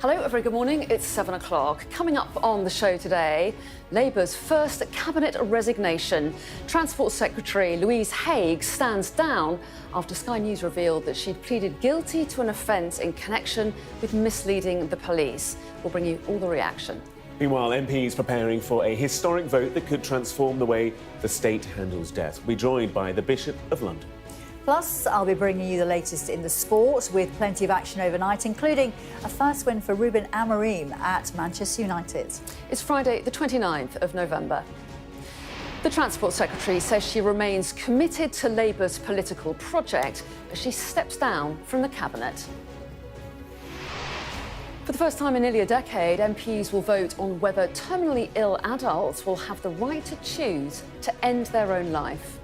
Hello, a very good morning. It's 7 o'clock. Coming up on the show today, Labour's first cabinet resignation. Transport Secretary Louise Haigh stands down after Sky News revealed that she'd pleaded guilty to an offence in connection with misleading the police. We'll bring you all the reaction. Meanwhile, MPs preparing for a historic vote that could transform the way the state handles death. We'll be joined by the Bishop of London. Plus, I'll be bringing you the latest in the sport with plenty of action overnight, including a first win for Ruben Amorim at Manchester United. It's Friday, the 29th of November. The Transport Secretary says she remains committed to Labour's political project as she steps down from the cabinet. For the first time in nearly a decade, MPs will vote on whether terminally ill adults will have the right to choose to end their own life.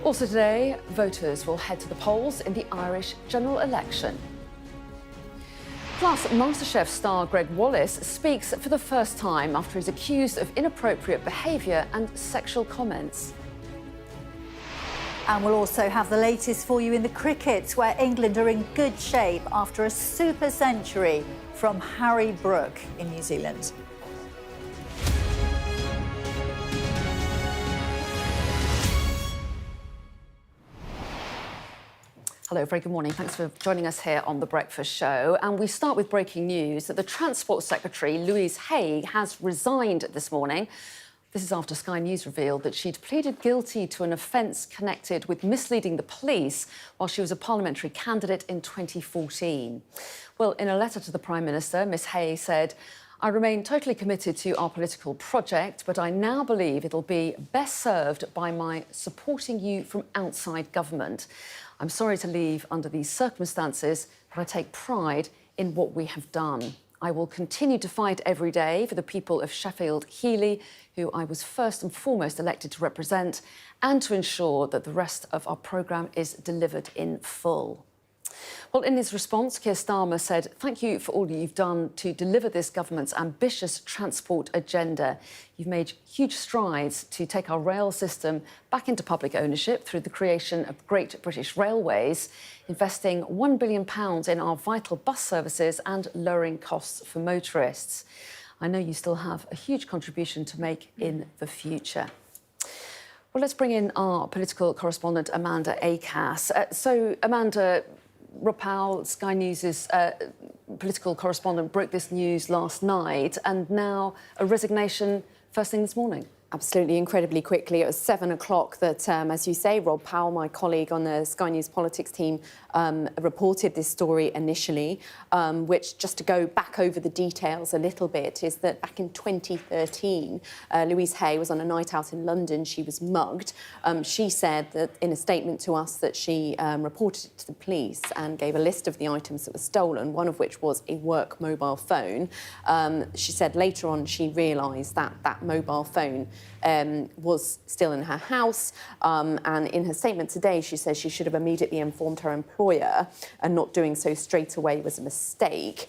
Also today, voters will head to the polls in the Irish general election. Plus, MasterChef star Greg Wallace speaks for the first time after he's accused of inappropriate behaviour and sexual comments. And we'll also have the latest for you in the cricket, where England are in good shape after a super century from Harry Brook in New Zealand. Hello, very good morning. Thanks for joining us here on The Breakfast Show. And we start with breaking news that the Transport Secretary, Louise Haigh, has resigned this morning. This is after Sky News revealed that she'd pleaded guilty to an offence connected with misleading the police while she was a parliamentary candidate in 2014. Well, in a letter to the Prime Minister, Ms Haigh said, "I remain totally committed to our political project, but I now believe it'll be best served by my supporting you from outside government. I'm sorry to leave under these circumstances, but I take pride in what we have done. I will continue to fight every day for the people of Sheffield Heeley, who I was first and foremost elected to represent, and to ensure that the rest of our programme is delivered in full." Well, in his response, Keir Starmer said, "Thank you for all you've done to deliver this government's ambitious transport agenda. You've made huge strides to take our rail system back into public ownership through the creation of Great British Railways, investing £1 billion in our vital bus services and lowering costs for motorists. I know you still have a huge contribution to make in the future." Well, let's bring in our political correspondent, Amanda Acas. So, Amanda, Rob Powell, Sky News' political correspondent, broke this news last night, and now a resignation first thing this morning. Absolutely, incredibly quickly. It was 7 o'clock that, as you say, Rob Powell, my colleague on the Sky News politics team, reported this story initially, which, just to go back over the details a little bit, is that back in 2013, Louise Haigh was on a night out in London. She was mugged. She said that in a statement to us that she reported it to the police and gave a list of the items that were stolen, one of which was a work mobile phone. She said later on she realised that that mobile phone was still in her house, and in her statement today she says she should have immediately informed her employer, and not doing so straight away was a mistake.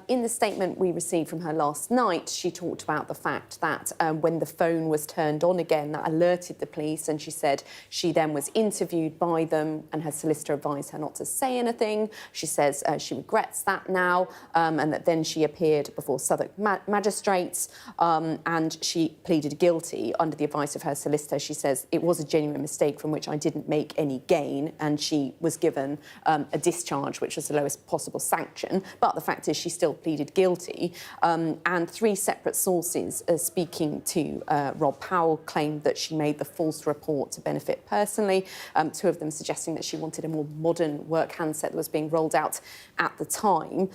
In the statement we received from her last night, she talked about the fact that when the phone was turned on again, that alerted the police, and she said she then was interviewed by them and her solicitor advised her not to say anything. She says she regrets that now, and that then she appeared before Southwark magistrates, and she pleaded guilty under the advice of her solicitor. She says it was a genuine mistake from which I didn't make any gain, and she was given a discharge, which was the lowest possible sanction. But the fact is she still pleaded guilty. And three separate sources speaking to Rob Powell claimed that she made the false report to benefit personally, two of them suggesting that she wanted a more modern work handset that was being rolled out at the time.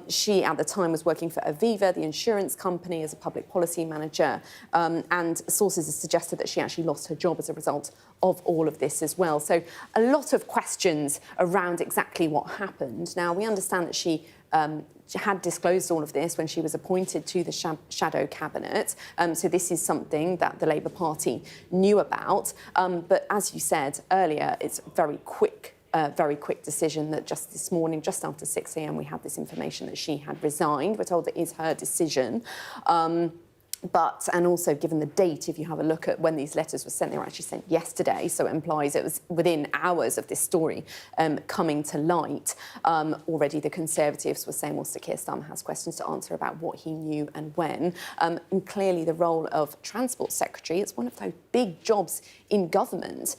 She, at the time, was working for Aviva, the insurance company, as a public policy manager, and sources have suggested that she actually lost her job as a result of all of this as well. So a lot of questions around exactly what happened. Now, we understand that she had disclosed all of this when she was appointed to the shadow cabinet. So this is something that the Labour Party knew about. But as you said earlier, it's a very quick decision that just this morning, just after 6 a.m, we had this information that she had resigned. We're told it is her decision. and also given the date, if you have a look at when these letters were sent, they were actually sent yesterday, so it implies it was within hours of this story coming to light. Already the Conservatives were saying, well, Sir Keir Starmer has questions to answer about what he knew and when. And clearly the role of Transport Secretary, it's one of those big jobs in government.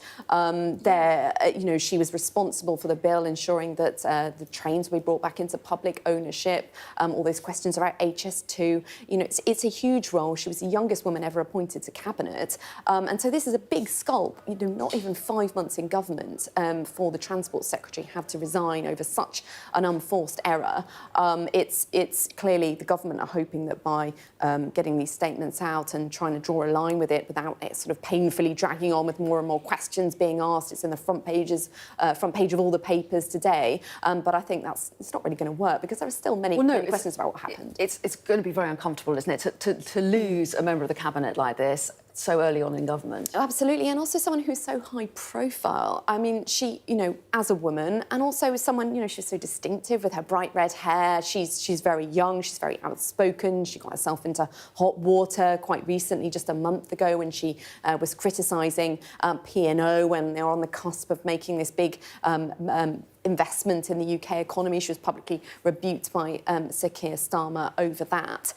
She was responsible for the bill ensuring that the trains will be brought back into public ownership, all those questions about HS2. It's a huge role. She was the youngest woman ever appointed to cabinet. And so this is a big sculp. Not even 5 months in government for the Transport Secretary have to resign over such an unforced error. It's clearly the government are hoping that by getting these statements out and trying to draw a line with it without it sort of painfully dragging on with more and more questions being asked. It's in the front page of all the papers today. But I think it's not really going to work because there are still many questions about what happened. It's going to be very uncomfortable, isn't it, to lose a member of the cabinet like this so early on in government. Absolutely, and also someone who's so high profile. I mean, she, as a woman, and also as someone, she's so distinctive with her bright red hair. She's very young, she's very outspoken. She got herself into hot water quite recently, just a month ago, when she was criticising P&O when they were on the cusp of making this big investment in the UK economy. She was publicly rebuked by Sir Keir Starmer over that.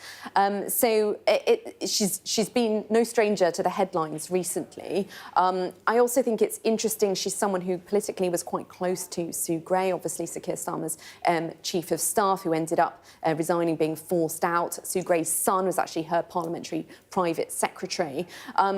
She's been no stranger to the headlines recently. I also think it's interesting, she's someone who politically was quite close to Sue Gray, obviously Sir Keir Starmer's Chief of Staff, who ended up resigning, being forced out. Sue Gray's son was actually her Parliamentary Private Secretary.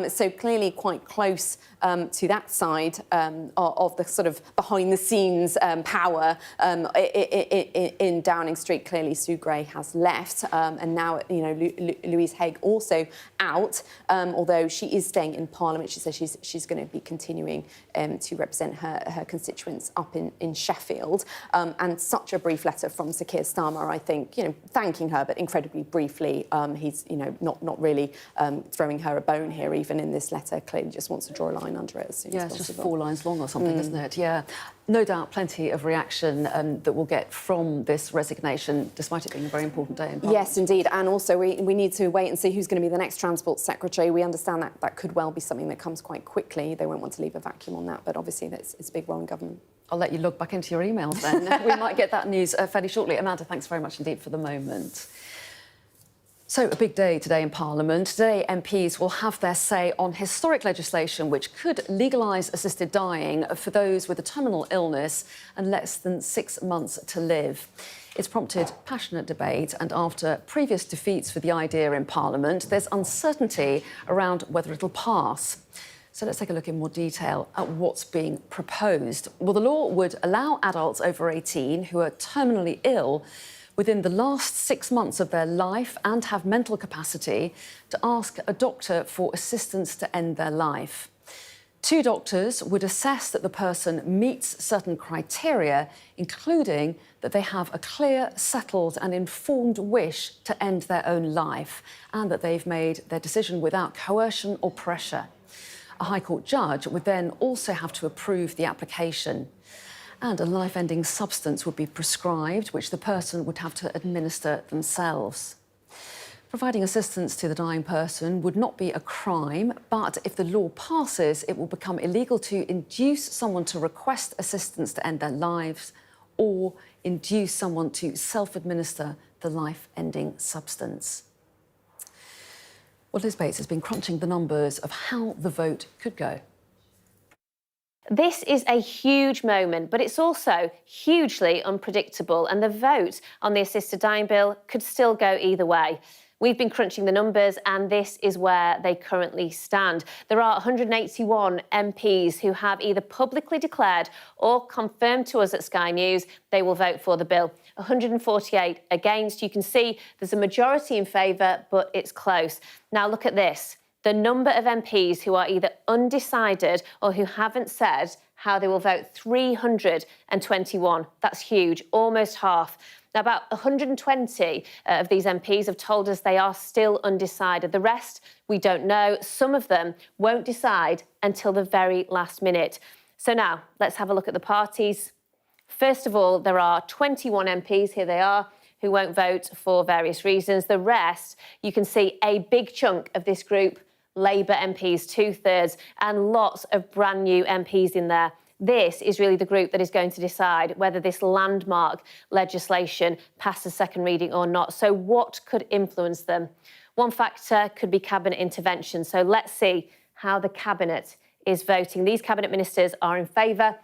So clearly quite close to that side of the sort of behind-the-scenes power in Downing Street. Clearly Sue Gray has left, and now Louise Haigh also out, although she is staying in Parliament. She says she's going to be continuing to represent her constituents up in Sheffield. And such a brief letter from Sir Keir Starmer, I think, thanking her, but incredibly briefly. He's not really throwing her a bone here, even in this letter. Clearly just wants to draw a line under it as soon as possible. It's just 4 lines long or something, isn't it? Yeah. No doubt plenty of reaction that we'll get from this resignation, despite it being a very important day in Parliament. Yes, indeed. And also we need to wait and see who's going to be the next Transport Secretary. We understand that could well be something that comes quite quickly. They won't want to leave a vacuum on that, but obviously it's a big role in government. I'll let you log back into your emails then. We might get that news fairly shortly. Amanda, thanks very much indeed for the moment. So, a big day today in Parliament. Today, MPs will have their say on historic legislation which could legalise assisted dying for those with a terminal illness and less than 6 months to live. It's prompted passionate debate, and after previous defeats for the idea in Parliament, there's uncertainty around whether it'll pass. So let's take a look in more detail at what's being proposed. Well, the law would allow adults over 18 who are terminally ill within the last 6 months of their life and have mental capacity to ask a doctor for assistance to end their life. 2 doctors would assess that the person meets certain criteria, including that they have a clear, settled and informed wish to end their own life and that they've made their decision without coercion or pressure. A High Court judge would then also have to approve the application. And a life-ending substance would be prescribed, which the person would have to administer themselves. Providing assistance to the dying person would not be a crime, but if the law passes, it will become illegal to induce someone to request assistance to end their lives or induce someone to self-administer the life-ending substance. Well, Liz Bates has been crunching the numbers of how the vote could go. This is a huge moment, but it's also hugely unpredictable, and the vote on the assisted dying bill could still go either way. We've been crunching the numbers, and this is where they currently stand. There are 181 MPs who have either publicly declared or confirmed to us at Sky News they will vote for the bill. 148 against. You can see there's a majority in favour, but it's close. Now look at this. The number of MPs who are either undecided or who haven't said how they will vote, 321. That's huge, almost half. Now, about 120 of these MPs have told us they are still undecided. The rest, we don't know. Some of them won't decide until the very last minute. So now, let's have a look at the parties. First of all, there are 21 MPs, here they are, who won't vote for various reasons. The rest, you can see a big chunk of this group, Labour MPs, 2/3, and lots of brand new MPs in there. This is really the group that is going to decide whether this landmark legislation passes second reading or not. So what could influence them? One factor could be cabinet intervention. So let's see how the cabinet is voting. These cabinet ministers are in favour.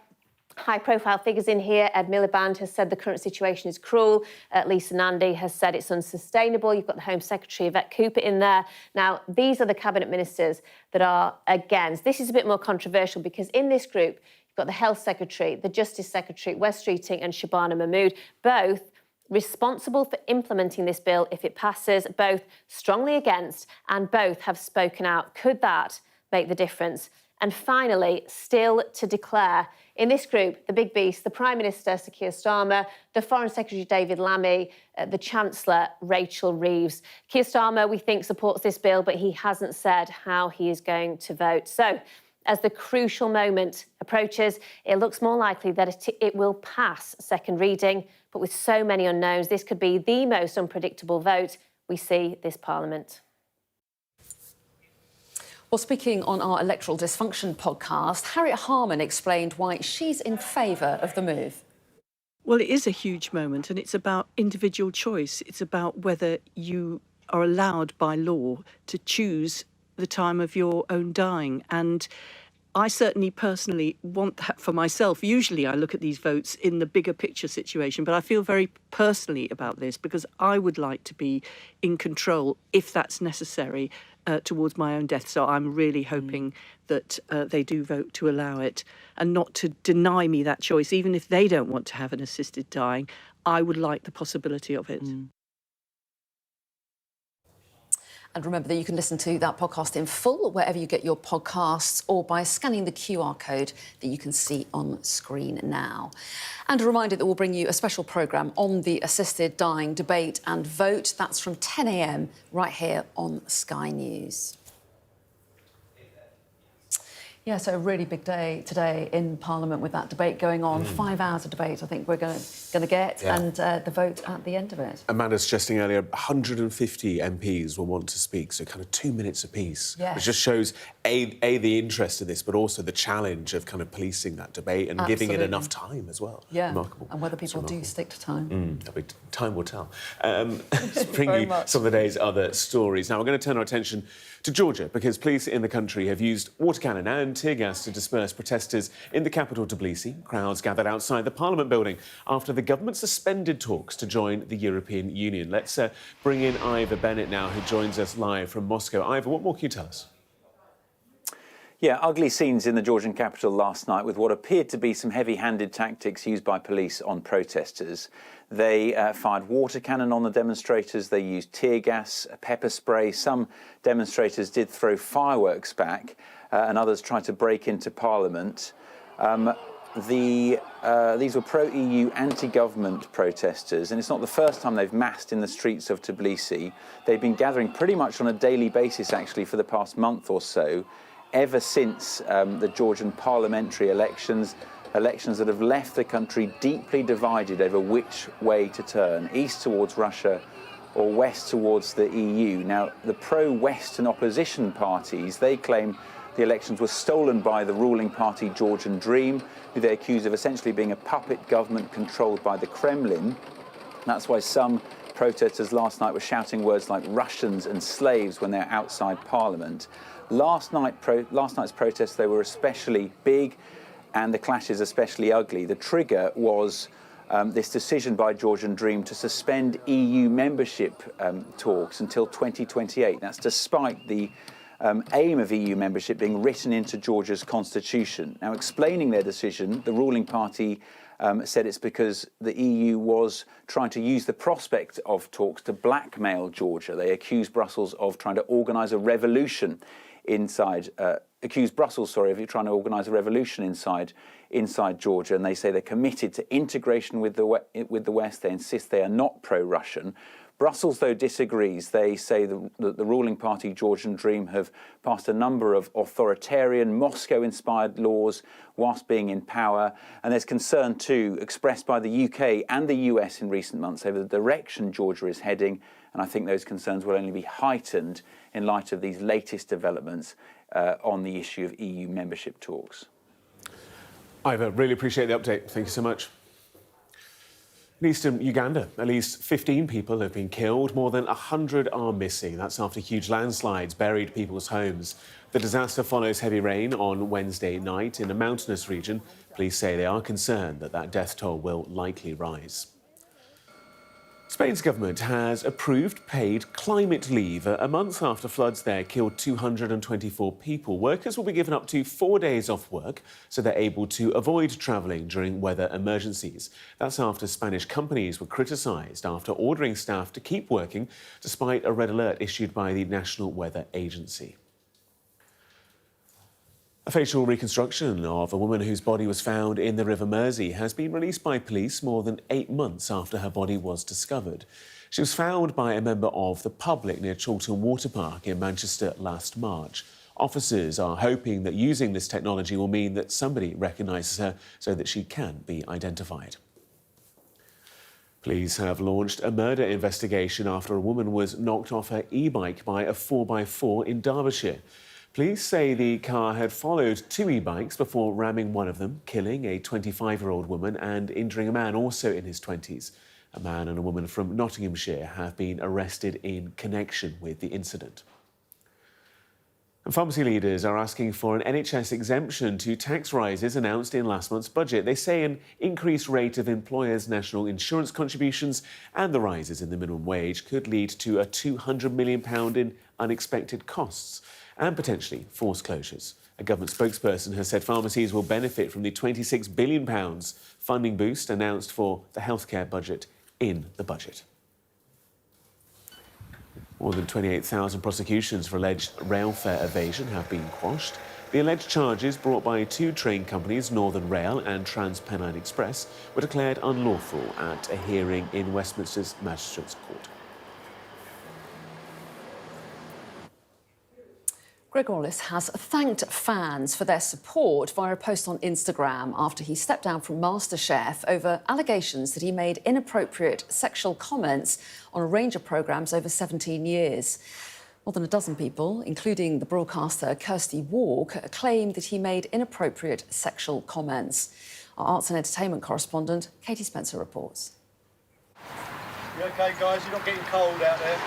High-profile figures in here. Ed Miliband has said the current situation is cruel. Lisa Nandy has said it's unsustainable. You've got the Home Secretary, Yvette Cooper, in there. Now, these are the cabinet ministers that are against. This is a bit more controversial because in this group, you've got the Health Secretary, the Justice Secretary, Wes Streeting and Shabana Mahmood, both responsible for implementing this bill if it passes, both strongly against, and both have spoken out. Could that make the difference? And finally, still to declare, in this group, the big beast, the Prime Minister, Sir Keir Starmer, the Foreign Secretary, David Lammy, the Chancellor, Rachel Reeves. Keir Starmer, we think, supports this bill, but he hasn't said how he is going to vote. So, as the crucial moment approaches, it looks more likely that it will pass second reading. But with so many unknowns, this could be the most unpredictable vote we see this Parliament. Well, speaking on our Electoral Dysfunction podcast, Harriet Harman explained why she's in favour of the move. Well, it is a huge moment, and it's about individual choice. It's about whether you are allowed by law to choose the time of your own dying. And I certainly personally want that for myself. Usually I look at these votes in the bigger picture situation, but I feel very personally about this because I would like to be in control, if that's necessary, towards my own death. So I'm really hoping that they do vote to allow it and not to deny me that choice. Even if they don't want to have an assisted dying, I would like the possibility of it. And remember that you can listen to that podcast in full wherever you get your podcasts or by scanning the QR code that you can see on screen now. And a reminder that we'll bring you a special programme on the assisted dying debate and vote. That's from 10 a.m. right here on Sky News. Yeah, so a really big day today in Parliament with that debate going on. 5 hours of debate, I think we're going to get, and the vote at the end of it. Amanda suggesting earlier 150 MPs will want to speak, so kind of 2 minutes apiece. Yes. It just shows, A, the interest in this, but also the challenge of kind of policing that debate and giving it enough time as well. Yeah, remarkable. and whether people do stick to time. Time will tell. Bring you some of the day's other stories. Now, we're going to turn our attention to Georgia, because police in the country have used water cannon and tear gas to disperse protesters in the capital, Tbilisi. Crowds gathered outside the Parliament building after the government suspended talks to join the European Union. Let's bring in Ivor Bennett now, who joins us live from Moscow. Ivor, what more can you tell us? Yeah, ugly scenes in the Georgian capital last night with what appeared to be some heavy-handed tactics used by police on protesters. They fired water cannon on the demonstrators, they used tear gas, pepper spray. Some demonstrators did throw fireworks back and others tried to break into Parliament. These were pro-EU, anti-government protesters, and it's not the first time they've massed in the streets of Tbilisi. They've been gathering pretty much on a daily basis, actually, for the past month or so, ever since the Georgian parliamentary elections that have left the country deeply divided over which way to turn, east towards Russia or west towards the EU. Now, the pro-Western opposition parties, they claim the elections were stolen by the ruling party Georgian Dream, who they accuse of essentially being a puppet government controlled by the Kremlin. That's why some protesters last night were shouting words like Russians and slaves when they're outside Parliament. Last night's protests, they were especially big and the clashes especially ugly. The trigger was this decision by Georgian Dream to suspend EU membership talks until 2028. That's despite the aim of EU membership being written into Georgia's constitution. Now, explaining their decision, the ruling party said it's because the EU was trying to use the prospect of talks to blackmail Georgia. They accused Brussels of trying to organise a revolution inside Georgia, and they say they're committed to integration with the West. They insist they are not pro-Russian. Brussels, though, disagrees. They say that the ruling party, Georgian Dream, have passed a number of authoritarian, Moscow-inspired laws whilst being in power. And there's concern, too, expressed by the UK and the US in recent months over the direction Georgia is heading. And I think those concerns will only be heightened in light of these latest developments on the issue of EU membership talks. Ivor, really appreciate the update. Thank you so much. In eastern Uganda, at least 15 people have been killed. More than 100 are missing. That's after huge landslides buried people's homes. The disaster follows heavy rain on Wednesday night in a mountainous region. Police say they are concerned that death toll will likely rise. Spain's government has approved paid climate leave a month after floods there killed 224 people. Workers will be given up to 4 days off work so they're able to avoid travelling during weather emergencies. That's after Spanish companies were criticised after ordering staff to keep working despite a red alert issued by the National Weather Agency. A facial reconstruction of a woman whose body was found in the River Mersey has been released by police more than 8 months after her body was discovered. She was found by a member of the public near Chorlton Water Park in Manchester last March. Officers are hoping that using this technology will mean that somebody recognises her so that she can be identified. Police have launched a murder investigation after a woman was knocked off her e-bike by a 4x4 in Derbyshire. Police say the car had followed 2 e-bikes before ramming one of them, killing a 25-year-old woman and injuring a man also in his 20s. A man and a woman from Nottinghamshire have been arrested in connection with the incident. And pharmacy leaders are asking for an NHS exemption to tax rises announced in last month's budget. They say an increased rate of employers' national insurance contributions and the rises in the minimum wage could lead to a £200 million in unexpected costs and potentially forced closures. A government spokesperson has said pharmacies will benefit from the £26 billion funding boost announced for the healthcare budget in the budget. More than 28,000 prosecutions for alleged rail fare evasion have been quashed. The alleged charges brought by 2 train companies, Northern Rail and Trans-Pennine Express, were declared unlawful at a hearing in Westminster's Magistrates' Court. Greg Wallace has thanked fans for their support via a post on Instagram after he stepped down from MasterChef over allegations that he made inappropriate sexual comments on a range of programmes over 17 years. More than a dozen people, including the broadcaster Kirsty Walk, claim that he made inappropriate sexual comments. Our arts and entertainment correspondent, Katie Spencer, reports. You OK, guys? You're not getting cold out there?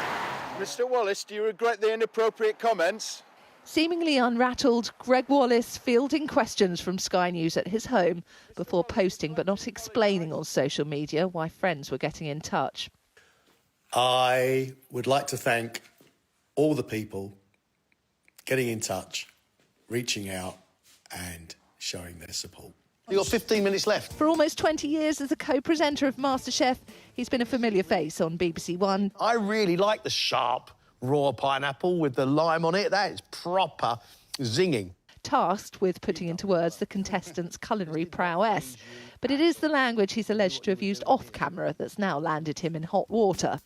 Mr Wallace, do you regret the inappropriate comments? Seemingly unrattled, Greg Wallace fielding questions from Sky News at his home before posting but not explaining on social media why friends were getting in touch. I would like to thank all the people getting in touch, reaching out and showing their support. You've got 15 minutes left. For almost 20 years as a co-presenter of MasterChef, he's been a familiar face on BBC One. I really like the sharp, raw pineapple with the lime on it. That is proper zinging. Tasked with putting into words the contestants' culinary prowess. But it is the language he's alleged to have used off-camera that's now landed him in hot water.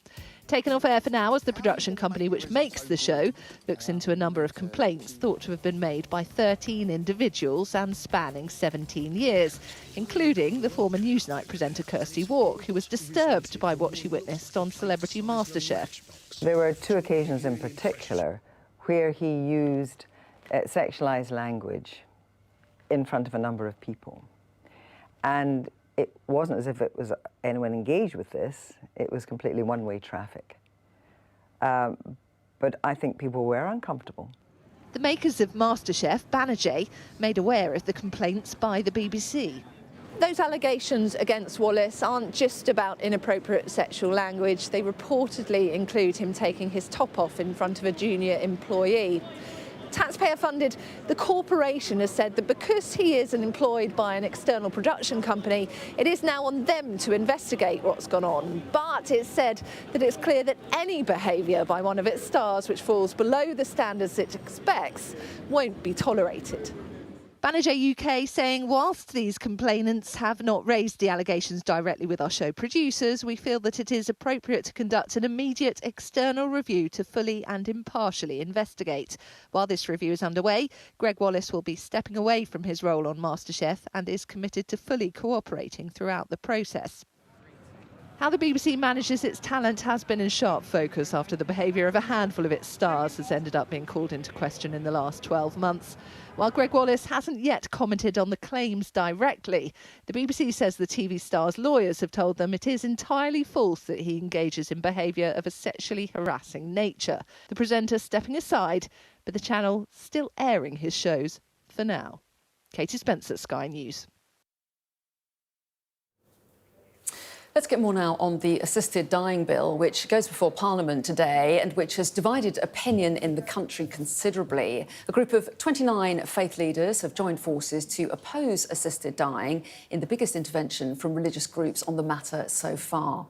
Taken off air for now as the production company which makes the show looks into a number of complaints thought to have been made by 13 individuals and spanning 17 years, including the former Newsnight presenter Kirsty Walk, who was disturbed by what she witnessed on Celebrity MasterChef. There were 2 occasions in particular where he used sexualised language in front of a number of people. And it wasn't as if it was anyone engaged with this. It was completely one-way traffic. But I think people were uncomfortable. The makers of MasterChef, Banerjee, made aware of the complaints by the BBC. Those allegations against Wallace aren't just about inappropriate sexual language. They reportedly include him taking his top off in front of a junior employee. Taxpayer-funded, the corporation has said that because he is employed by an external production company, it is now on them to investigate what's gone on. But it's said that it's clear that any behaviour by one of its stars which falls below the standards it expects won't be tolerated. Banijay UK saying whilst these complainants have not raised the allegations directly with our show producers, we feel that it is appropriate to conduct an immediate external review to fully and impartially investigate. While this review is underway, Greg Wallace will be stepping away from his role on MasterChef and is committed to fully cooperating throughout the process. How the BBC manages its talent has been in sharp focus after the behaviour of a handful of its stars has ended up being called into question in the last 12 months. While Greg Wallace hasn't yet commented on the claims directly, the BBC says the TV star's lawyers have told them it is entirely false that he engages in behaviour of a sexually harassing nature. The presenter stepping aside, but the channel still airing his shows for now. Katie Spencer, Sky News. Let's get more now on the assisted dying bill, which goes before Parliament today and which has divided opinion in the country considerably. A group of 29 faith leaders have joined forces to oppose assisted dying in the biggest intervention from religious groups on the matter so far.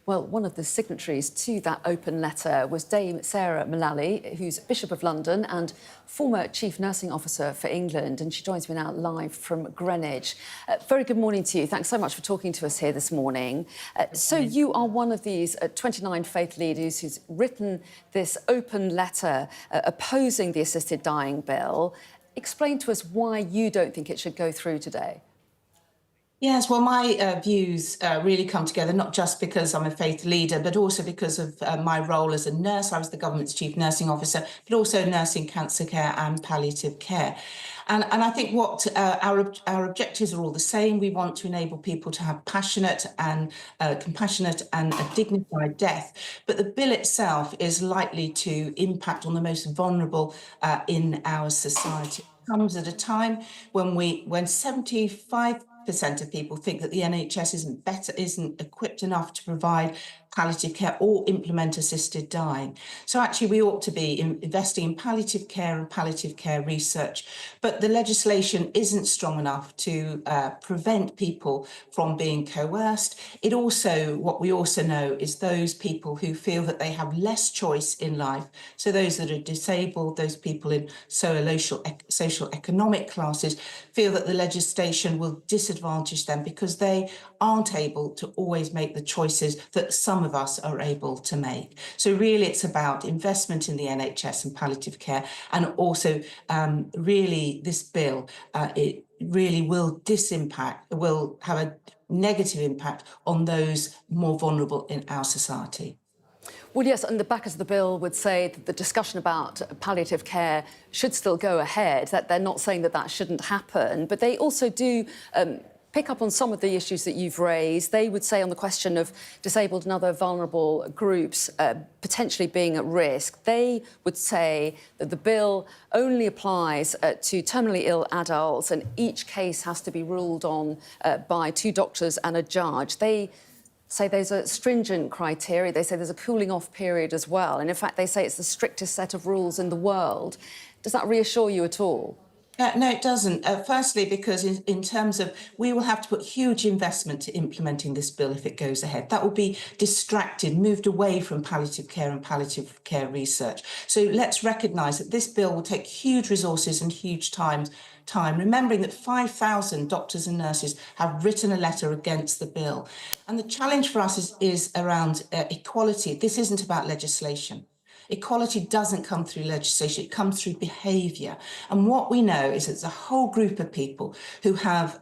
Well, one of the signatories to that open letter was Dame Sarah Mullally, who's Bishop of London and former Chief Nursing Officer for England, and she joins me now live from Greenwich. Very good morning to you. Thanks so much for talking to us here this morning. So you are one of these 29 faith leaders who's written this open letter opposing the assisted dying bill. Explain to us why you don't think it should go through today. Yes, well, my views really come together, not just because I'm a faith leader, but also because of my role as a nurse. I was the government's chief nursing officer, but also nursing cancer care and palliative care. And I think what our objectives are all the same. We want to enable people to have passionate and compassionate and a dignified death. But the bill itself is likely to impact on the most vulnerable in our society. It comes at a time when 75% of people think that the NHS isn't equipped enough to provide palliative care or implement assisted dying. So actually we ought to be investing in palliative care and palliative care research, but the legislation isn't strong enough to prevent people from being coerced. What we also know is those people who feel that they have less choice in life, so those that are disabled, those people in social economic classes, feel that the legislation will disadvantage them because they aren't able to always make the choices that some of us are able to make. So really it's about investment in the NHS and palliative care, and also really this bill, it really will have a negative impact on those more vulnerable in our society. Well, yes, and the backers of the bill would say that the discussion about palliative care should still go ahead, that they're not saying that that shouldn't happen, but they also do pick up on some of the issues that you've raised. They would say on the question of disabled and other vulnerable groups potentially being at risk, they would say that the bill only applies to terminally ill adults and each case has to be ruled on by 2 doctors and a judge. They say there's a stringent criteria. They say there's a cooling off period as well. And in fact, they say it's the strictest set of rules in the world. Does that reassure you at all? No, it doesn't. Firstly, because in terms of, we will have to put huge investment to implementing this bill if it goes ahead. That will be moved away from palliative care and palliative care research. So let's recognise that this bill will take huge resources and huge time, remembering that 5,000 doctors and nurses have written a letter against the bill. And the challenge for us is around equality. This isn't about legislation. Equality doesn't come through legislation, it comes through behaviour. And what we know is there's a whole group of people who have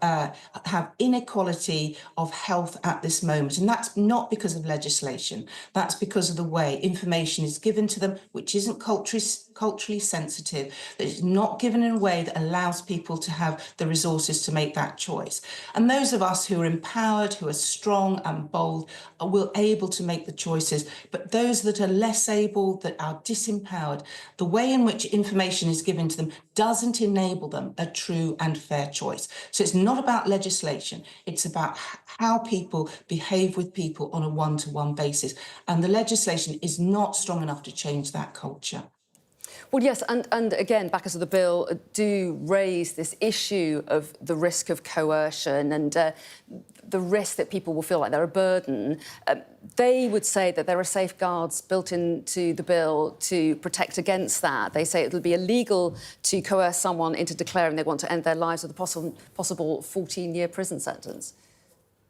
inequality of health at this moment. And that's not because of legislation, that's because of the way information is given to them, which isn't culturally sensitive, that is not given in a way that allows people to have the resources to make that choice. And those of us who are empowered, who are strong and bold, are able to make the choices. But those that are less able, that are disempowered, the way in which information is given to them doesn't enable them a true and fair choice. So it's not about legislation, it's about how people behave with people on a one-to-one basis. And the legislation is not strong enough to change that culture. Well, yes, and again, backers of the bill do raise this issue of the risk of coercion and the risk that people will feel like they're a burden. They would say that there are safeguards built into the bill to protect against that. They say it'll be illegal to coerce someone into declaring they want to end their lives with a possible 14-year prison sentence.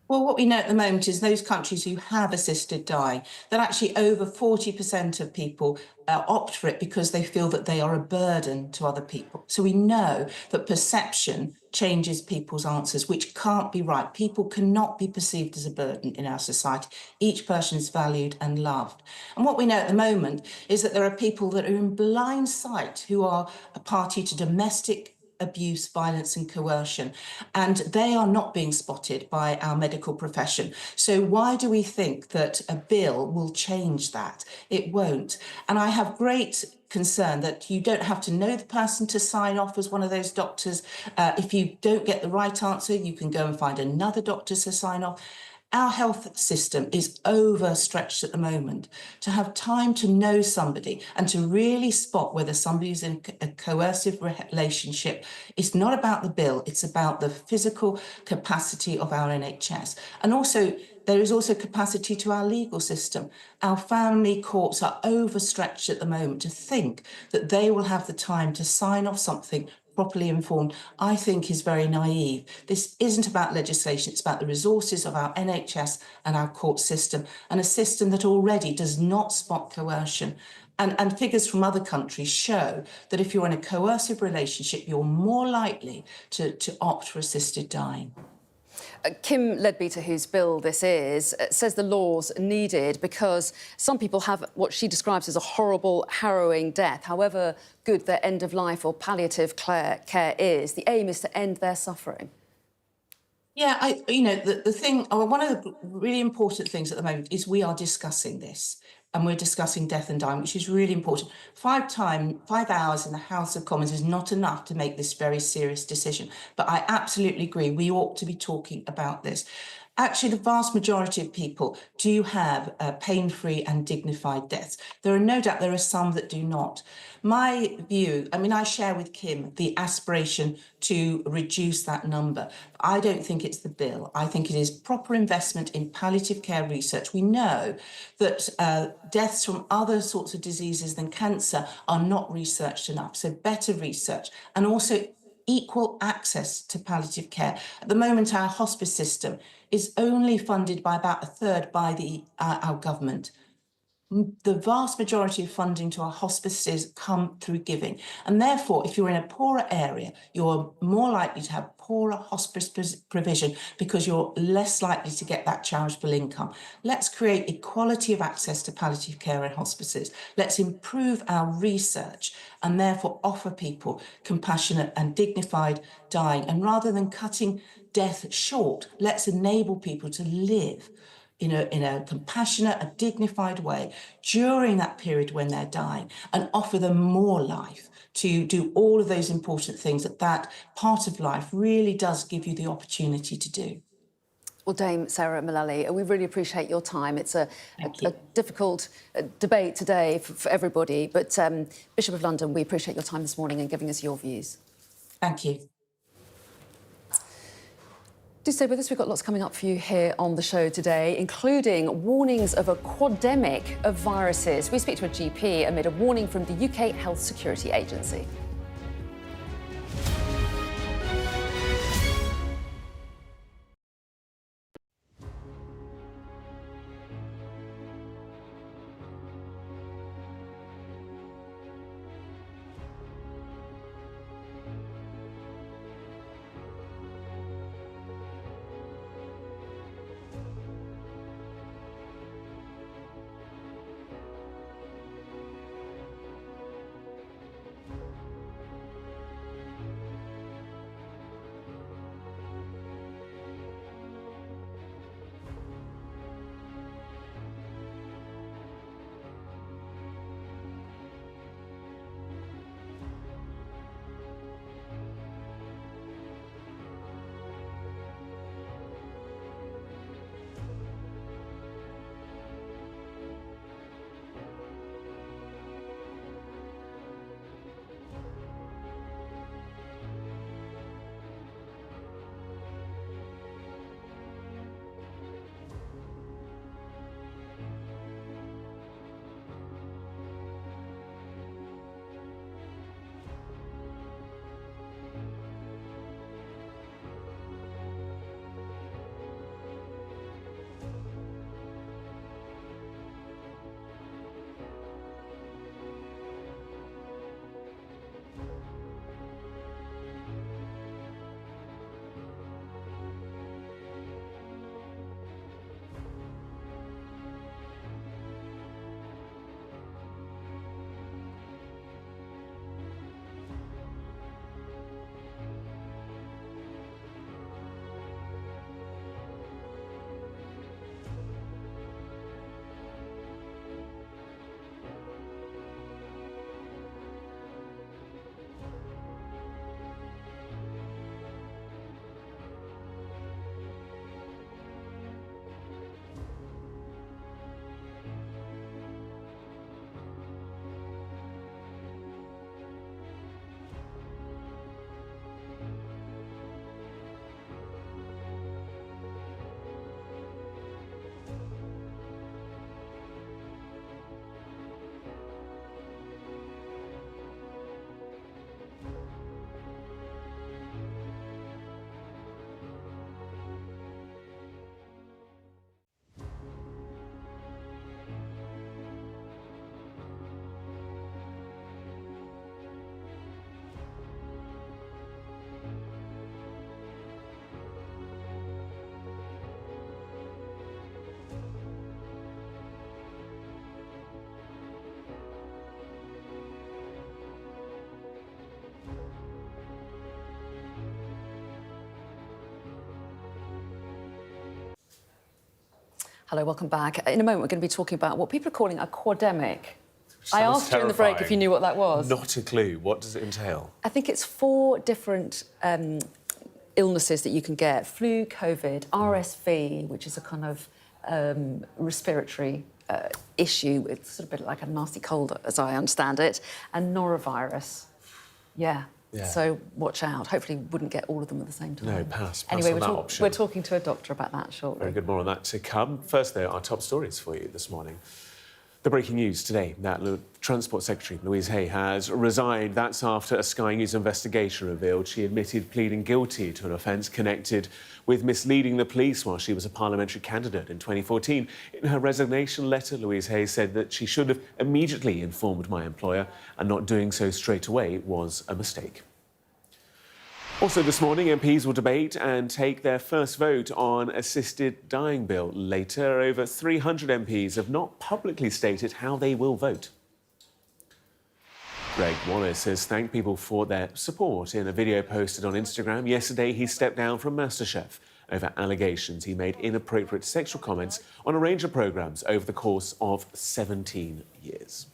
Well, what we know at the moment is those countries who have assisted dying, that actually over 40% of people opt for it because they feel that they are a burden to other people. So we know that perception changes people's answers, which can't be right. People cannot be perceived as a burden in our society. Each person is valued and loved. And what we know at the moment is that there are people that are in blind sight who are a party to domestic abuse, violence and coercion, and they are not being spotted by our medical profession. So why do we think that a bill will change that? It won't. And I have great concern that you don't have to know the person to sign off as one of those doctors. If you don't get the right answer, you can go and find another doctor to sign off. Our health system is overstretched at the moment. To have time to know somebody and to really spot whether somebody's in a coercive relationship, it's not about the bill, it's about the physical capacity of our NHS. And also, there is also capacity to our legal system. Our family courts are overstretched at the moment. To think that they will have the time to sign off something properly informed, I think is very naive. This isn't about legislation, it's about the resources of our NHS and our court system, and a system that already does not spot coercion. And figures from other countries show that if you're in a coercive relationship, you're more likely to opt for assisted dying. Kim Leadbeater, whose bill this is, says the law's needed because some people have what she describes as a horrible, harrowing death. However good their end of life or palliative care is, the aim is to end their suffering. Yeah, the thing, one of the really important things at the moment is we are discussing this. And we're discussing death and dying, which is really important. 5 hours in the House of Commons is not enough to make this very serious decision. But I absolutely agree, we ought to be talking about this. Actually, the vast majority of people do have pain-free and dignified deaths. There are no doubt there are some that do not. My view, I mean, I share with Kim the aspiration to reduce that number. I don't think it's the bill. I think it is proper investment in palliative care research. We know that deaths from other sorts of diseases than cancer are not researched enough. So better research and also equal access to palliative care. At the moment, our hospice system is only funded by about 1/3 by our government. The vast majority of funding to our hospices come through giving. And therefore, if you're in a poorer area, you're more likely to have poorer hospice provision because you're less likely to get that charitable income. Let's create equality of access to palliative care in hospices. Let's improve our research and therefore offer people compassionate and dignified dying. And rather than cutting death short, let's enable people to live in a compassionate, a dignified way during that period when they're dying and offer them more life to do all of those important things that part of life really does give you the opportunity to do. Well, Dame Sarah Mullally, we really appreciate your time. It's a difficult debate today for everybody, but Bishop of London, we appreciate your time this morning and giving us your views. Thank you. Do stay with us. We've got lots coming up for you here on the show today, including warnings of a quad-demic of viruses. We speak to a GP amid a warning from the UK Health Security Agency. Hello, welcome back. In a moment, we're going to be talking about what people are calling a quad-demic. I Sounds asked you in the break if you knew what that was. Not a clue. What does it entail? I think it's 4 different illnesses that you can get. Flu, COVID, RSV, which is a kind of respiratory issue. It's sort of a bit like a nasty cold, as I understand it, and norovirus. Yeah. So watch out. Hopefully, we wouldn't get all of them at the same time. No, pass Anyway, on that option. we're talking to a doctor about that shortly. Very good. More on that to come. First, though, our top stories for you this morning. The breaking news today that Transport Secretary Louise Haigh has resigned. That's after a Sky News investigation revealed she admitted pleading guilty to an offence connected with misleading the police while she was a parliamentary candidate in 2014. In her resignation letter, Louise Haigh said that she should have immediately informed my employer, and not doing so straight away was a mistake. Also this morning, MPs will debate and take their first vote on assisted dying bill. Later, over 300 MPs have not publicly stated how they will vote. Greg Wallace has thanked people for their support in a video posted on Instagram. Yesterday, he stepped down from MasterChef over allegations he made inappropriate sexual comments on a range of programmes over the course of 17 years.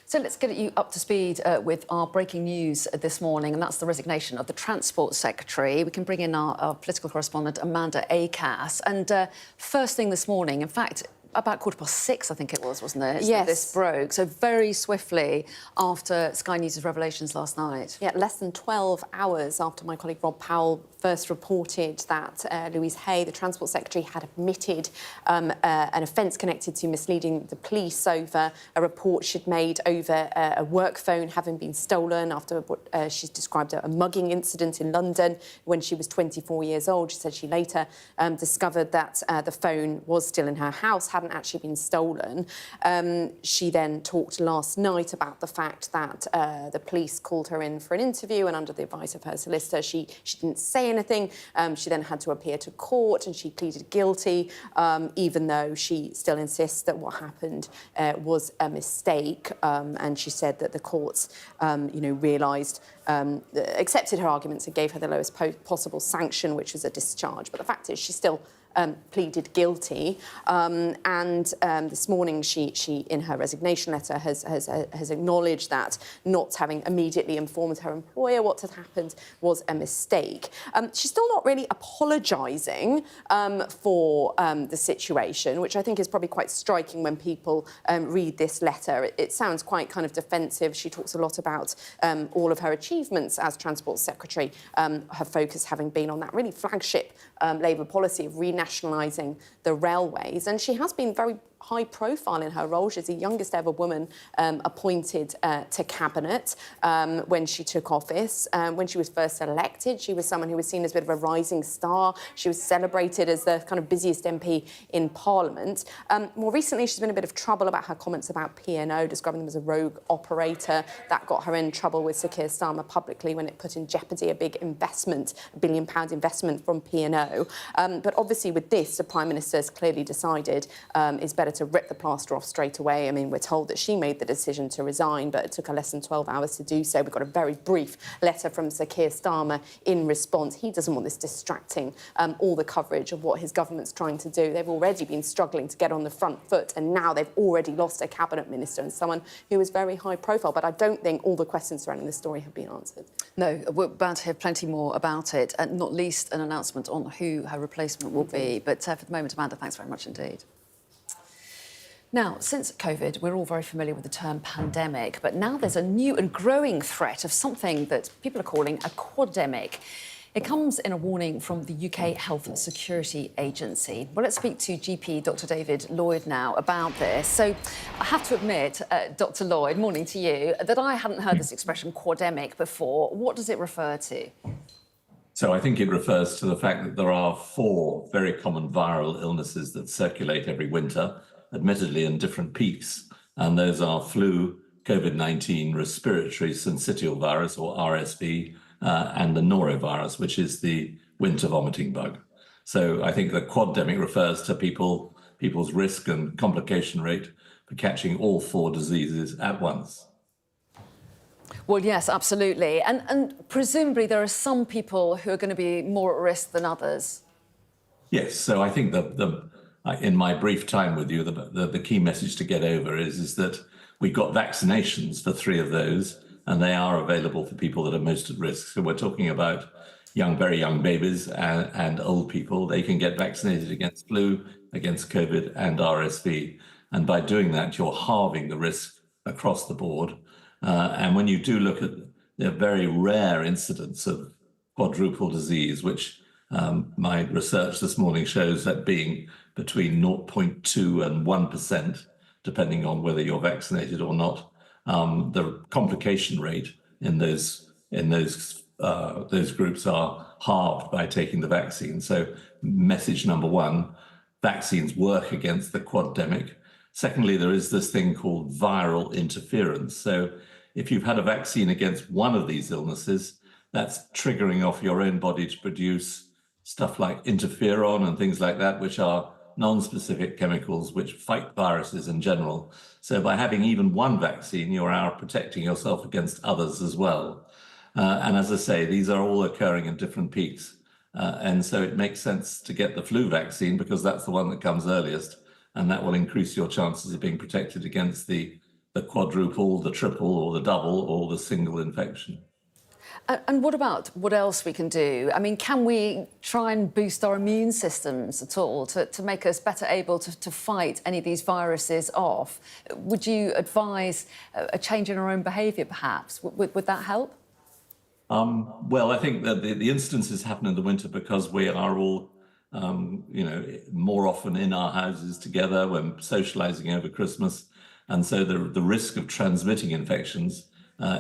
So let's get you up to speed with our breaking news this morning, and that's the resignation of the Transport Secretary. We can bring in our political correspondent, Amanda Acas. And first thing this morning, in fact, about 6:15, I think it was, wasn't it? Yes. This broke, so very swiftly after Sky News' revelations last night. Yeah, less than 12 hours after my colleague Rob Powell first reported that Louise Haigh, the Transport Secretary, had admitted an offence connected to misleading the police over a report she'd made over a work phone having been stolen after what she's described a mugging incident in London when she was 24 years old. She said she later discovered that the phone was still in her house, hadn't actually been stolen. She then talked last night about the fact that the police called her in for an interview, and under the advice of her solicitor, she didn't say anything. She then had to appear to court, and she pleaded guilty, even though she still insists that what happened was a mistake. And she said that the courts, realised, accepted her arguments and gave her the lowest possible sanction, which was a discharge. But the fact is, she still pleaded guilty, and this morning she in her resignation letter has acknowledged that not having immediately informed her employer what had happened was a mistake. She's still not really apologising for the situation, which I think is probably quite striking when people read this letter. It sounds quite kind of defensive. She talks a lot about all of her achievements as Transport Secretary, her focus having been on that really flagship Labour policy of renationalising the railways. And she has been very high profile in her role. She's the youngest ever woman appointed to cabinet when she took office. When she was first elected, she was someone who was seen as a bit of a rising star. She was celebrated as the kind of busiest MP in Parliament. More recently, she's been in a bit of trouble about her comments about P&O, describing them as a rogue operator. That got her in trouble with Sir Keir Starmer publicly when it put in jeopardy a big investment, £1 billion investment from P&O. But obviously with this, the Prime Minister's clearly decided it's better to rip the plaster off straight away. I mean, we're told that she made the decision to resign, but it took her less than 12 hours to do so. We've got a very brief letter from Sir Keir Starmer in response. He doesn't want this distracting all the coverage of what his government's trying to do. They've already been struggling to get on the front foot, and now they've already lost a cabinet minister and someone who is very high profile. But I don't think all the questions surrounding this story have been answered. No, we're bound to hear plenty more about it, and not least an announcement on who her replacement will be. But for the moment, Amanda, thanks very much indeed. Now, since COVID, we're all very familiar with the term pandemic, but now there's a new and growing threat of something that people are calling a quad-demic. It comes in a warning from the UK Health and Security Agency. Well, let's speak to GP Dr David Lloyd now about this. So I have to admit, Dr Lloyd, morning to you, that I hadn't heard this expression quad-demic before. What does it refer to? So I think it refers to the fact that there are 4 very common viral illnesses that circulate every winter, admittedly in different peaks, and those are flu, COVID-19, respiratory syncytial virus, or RSV, and the norovirus, which is the winter vomiting bug. So I think the quad-demic refers to people's risk and complication rate for catching all 4 diseases at once. Well, yes, absolutely. And presumably there are some people who are going to be more at risk than others. Yes, so I think in my brief time with you, the key message to get over is that we've got vaccinations for 3 of those, and they are available for people that are most at risk. So we're talking about very young babies and old people. They can get vaccinated against flu, against COVID and RSV. And by doing that, you're halving the risk across the board. And when you do look at the very rare incidence of quadruple disease, which my research this morning shows that being between 0.2 and 1%, depending on whether you're vaccinated or not, the complication rate in those groups are halved by taking the vaccine. So message number 1, vaccines work against the quad-demic. Secondly, there is this thing called viral interference. So if you've had a vaccine against one of these illnesses, that's triggering off your own body to produce stuff like interferon and things like that, which are non-specific chemicals which fight viruses in general. So by having even one vaccine, you're now protecting yourself against others as well. And as I say, these are all occurring in different peaks. And so it makes sense to get the flu vaccine because that's the one that comes earliest, and that will increase your chances of being protected against the quadruple, the triple, or the double, or the single infection. And what about what else we can do? I mean, can we try and boost our immune systems at all to make us better able to fight any of these viruses off? Would you advise a change in our own behaviour, perhaps? Would that help? Well, I think that the instances happen in the winter because we are all, more often in our houses together. We're socialising over Christmas. And so the risk of transmitting infections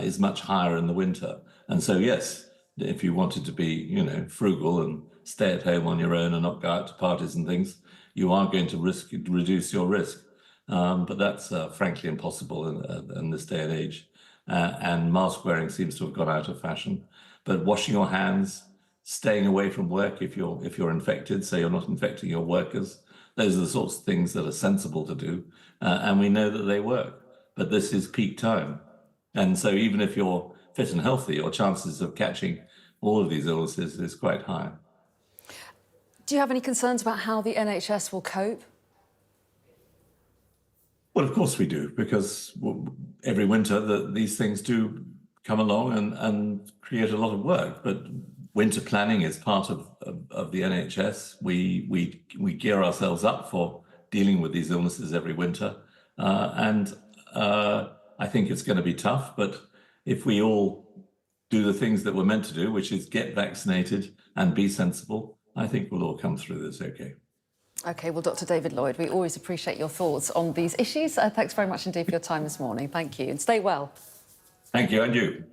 is much higher in the winter. And so, yes, if you wanted to be, frugal and stay at home on your own and not go out to parties and things, you are going to reduce your risk. But that's frankly impossible in this day and age. And mask wearing seems to have gone out of fashion. But washing your hands, staying away from work if you're infected, so you're not infecting your workers, those are the sorts of things that are sensible to do. And we know that they work. But this is peak time. And so even if you're fit and healthy, your chances of catching all of these illnesses is quite high. Do you have any concerns about how the NHS will cope? Well, of course we do, because every winter these things do come along and create a lot of work. But winter planning is part of the NHS. We gear ourselves up for dealing with these illnesses every winter. And I think it's going to be tough, but if we all do the things that we're meant to do, which is get vaccinated and be sensible, I think we'll all come through this okay. OK, well, Dr. David Lloyd, we always appreciate your thoughts on these issues. Thanks very much indeed for your time this morning. Thank you, and stay well. Thank you, and you.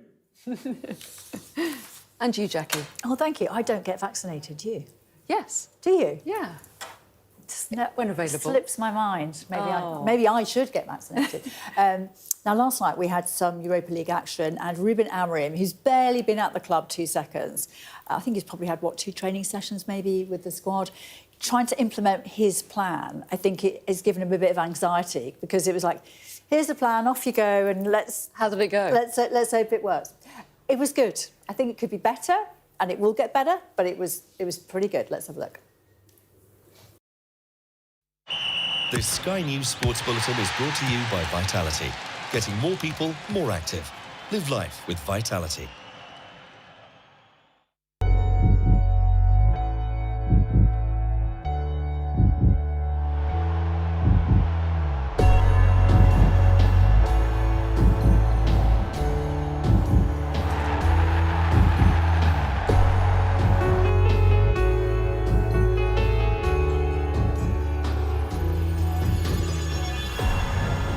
And you, Jackie. Oh, thank you. I don't get vaccinated, do you? Yes. Do you? Yeah. When available. Slips my mind. Maybe I should get vaccinated. Now, last night we had some Europa League action, and Ruben Amorim, who's barely been at the club 2 seconds, I think he's probably had, 2 training sessions maybe with the squad, trying to implement his plan. I think it has given him a bit of anxiety because it was like, here's the plan, off you go, and let's... How did it go? Let's hope it works. It was good. I think it could be better, and it will get better, but it was pretty good. Let's have a look. This Sky News Sports Bulletin is brought to you by Vitality. Getting more people more active. Live life with Vitality.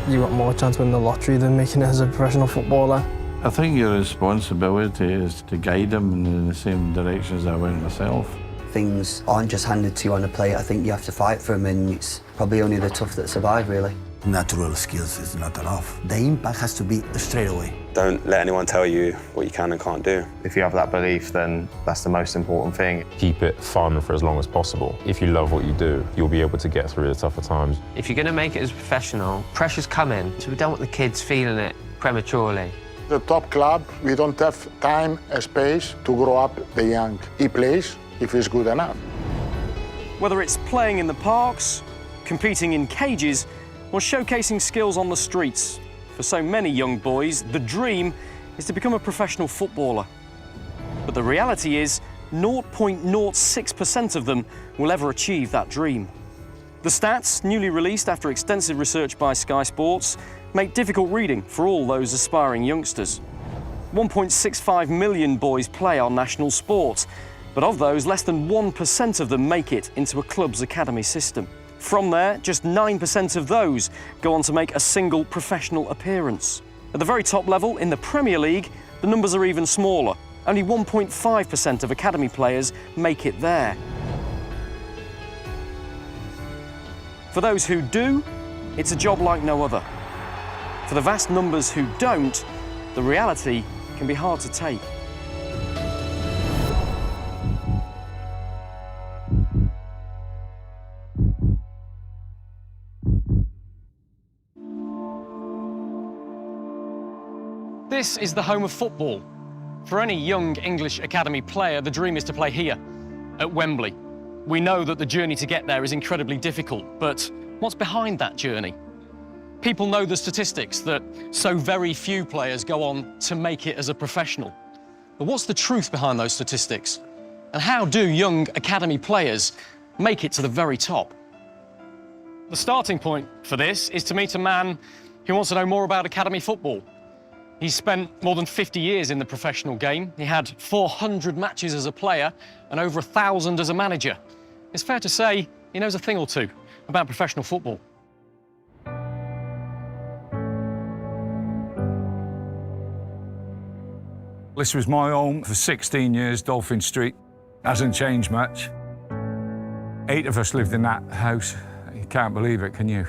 You got more chance of winning the lottery than making it as a professional footballer. I think your responsibility is to guide them in the same direction as I went myself. Things aren't just handed to you on a plate. I think you have to fight for them, and it's probably only the tough that survive, really. Natural skills is not enough. The impact has to be straight away. Don't let anyone tell you what you can and can't do. If you have that belief, then that's the most important thing. Keep it fun for as long as possible. If you love what you do, you'll be able to get through the tougher times. If you're going to make it as a professional, pressure's coming, so we don't want the kids feeling it prematurely. The top club, we don't have time and space to grow up the young. He plays if he's good enough. Whether it's playing in the parks, competing in cages, or showcasing skills on the streets, for so many young boys, the dream is to become a professional footballer. But the reality is, 0.06% of them will ever achieve that dream. The stats, newly released after extensive research by Sky Sports, make difficult reading for all those aspiring youngsters. 1.65 million boys play our national sport, but of those, less than 1% of them make it into a club's academy system. From there, just 9% of those go on to make a single professional appearance. At the very top level, in the Premier League, the numbers are even smaller. Only 1.5% of academy players make it there. For those who do, it's a job like no other. For the vast numbers who don't, the reality can be hard to take. This is the home of football. For any young English academy player, the dream is to play here, at Wembley. We know that the journey to get there is incredibly difficult, but what's behind that journey? People know the statistics that so very few players go on to make it as a professional. But what's the truth behind those statistics? And how do young academy players make it to the very top? The starting point for this is to meet a man who wants to know more about academy football. He's spent more than 50 years in the professional game. He had 400 matches as a player and over 1,000 as a manager. It's fair to say he knows a thing or two about professional football. This was my home for 16 years, Dolphin Street. Hasn't changed much. 8 of us lived in that house. You can't believe it, can you?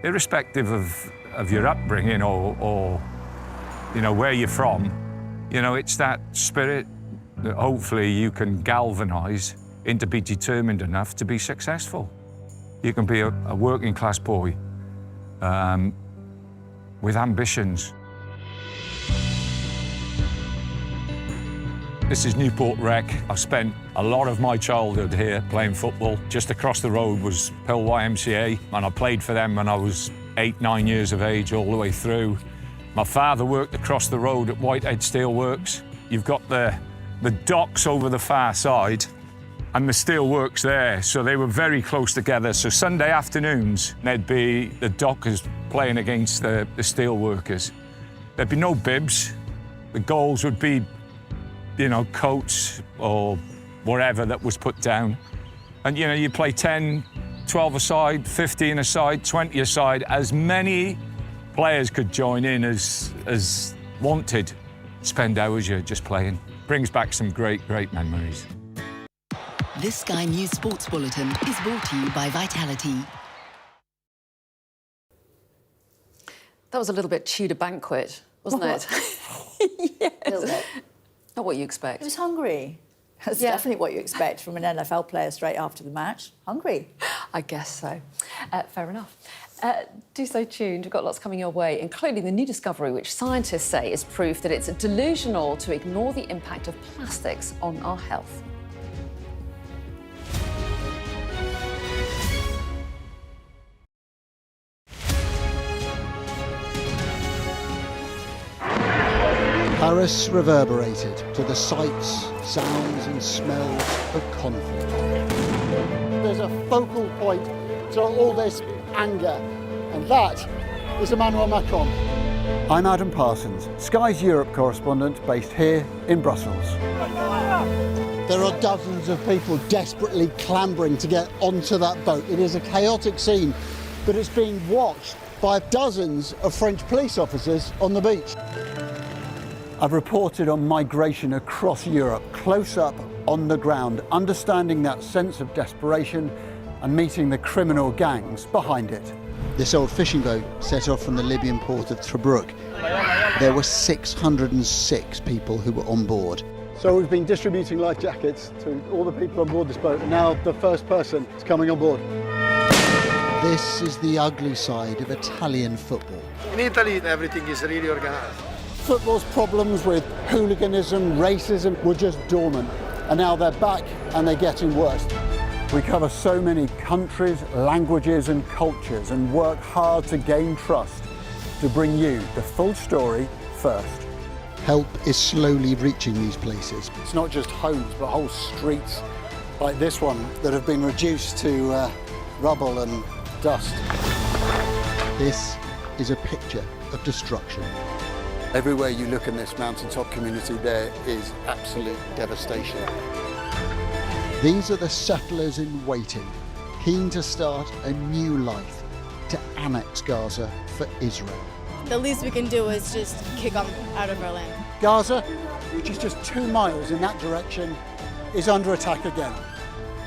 Irrespective of your upbringing or you know, where you're from, you know, it's that spirit that hopefully you can galvanise into be determined enough to be successful. You can be a working class boy with ambitions. This is Newport Rec. I spent a lot of my childhood here playing football. Just across the road was Pill YMCA, and I played for them when I was 8, 9 years of age all the way through. My father worked across the road at Whitehead Steelworks. You've got the docks over the far side and the steelworks there, so they were very close together. So Sunday afternoons, there'd be the dockers playing against the steelworkers. There'd be no bibs. The goals would be, you know, coats or whatever that was put down. And, you know, you play 10, 12 aside, 15 aside, 20 aside, as many players could join in as wanted. Spend hours here just playing. Brings back some great, great memories. This Sky News Sports Bulletin is brought to you by Vitality. That was a little bit Tudor banquet, wasn't it? Yes. A little bit. Not what you expect. It was hungry. That's definitely what you expect from an NFL player straight after the match. Hungry. I guess so. Fair enough. Do stay tuned. We've got lots coming your way, including the new discovery which scientists say is proof that it's delusional to ignore the impact of plastics on our health. Paris reverberated to the sights, sounds and smells of conflict. There's a focal point to all this anger, and that is Emmanuel Macron. I'm Adam Parsons, Sky's Europe correspondent based here in Brussels. There are dozens of people desperately clambering to get onto that boat. It is a chaotic scene, but it's being watched by dozens of French police officers on the beach. I've reported on migration across Europe, close up on the ground, understanding that sense of desperation and meeting the criminal gangs behind it. This old fishing boat set off from the Libyan port of Tobruk. There were 606 people who were on board. So we've been distributing life jackets to all the people on board this boat, and now the first person is coming on board. This is the ugly side of Italian football. In Italy, everything is really organised. Football's problems with hooliganism, racism were just dormant, and now they're back and they're getting worse. We cover so many countries, languages and cultures and work hard to gain trust to bring you the full story first. Help is slowly reaching these places. It's not just homes, but whole streets like this one that have been reduced to rubble and dust. This is a picture of destruction. Everywhere you look in this mountaintop community, there is absolute devastation. These are the settlers in waiting, keen to start a new life, to annex Gaza for Israel. The least we can do is just kick them out of our land. Gaza, which is just 2 miles in that direction, is under attack again.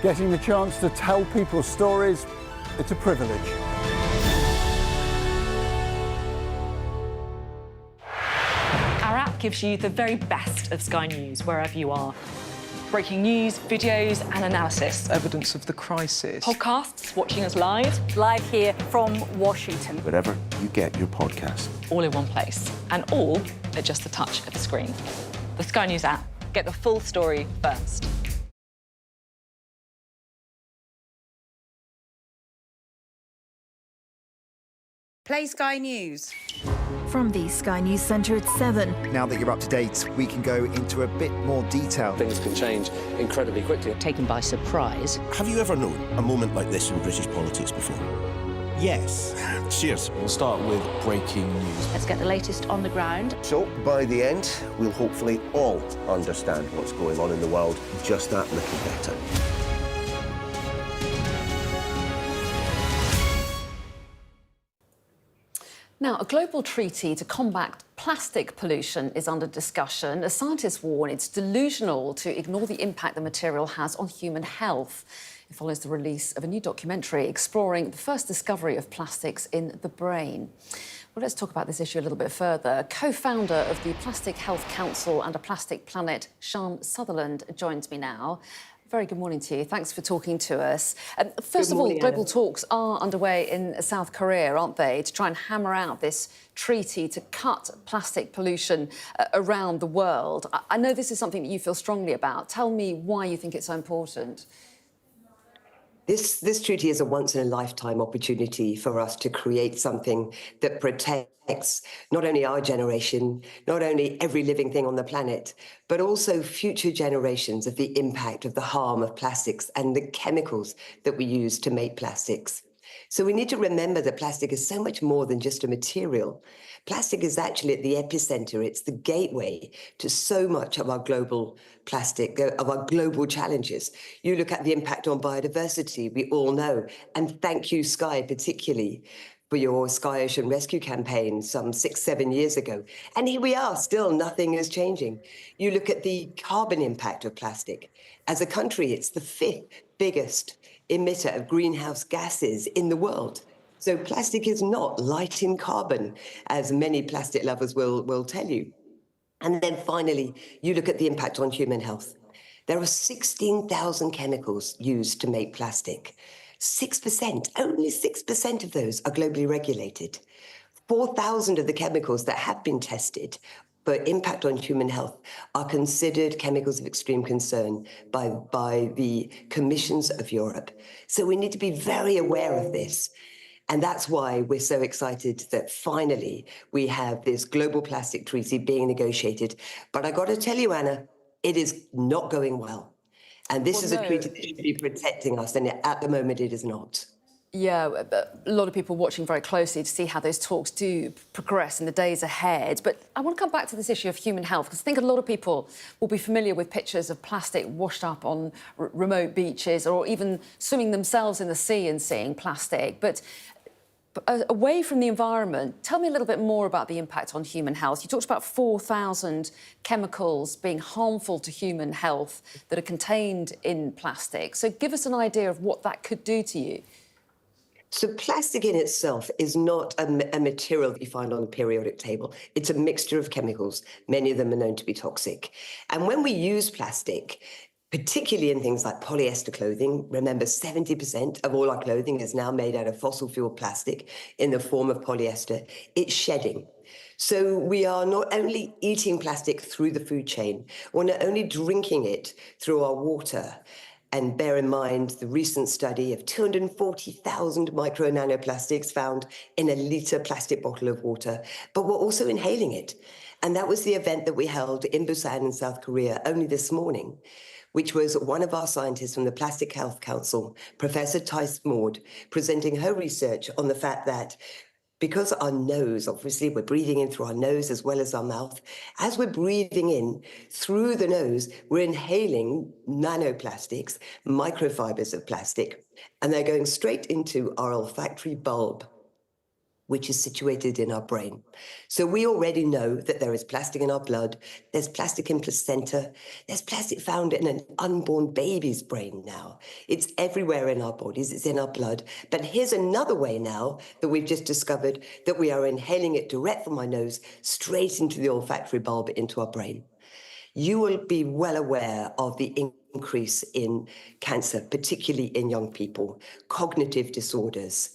Getting the chance to tell people's stories, it's a privilege. Our app gives you the very best of Sky News wherever you are. Breaking news, videos and analysis. Evidence of the crisis. Podcasts, watching us live. Live here from Washington. Wherever you get your podcast. All in one place. And all at just the touch of the screen. The Sky News app. Get the full story first. Play Sky News. From the Sky News Centre at 7. Now that you're up to date, we can go into a bit more detail. Things can change incredibly quickly. Taken by surprise. Have you ever known a moment like this in British politics before? Yes. Cheers. We'll start with breaking news. Let's get the latest on the ground. So, by the end, we'll hopefully all understand what's going on in the world just that little better. Now, a global treaty to combat plastic pollution is under discussion. As scientists warn, it's delusional to ignore the impact the material has on human health. It follows the release of a new documentary exploring the first discovery of plastics in the brain. Well, let's talk about this issue a little bit further. Co-founder of the Plastic Health Council and A Plastic Planet, Sian Sutherland, joins me now. Very good morning to you. Thanks for talking to us. First of all, global talks are underway in South Korea, aren't they, to try and hammer out this treaty to cut plastic pollution around the world. I know this is something that you feel strongly about. Tell me why you think it's so important. This treaty is a once-in-a-lifetime opportunity for us to create something that protects not only our generation, not only every living thing on the planet, but also future generations of the impact of the harm of plastics and the chemicals that we use to make plastics. So we need to remember that plastic is so much more than just a material. Plastic is actually at the epicenter. It's the gateway to so much of our global plastic, of our global challenges. You look at the impact on biodiversity, we all know. And thank you, Sky, particularly for your Sky Ocean Rescue campaign some 6-7 years ago. And here we are, still nothing is changing. You look at the carbon impact of plastic. As a country, it's the 5th biggest emitter of greenhouse gases in the world. So plastic is not light in carbon, as many plastic lovers will tell you. And then finally, you look at the impact on human health. There are 16,000 chemicals used to make plastic. 6%, only 6% of those are globally regulated. 4,000 of the chemicals that have been tested for impact on human health are considered chemicals of extreme concern by the commissions of Europe. So we need to be very aware of this. And that's why we're so excited that finally we have this global plastic treaty being negotiated. But I got to tell you, Anna, it is not going well. And this is a treaty that should be protecting us, and at the moment it is not. Yeah, a lot of people watching very closely to see how those talks do progress in the days ahead. But I want to come back to this issue of human health, because I think a lot of people will be familiar with pictures of plastic washed up on remote beaches, or even swimming themselves in the sea and seeing plastic. But away from the environment, tell me a little bit more about the impact on human health. You talked about 4,000 chemicals being harmful to human health that are contained in plastic. So give us an idea of what that could do to you. So plastic in itself is not a material that you find on the periodic table. It's a mixture of chemicals. Many of them are known to be toxic. And when we use plastic, particularly in things like polyester clothing. Remember, 70% of all our clothing is now made out of fossil fuel plastic in the form of polyester. It's shedding. So we are not only eating plastic through the food chain, we're not only drinking it through our water. And bear in mind the recent study of 240,000 micro nanoplastics found in a litre plastic bottle of water, but we're also inhaling it. And that was the event that we held in Busan in South Korea only this morning, which was one of our scientists from the Plastic Health Council, Professor Tice Maud, presenting her research on the fact that because our nose, obviously, we're breathing in through our nose as well as our mouth. As we're breathing in through the nose, we're inhaling nanoplastics, microfibers of plastic, and they're going straight into our olfactory bulb, which is situated in our brain. So we already know that there is plastic in our blood, there's plastic in placenta, there's plastic found in an unborn baby's brain now. It's everywhere in our bodies, it's in our blood. But here's another way now that we've just discovered that we are inhaling it direct from our nose, straight into the olfactory bulb, into our brain. You will be well aware of the increase in cancer, particularly in young people, cognitive disorders.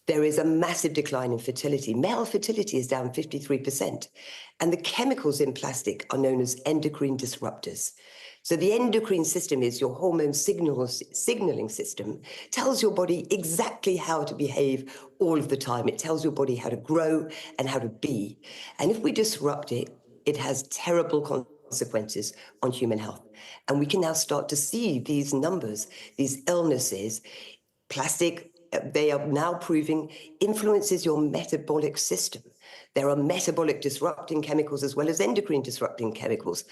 There is a massive decline in fertility. Male fertility is down 53%. And the chemicals in plastic are known as endocrine disruptors. So the endocrine system is your hormone signaling system, tells your body exactly how to behave all of the time. It tells your body how to grow and how to be. And if we disrupt it, it has terrible consequences on human health. And we can now start to see these numbers, these illnesses. Plastic, they are now proving, influences your metabolic system. There are metabolic disrupting chemicals as well as endocrine disrupting chemicals.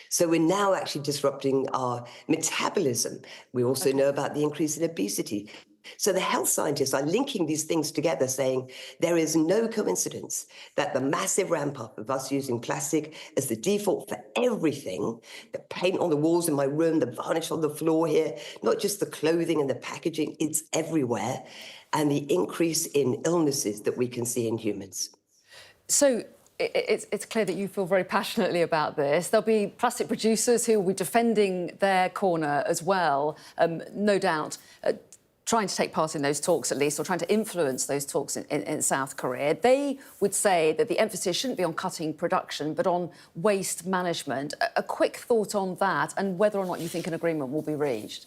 So we're now actually disrupting our metabolism. We also know about the increase in obesity. So the health scientists are linking these things together, saying there is no coincidence that the massive ramp up of us using plastic as the default for everything, the paint on the walls in my room, the varnish on the floor here, not just the clothing and the packaging, it's everywhere, and the increase in illnesses that we can see in humans. So it's clear that you feel very passionately about this. There'll be plastic producers who will be defending their corner as well, no doubt. Trying to take part in those talks at least, or trying to influence those talks in South Korea. They would say that the emphasis shouldn't be on cutting production, but on waste management. A quick thought on that and whether or not you think an agreement will be reached.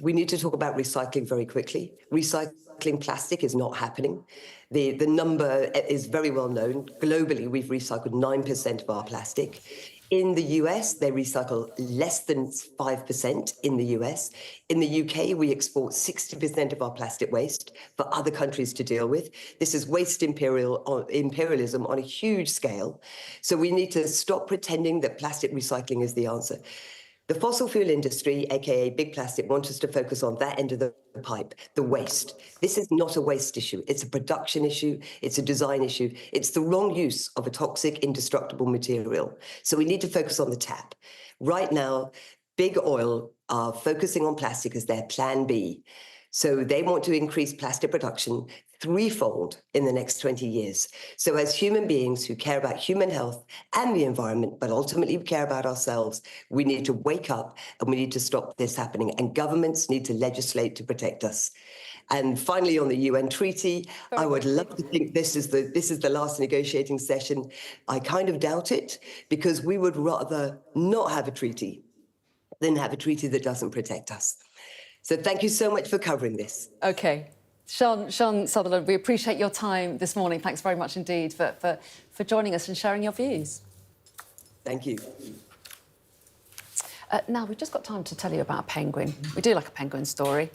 We need to talk about recycling very quickly. Recycling plastic is not happening. The number is very well known. Globally, we've recycled 9% of our plastic. In the US, they recycle less than 5% in the US. In the UK, we export 60% of our plastic waste for other countries to deal with. This is waste imperialism on a huge scale. So we need to stop pretending that plastic recycling is the answer. The fossil fuel industry, aka big plastic, wants us to focus on that end of the pipe, the waste. This is not a waste issue. It's a production issue. It's a design issue. It's the wrong use of a toxic, indestructible material. So we need to focus on the tap. Right now, big oil are focusing on plastic as their plan B. So they want to increase plastic production threefold in the next 20 years. So as human beings who care about human health and the environment, but ultimately we care about ourselves, we need to wake up and we need to stop this happening. And governments need to legislate to protect us. And finally, on the UN treaty, I would love to think this is the last negotiating session. I kind of doubt it, because we would rather not have a treaty than have a treaty that doesn't protect us. So thank you so much for covering this. OK. Sian Sutherland, we appreciate your time this morning. Thanks very much indeed for joining us and sharing your views. Thank you. Now, we've just got time to tell you about a penguin. We do like a penguin story.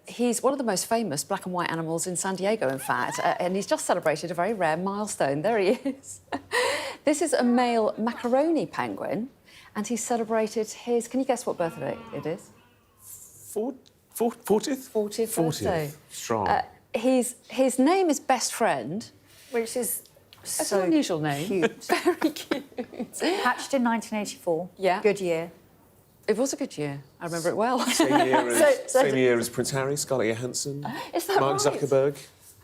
He's one of the most famous black and white animals in San Diego, in fact, and he's just celebrated a very rare milestone. There he is. This is a male macaroni penguin, and he's celebrated his... Can you guess what birthday it is? 40th birthday. Strong. His name is Best Friend, which is so an unusual name. Cute. Very cute. Hatched in 1984. Yeah. Good year. It was a good year. I remember it well. Same year as Prince Harry, Scarlett Johansson, Is that Mark right? Zuckerberg,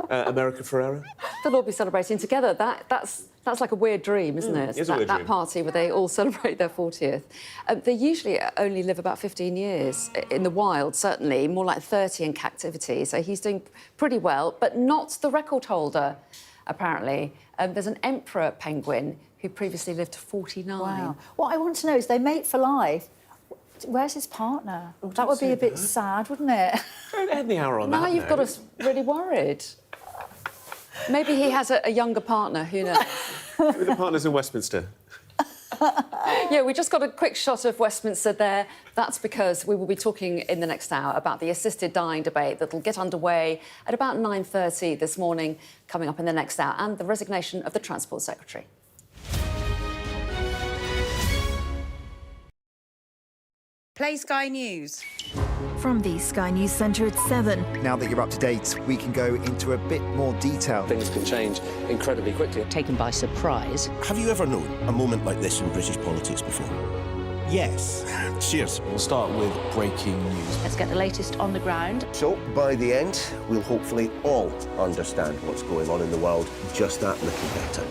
America Ferrera. They'll all be celebrating together. That's like a weird dream, isn't it? It's a weird dream. That party where they all celebrate their 40th. They usually only live about 15 years in the wild, certainly, more like 30 in captivity. So he's doing pretty well, but not the record holder, apparently. There's an emperor penguin who previously lived to 49. Wow. What I want to know is they mate for life. Where's his partner? That would be a bit sad, wouldn't it? Don't end the hour on that. Now you've got us really worried. Maybe he has a younger partner, who knows? Maybe the partner's in Westminster. Yeah, we just got a quick shot of Westminster there. That's because we will be talking in the next hour about the assisted dying debate that will get underway at about 9:30 this morning, coming up in the next hour, and the resignation of the Transport Secretary. Play Sky News. From the Sky News Centre at 7. Now that you're up to date, we can go into a bit more detail. Things can change incredibly quickly. Taken by surprise. Have you ever known a moment like this in British politics before? Yes. Cheers. We'll start with breaking news. Let's get the latest on the ground. So, by the end, we'll hopefully all understand what's going on in the world just that little better.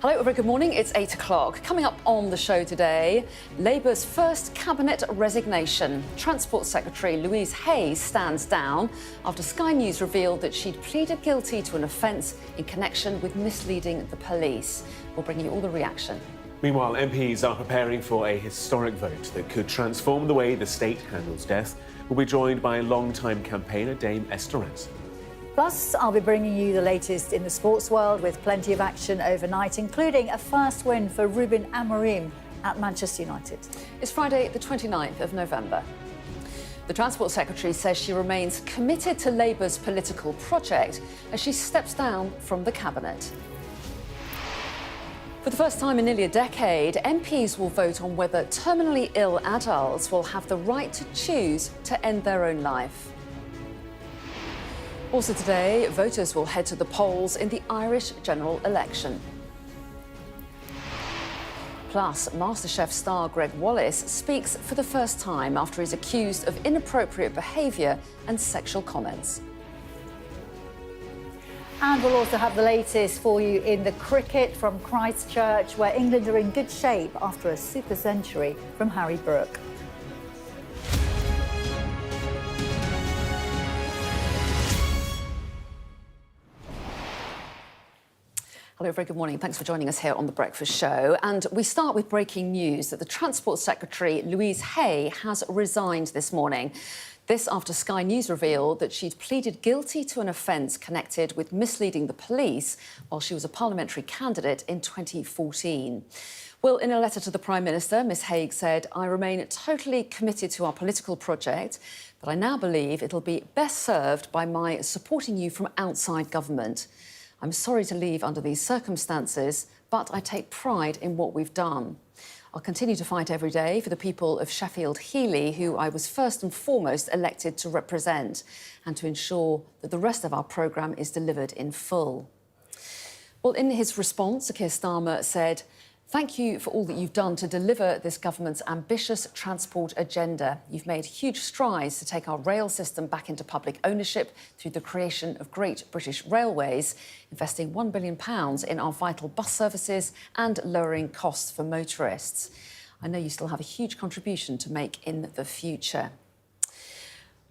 Hello, a very good morning. It's 8 o'clock. Coming up on the show today, Labour's first cabinet resignation. Transport Secretary Louise Haigh stands down after Sky News revealed that she'd pleaded guilty to an offence in connection with misleading the police. We'll bring you all the reaction. Meanwhile, MPs are preparing for a historic vote that could transform the way the state handles death. We'll be joined by long-time campaigner Dame Esther Rantzen. Plus, I'll be bringing you the latest in the sports world with plenty of action overnight, including a first win for Ruben Amorim at Manchester United. It's Friday, the 29th of November. The Transport Secretary says she remains committed to Labour's political project as she steps down from the cabinet. For the first time in nearly a decade, MPs will vote on whether terminally ill adults will have the right to choose to end their own life. Also today, voters will head to the polls in the Irish general election. Plus, MasterChef star Greg Wallace speaks for the first time after he's accused of inappropriate behaviour and sexual comments. And we'll also have the latest for you in the cricket from Christchurch, where England are in good shape after a super century from Harry Brook. Hello, very good morning. Thanks for joining us here on The Breakfast Show. And we start with breaking news that the Transport Secretary, Louise Haigh, has resigned this morning. This after Sky News revealed that she'd pleaded guilty to an offence connected with misleading the police while she was a parliamentary candidate in 2014. Well, in a letter to the Prime Minister, Ms Haigh said, "I remain totally committed to our political project, but I now believe it'll be best served by my supporting you from outside government. I'm sorry to leave under these circumstances, but I take pride in what we've done. I'll continue to fight every day for the people of Sheffield Heeley, who I was first and foremost elected to represent, and to ensure that the rest of our programme is delivered in full." Well, in his response, Keir Starmer said, "Thank you for all that you've done to deliver this government's ambitious transport agenda. You've made huge strides to take our rail system back into public ownership through the creation of Great British Railways, investing £1 billion in our vital bus services and lowering costs for motorists. I know you still have a huge contribution to make in the future."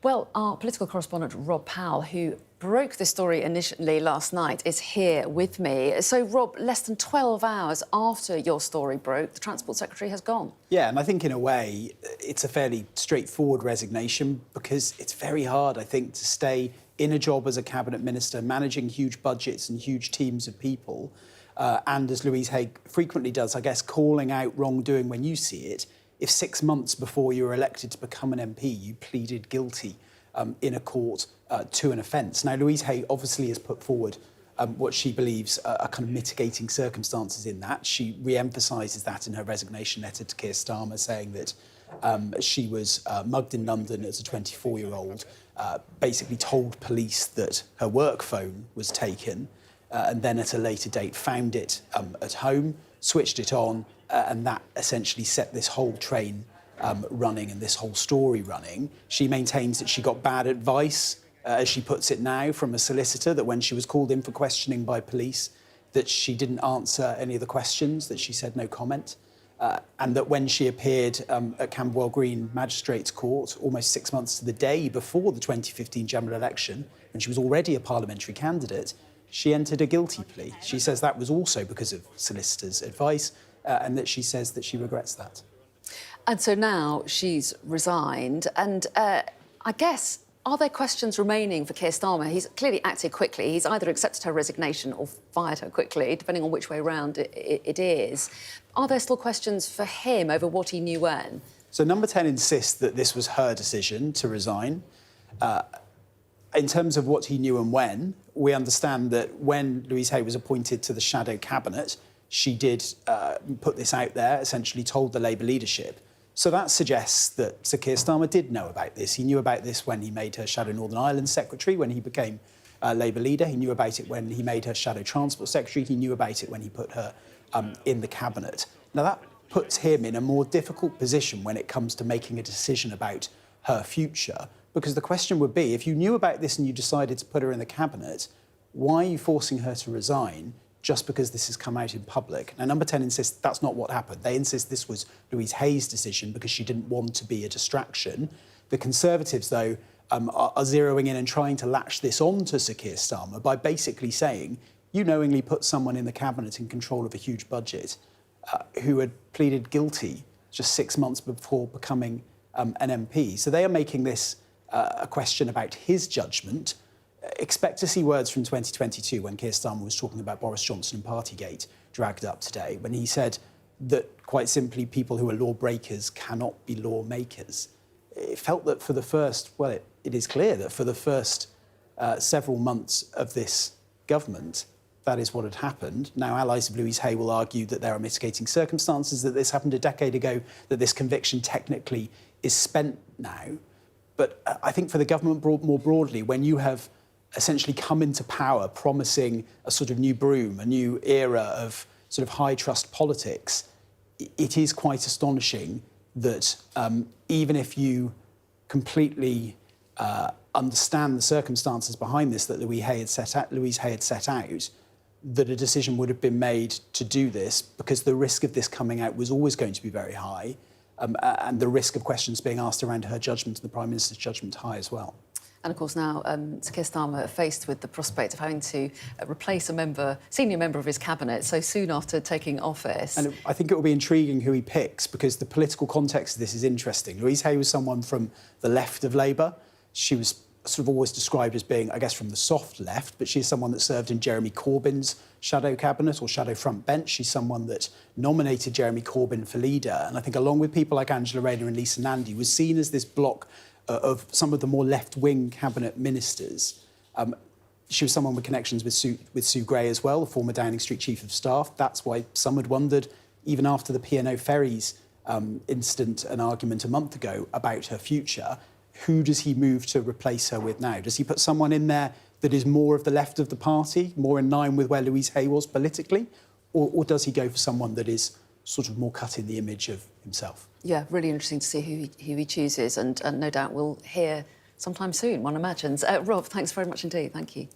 Well, our political correspondent Rob Powell, who broke this story initially last night, is here with me. So, Rob, less than 12 hours after your story broke, the Transport Secretary has gone. Yeah, and I think in a way it's a fairly straightforward resignation because it's very hard, I think, to stay in a job as a cabinet minister, managing huge budgets and huge teams of people. And as Louise Haigh frequently does, I guess, calling out wrongdoing when you see it. If 6 months before you were elected to become an MP, you pleaded guilty in a court to an offence. Now, Louise Haigh obviously has put forward what she believes are kind of mitigating circumstances in that. She re-emphasises that in her resignation letter to Keir Starmer, saying that she was mugged in London as a 24-year-old, basically told police that her work phone was taken, and then at a later date found it at home, switched it on, and that essentially set this whole train running and this whole story running. She maintains that she got bad advice, as she puts it now, from a solicitor, that when she was called in for questioning by police, that she didn't answer any of the questions, that she said no comment, and that when she appeared at Camberwell Green Magistrates Court almost 6 months to the day before the 2015 general election, when she was already a parliamentary candidate, she entered a guilty plea. She says that was also because of solicitors' advice, and that she says that she regrets that. And so now she's resigned, and I guess, are there questions remaining for Keir Starmer? He's clearly acted quickly. He's either accepted her resignation or fired her quickly, depending on which way round it is. Are there still questions for him over what he knew when? So Number 10 insists that this was her decision to resign. In terms of what he knew and when, we understand that when Louise Haigh was appointed to the shadow cabinet, she did put this out there, essentially told the Labour leadership. So that suggests that Sir Keir Starmer did know about this. He knew about this when he made her Shadow Northern Ireland Secretary, when he became Labour leader. He knew about it when he made her Shadow Transport Secretary. He knew about it when he put her in the Cabinet. Now, that puts him in a more difficult position when it comes to making a decision about her future, because the question would be, if you knew about this and you decided to put her in the Cabinet, why are you forcing her to resign just because this has come out in public? Now, Number 10 insists that's not what happened. They insist this was Louise Hay's decision because she didn't want to be a distraction. The Conservatives, though, are zeroing in and trying to latch this on to Sir Keir Starmer by basically saying, you knowingly put someone in the Cabinet in control of a huge budget who had pleaded guilty just 6 months before becoming an MP. So they are making this a question about his judgment. Expect to see words from 2022 when Keir Starmer was talking about Boris Johnson and Partygate dragged up today, when he said that, quite simply, people who are lawbreakers cannot be lawmakers. It felt that for the first, well, it is clear that for the first several months of this government, that is what had happened. Now, allies of Louise Haigh will argue that there are mitigating circumstances, that this happened a decade ago, that this conviction technically is spent now. But I think for the government more broadly, when you have essentially come into power promising a sort of new broom, a new era of sort of high trust politics, it is quite astonishing that even if you completely understand the circumstances behind this that Louise Haigh had set out, that a decision would have been made to do this, because the risk of this coming out was always going to be very high, and the risk of questions being asked around her judgment and the Prime Minister's judgment high as well. And of course now Sir Keir Starmer faced with the prospect of having to replace a senior member of his cabinet so soon after taking office. And I think it will be intriguing who he picks, because the political context of this is interesting. Louise Haigh was someone from the left of Labour. She was sort of always described as being, I guess, from the soft left, but she's someone that served in Jeremy Corbyn's shadow cabinet or shadow front bench. She's someone that nominated Jeremy Corbyn for leader. And I think along with people like Angela Rayner and Lisa Nandy, was seen as this bloc of some of the more left-wing cabinet ministers. She was someone with connections with Sue Gray as well, the former Downing Street Chief of Staff. That's why some had wondered, even after the P&O Ferries incident and argument a month ago, about her future. Who does he move to replace her with now? Does he put someone in there that is more of the left of the party, more in line with where Louise Haigh was politically? Or does he go for someone that is sort of more cut in the image of himself? Yeah, really interesting to see who he chooses, and no doubt we'll hear sometime soon, one imagines. Rob, thanks very much indeed. Thank you.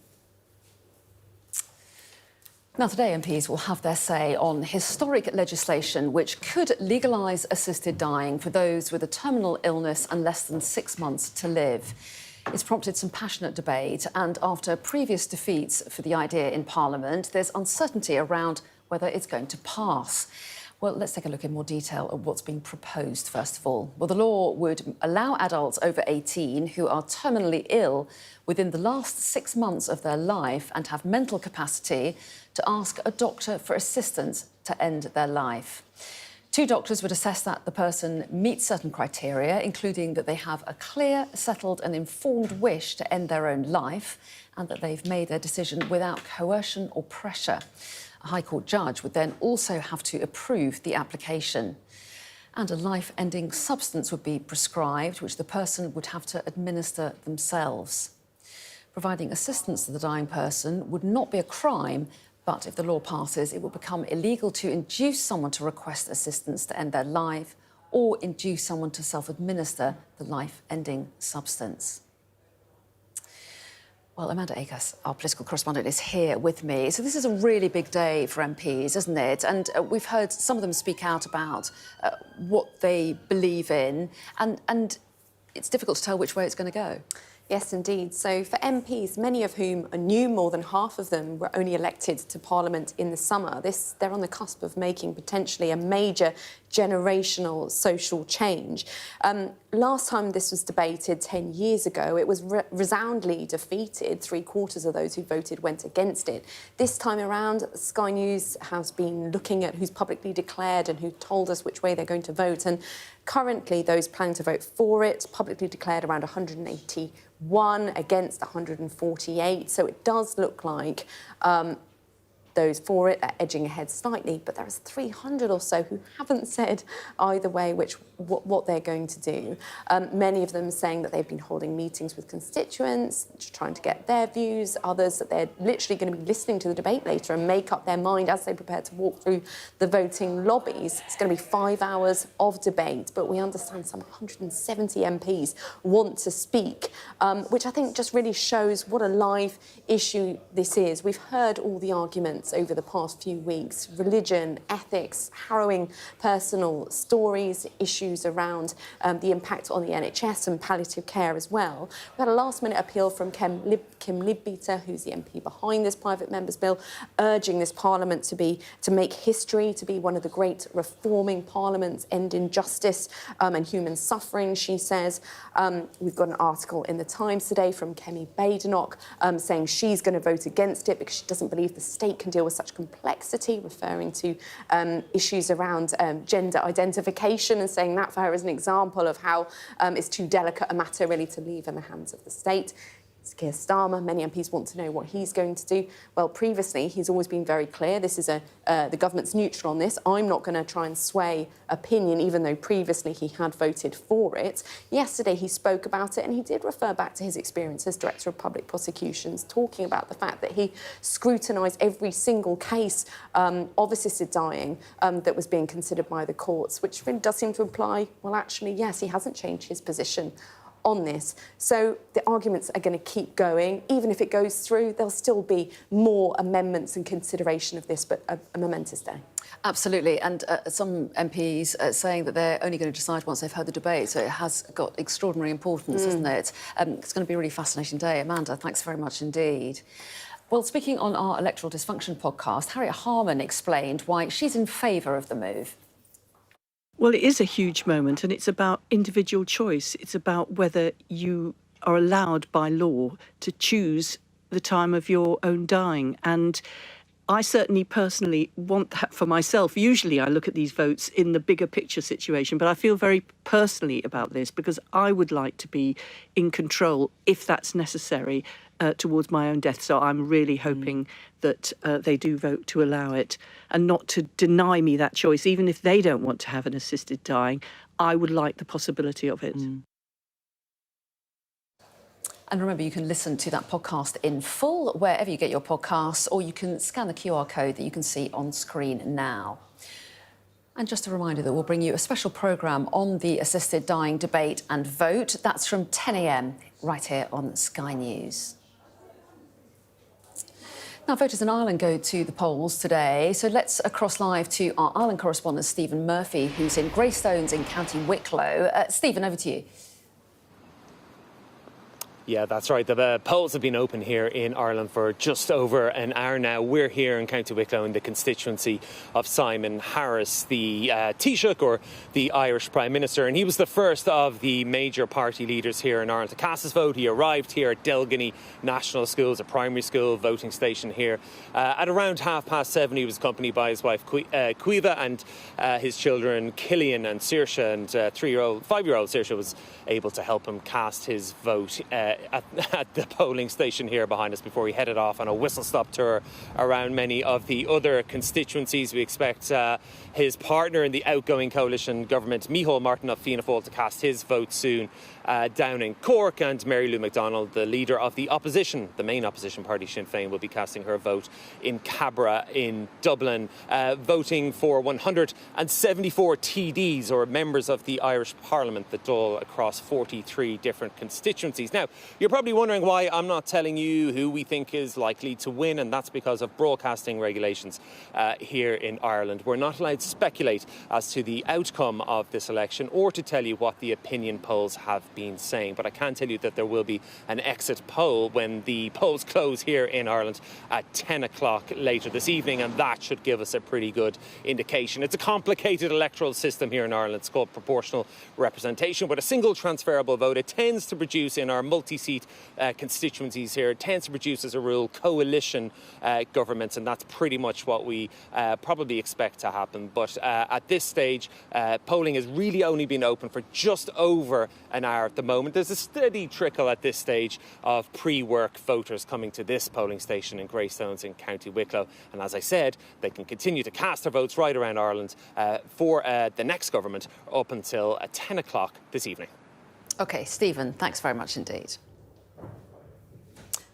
Now, today MPs will have their say on historic legislation which could legalise assisted dying for those with a terminal illness and less than 6 months to live. It's prompted some passionate debate, and after previous defeats for the idea in Parliament, there's uncertainty around whether it's going to pass. Well, let's take a look in more detail at what's being proposed, first of all. Well, the law would allow adults over 18 who are terminally ill within the last 6 months of their life and have mental capacity to ask a doctor for assistance to end their life. 2 doctors would assess that the person meets certain criteria, including that they have a clear, settled and informed wish to end their own life and that they've made their decision without coercion or pressure. A High Court judge would then also have to approve the application. And a life-ending substance would be prescribed, which the person would have to administer themselves. Providing assistance to the dying person would not be a crime, but if the law passes, it will become illegal to induce someone to request assistance to end their life or induce someone to self-administer the life-ending substance. Well, Amanda Akers, our political correspondent, is here with me. So this is a really big day for MPs, isn't it? And we've heard some of them speak out about what they believe in, and it's difficult to tell which way it's going to go. Yes, indeed. So for MPs, many of whom are new, more than half of them were only elected to Parliament in the summer. They're on the cusp of making potentially a major generational social change. Last time this was debated 10 years ago, it was resoundingly defeated. 3/4 of those who voted went against it. This time around, Sky News has been looking at who's publicly declared and who told us which way they're going to vote. And currently, those planning to vote for it publicly declared around 181 against 148. So it does look like those for it are edging ahead slightly, but there's 300 or so who haven't said either way what they're going to do. Many of them saying that they've been holding meetings with constituents, trying to get their views, others that they're literally going to be listening to the debate later and make up their mind as they prepare to walk through the voting lobbies. It's going to be 5 hours of debate, but we understand some 170 MPs want to speak, which I think just really shows what a live issue this is. We've heard all the arguments over the past few weeks: religion, ethics, harrowing personal stories, issues around the impact on the NHS and palliative care as well. We had a last-minute appeal from Kim Leadbeater, who's the MP behind this private members' bill, urging this Parliament to make history, to be one of the great reforming parliaments, end injustice and human suffering, she says. We've got an article in the Times today from Kemi Badenoch saying she's going to vote against it because she doesn't believe the state can deal with such complexity, referring to issues around gender identification and saying that for her is an example of how it's too delicate a matter really to leave in the hands of the state. Keir Starmer. Many MPs want to know what he's going to do. Well, previously, he's always been very clear. This is the government's neutral on this. I'm not going to try and sway opinion, even though previously he had voted for it. Yesterday, he spoke about it, and he did refer back to his experience as Director of Public Prosecutions, talking about the fact that he scrutinised every single case of assisted dying that was being considered by the courts, which really does seem to imply, well, actually, yes, he hasn't changed his position on this. So the arguments are going to keep going. Even if it goes through, there'll still be more amendments and consideration of this, but a momentous day. Absolutely. And some MPs saying that they're only going to decide once they've heard the debate. So it has got extraordinary importance, hasn't it? It's going to be a really fascinating day. Amanda, thanks very much indeed. Well, speaking on our Electoral Dysfunction podcast, Harriet Harman explained why she's in favour of the move. Well, it is a huge moment, and it's about individual choice. It's about whether you are allowed by law to choose the time of your own dying. And I certainly personally want that for myself. Usually I look at these votes in the bigger picture situation, but I feel very personally about this because I would like to be in control, if that's necessary, towards my own death. So I'm really hoping that they do vote to allow it and not to deny me that choice. Even if they don't want to have an assisted dying, I would like the possibility of it. And remember, you can listen to that podcast in full wherever you get your podcasts, or you can scan the QR code that you can see on screen now. And just a reminder that we'll bring you a special programme on the assisted dying debate and vote. That's from 10 a.m. right here on Sky News. Now, voters in Ireland go to the polls today, so let's cross live to our Ireland correspondent, Stephen Murphy, who's in Greystones in County Wicklow. Stephen, over to you. Yeah, that's right. The polls have been open here in Ireland for just over an hour now. We're here in County Wicklow in the constituency of Simon Harris, the Taoiseach, or the Irish Prime Minister. And he was the first of the major party leaders here in Ireland to cast his vote. He arrived here at Delgany National Schools, a primary school voting station here. At around 7:30, he was accompanied by his wife Caoimhe and his children Killian and Saoirse, and 5-year-old Saoirse was able to help him cast his vote at the polling station here behind us before he headed off on a whistle-stop tour around many of the other constituencies. We expect his partner in the outgoing coalition government, Micheál Martin of Fianna Fáil, to cast his vote soon down in Cork, and Mary Lou McDonald, the leader of the opposition, the main opposition party Sinn Féin, will be casting her vote in Cabra in Dublin, voting for 174 TDs, or members of the Irish Parliament, that dole across 43 different constituencies. Now, you're probably wondering why I'm not telling you who we think is likely to win, and that's because of broadcasting regulations here in Ireland. We're not allowed to speculate as to the outcome of this election or to tell you what the opinion polls have been saying, but I can tell you that there will be an exit poll when the polls close here in Ireland at 10 o'clock later this evening, and that should give us a pretty good indication. It's a complicated electoral system here in Ireland. It's called proportional representation, but a single transferable vote. It tends to produce, in our multi-seat constituencies here, it tends to produce, as a rule, coalition governments, and that's pretty much what we probably expect to happen. But at this stage, polling has really only been open for just over an hour at the moment. There's a steady trickle at this stage of pre-work voters coming to this polling station in Greystones in County Wicklow. And as I said, they can continue to cast their votes right around Ireland for the next government up until 10 o'clock this evening. OK, Stephen, thanks very much indeed.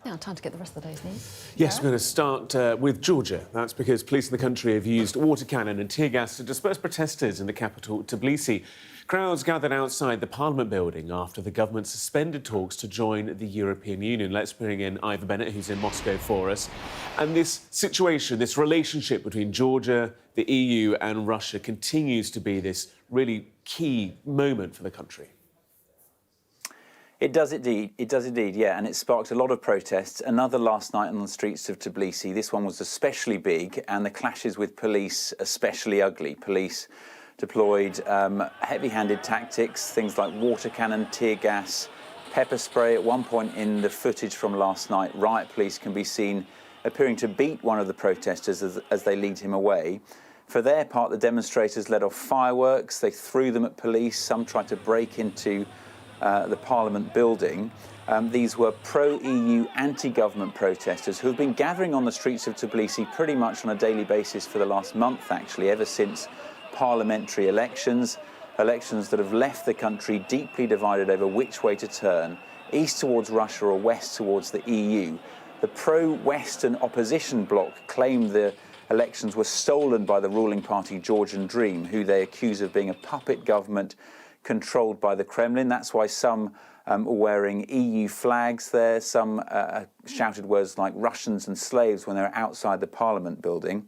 Now, time to get the rest of the day's news. Yes, we're going to start with Georgia. That's because police in the country have used water cannon and tear gas to disperse protesters in the capital, Tbilisi. Crowds gathered outside the Parliament building after the government suspended talks to join the European Union. Let's bring in Ivor Bennett, who's in Moscow for us. And this situation, this relationship between Georgia, the EU and Russia continues to be this really key moment for the country. It does indeed, yeah, and it sparked a lot of protests. Another last night on the streets of Tbilisi. This one was especially big, and the clashes with police especially ugly. Police deployed heavy-handed tactics, things like water cannon, tear gas, pepper spray. At one point in the footage from last night, riot police can be seen appearing to beat one of the protesters as they lead him away. For their part, the demonstrators let off fireworks. They threw them at police. Some tried to break into the Parliament building. These were pro-EU, anti-government protesters who have been gathering on the streets of Tbilisi pretty much on a daily basis for the last month, actually, ever since parliamentary elections that have left the country deeply divided over which way to turn, east towards Russia or west towards the EU. The pro-Western opposition bloc claimed the elections were stolen by the ruling party Georgian Dream, who they accuse of being a puppet government controlled by the Kremlin. That's why some were wearing EU flags there. Some shouted words like Russians and slaves when they were outside the Parliament building.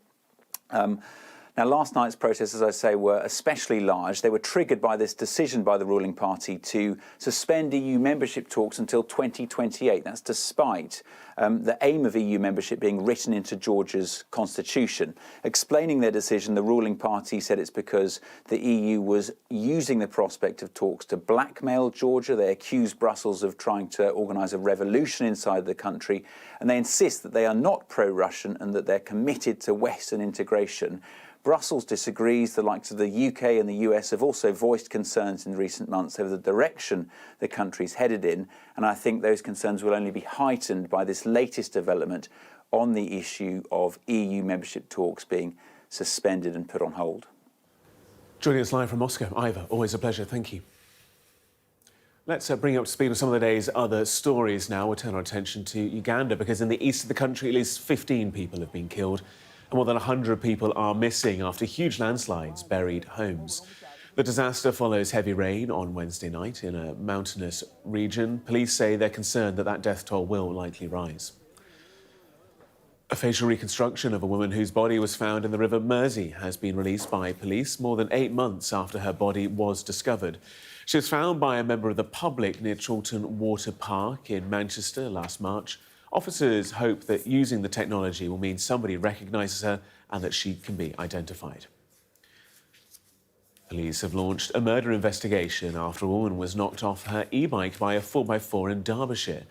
Now, last night's protests, as I say, were especially large. They were triggered by this decision by the ruling party to suspend EU membership talks until 2028. That's despite the aim of EU membership being written into Georgia's constitution. Explaining their decision, the ruling party said it's because the EU was using the prospect of talks to blackmail Georgia. They accused Brussels of trying to organise a revolution inside the country, and they insist that they are not pro-Russian and that they're committed to Western integration. Brussels disagrees. The likes of the UK and the US have also voiced concerns in recent months over the direction the country's headed in, and I think those concerns will only be heightened by this latest development on the issue of EU membership talks being suspended and put on hold. Joining us live from Moscow, Ivor, always a pleasure, thank you. Let's bring you up to speed with some of the day's other stories now. We'll turn our attention to Uganda, because in the east of the country, at least 15 people have been killed. And more than 100 people are missing after huge landslides buried homes. The disaster follows heavy rain on Wednesday night in a mountainous region. Police say they're concerned that that death toll will likely rise. A facial reconstruction of a woman whose body was found in the River Mersey has been released by police more than 8 months after her body was discovered. She was found by a member of the public near Chorlton Water Park in Manchester last March. Officers hope that using the technology will mean somebody recognises her and that she can be identified. Police have launched a murder investigation after a woman was knocked off her e-bike by a 4x4 in Derbyshire.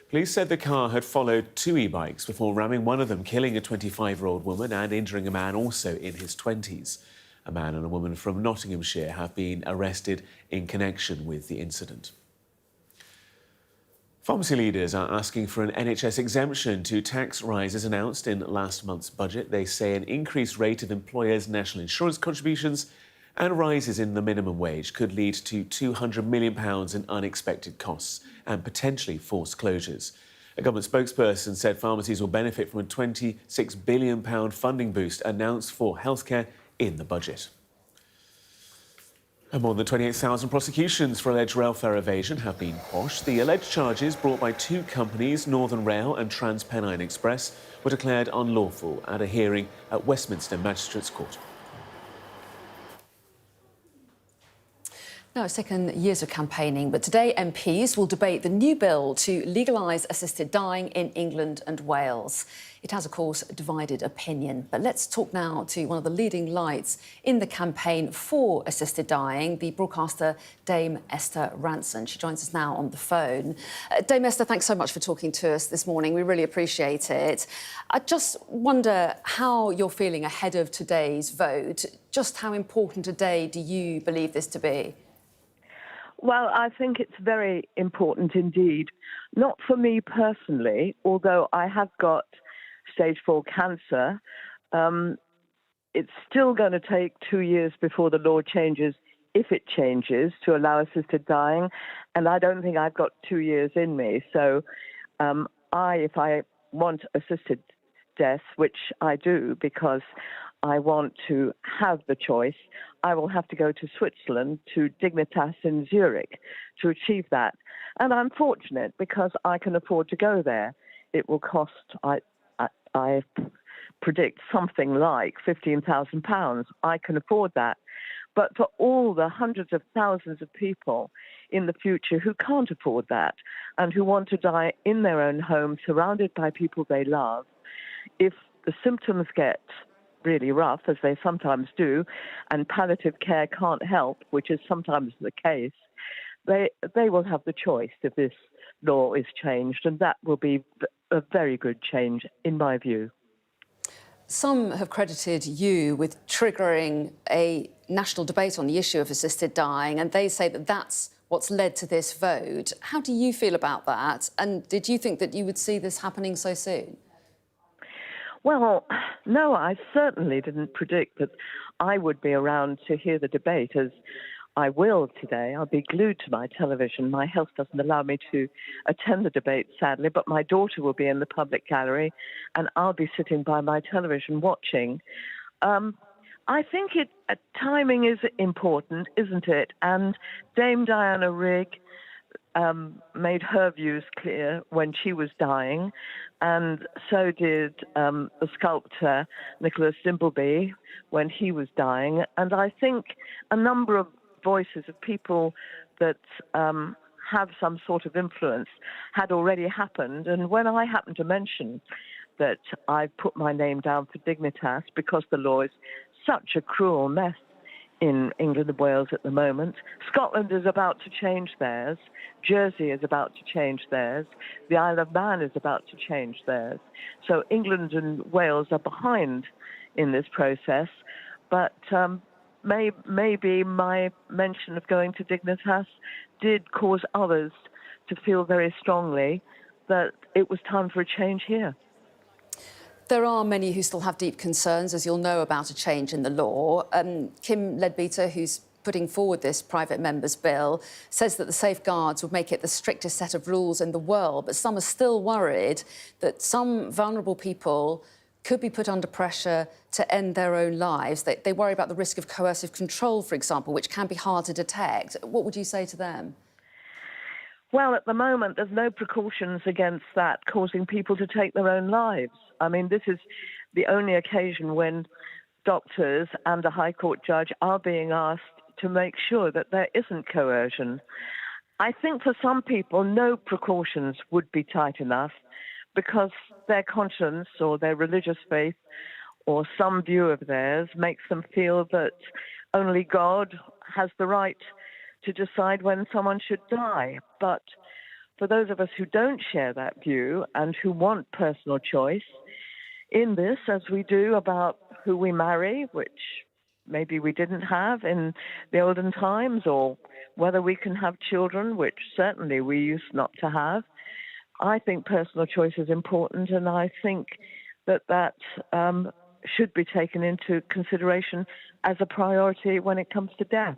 Police said the car had followed 2 e-bikes before ramming one of them, killing a 25-year-old woman and injuring a man also in his 20s. A man and a woman from Nottinghamshire have been arrested in connection with the incident. Pharmacy leaders are asking for an NHS exemption to tax rises announced in last month's budget. They say an increased rate of employers' national insurance contributions and rises in the minimum wage could lead to £200 million in unexpected costs and potentially forced closures. A government spokesperson said pharmacies will benefit from a £26 billion funding boost announced for healthcare in the budget. And more than 28,000 prosecutions for alleged rail fare evasion have been quashed. The alleged charges brought by 2 companies, Northern Rail and TransPennine Express, were declared unlawful at a hearing at Westminster Magistrates Court. Now, it's taken years of campaigning, but today MPs will debate the new bill to legalise assisted dying in England and Wales. It has, of course, divided opinion. But let's talk now to one of the leading lights in the campaign for assisted dying, the broadcaster Dame Esther Rantzen. She joins us now on the phone. Dame Esther, thanks so much for talking to us this morning. We really appreciate it. I just wonder how you're feeling ahead of today's vote. Just how important a day do you believe this to be? Well, I think it's very important indeed. Not for me personally, although I have got stage 4 cancer. It's still going to take 2 years before the law changes, if it changes, to allow assisted dying. And I don't think I've got 2 years in me. So if I want assisted death, which I do because I want to have the choice, I will have to go to Switzerland, to Dignitas in Zurich, to achieve that. And I'm fortunate because I can afford to go there. It will cost, I predict, something like £15,000. I can afford that. But for all the hundreds of thousands of people in the future who can't afford that and who want to die in their own home, surrounded by people they love, if the symptoms get really rough, as they sometimes do, and palliative care can't help, which is sometimes the case, they will have the choice if this law is changed, and that will be a very good change, in my view. Some have credited you with triggering a national debate on the issue of assisted dying, and they say that that's what's led to this vote. How do you feel about that? And did you think that you would see this happening so soon? Well, no, I certainly didn't predict that I would be around to hear the debate, as I will today. I'll be glued to my television. My health doesn't allow me to attend the debate, sadly, but my daughter will be in the public gallery and I'll be sitting by my television watching. I think timing is important, isn't it? And Dame Diana Rigg made her views clear when she was dying, and so did the sculptor Nicholas Dimbleby when he was dying. And I think a number of voices of people that have some sort of influence had already happened. And when I happened to mention that I put my name down for Dignitas because the law is such a cruel mess in England and Wales at the moment. Scotland is about to change theirs. Jersey is about to change theirs. The Isle of Man is about to change theirs. So England and Wales are behind in this process. But maybe my mention of going to Dignitas did cause others to feel very strongly that it was time for a change here. There are many who still have deep concerns, as you'll know, about a change in the law. Kim Leadbeater, who's putting forward this private member's bill, says that the safeguards would make it the strictest set of rules in the world, but some are still worried that some vulnerable people could be put under pressure to end their own lives. They worry about the risk of coercive control, for example, which can be hard to detect. What would you say to them? Well, at the moment, there's no precautions against that causing people to take their own lives. I mean, this is the only occasion when doctors and a High Court judge are being asked to make sure that there isn't coercion. I think for some people, no precautions would be tight enough because their conscience or their religious faith or some view of theirs makes them feel that only God has the right to decide when someone should die. But for those of us who don't share that view and who want personal choice in this, as we do about who we marry, which maybe we didn't have in the olden times, or whether we can have children, which certainly we used not to have, I think personal choice is important, and I think that should be taken into consideration as a priority when it comes to death.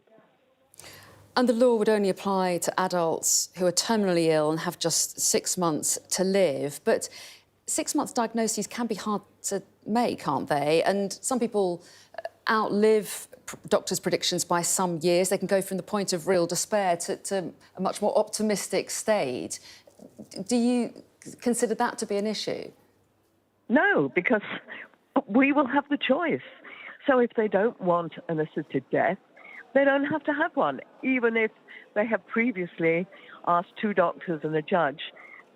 And the law would only apply to adults who are terminally ill and have just 6 months to live. But 6 months diagnoses can be hard to make, can't they? And some people outlive doctors' predictions by some years. They can go from the point of real despair to a much more optimistic state. Do you consider that to be an issue? No, because we will have the choice. So if they don't want an assisted death, they don't have to have one, even if they have previously asked 2 doctors and a judge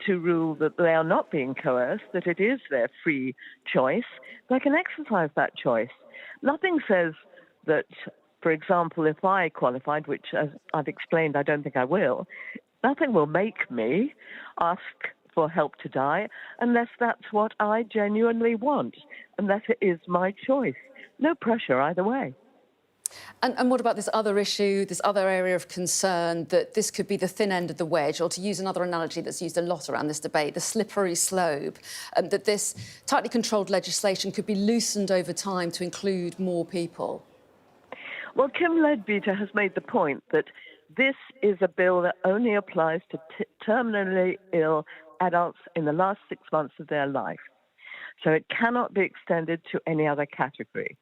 to rule that they are not being coerced, that it is their free choice. They can exercise that choice. Nothing says that, for example, if I qualified, which, as I've explained, I don't think I will, nothing will make me ask for help to die unless that's what I genuinely want, unless it is my choice. No pressure either way. And what about this other issue, this other area of concern, that this could be the thin end of the wedge, or to use another analogy that's used a lot around this debate, the slippery slope, that this tightly controlled legislation could be loosened over time to include more people? Well, Kim Leadbeater has made the point that this is a bill that only applies to terminally ill adults in the last 6 months of their life. So it cannot be extended to any other category.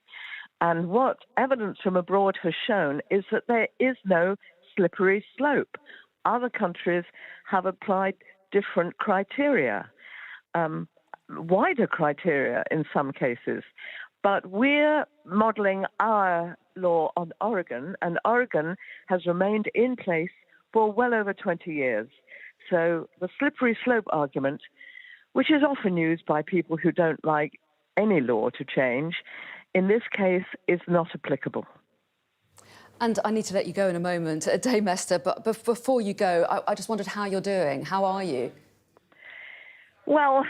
And what evidence from abroad has shown is that there is no slippery slope. Other countries have applied different criteria, wider criteria in some cases. But we're modelling our law on Oregon, and Oregon has remained in place for well over 20 years. So the slippery slope argument, which is often used by people who don't like any law to change, in this case is not applicable. And I need to let you go in a moment, Dame Esther, but before you go, I just wondered how you're doing. How are you? Well,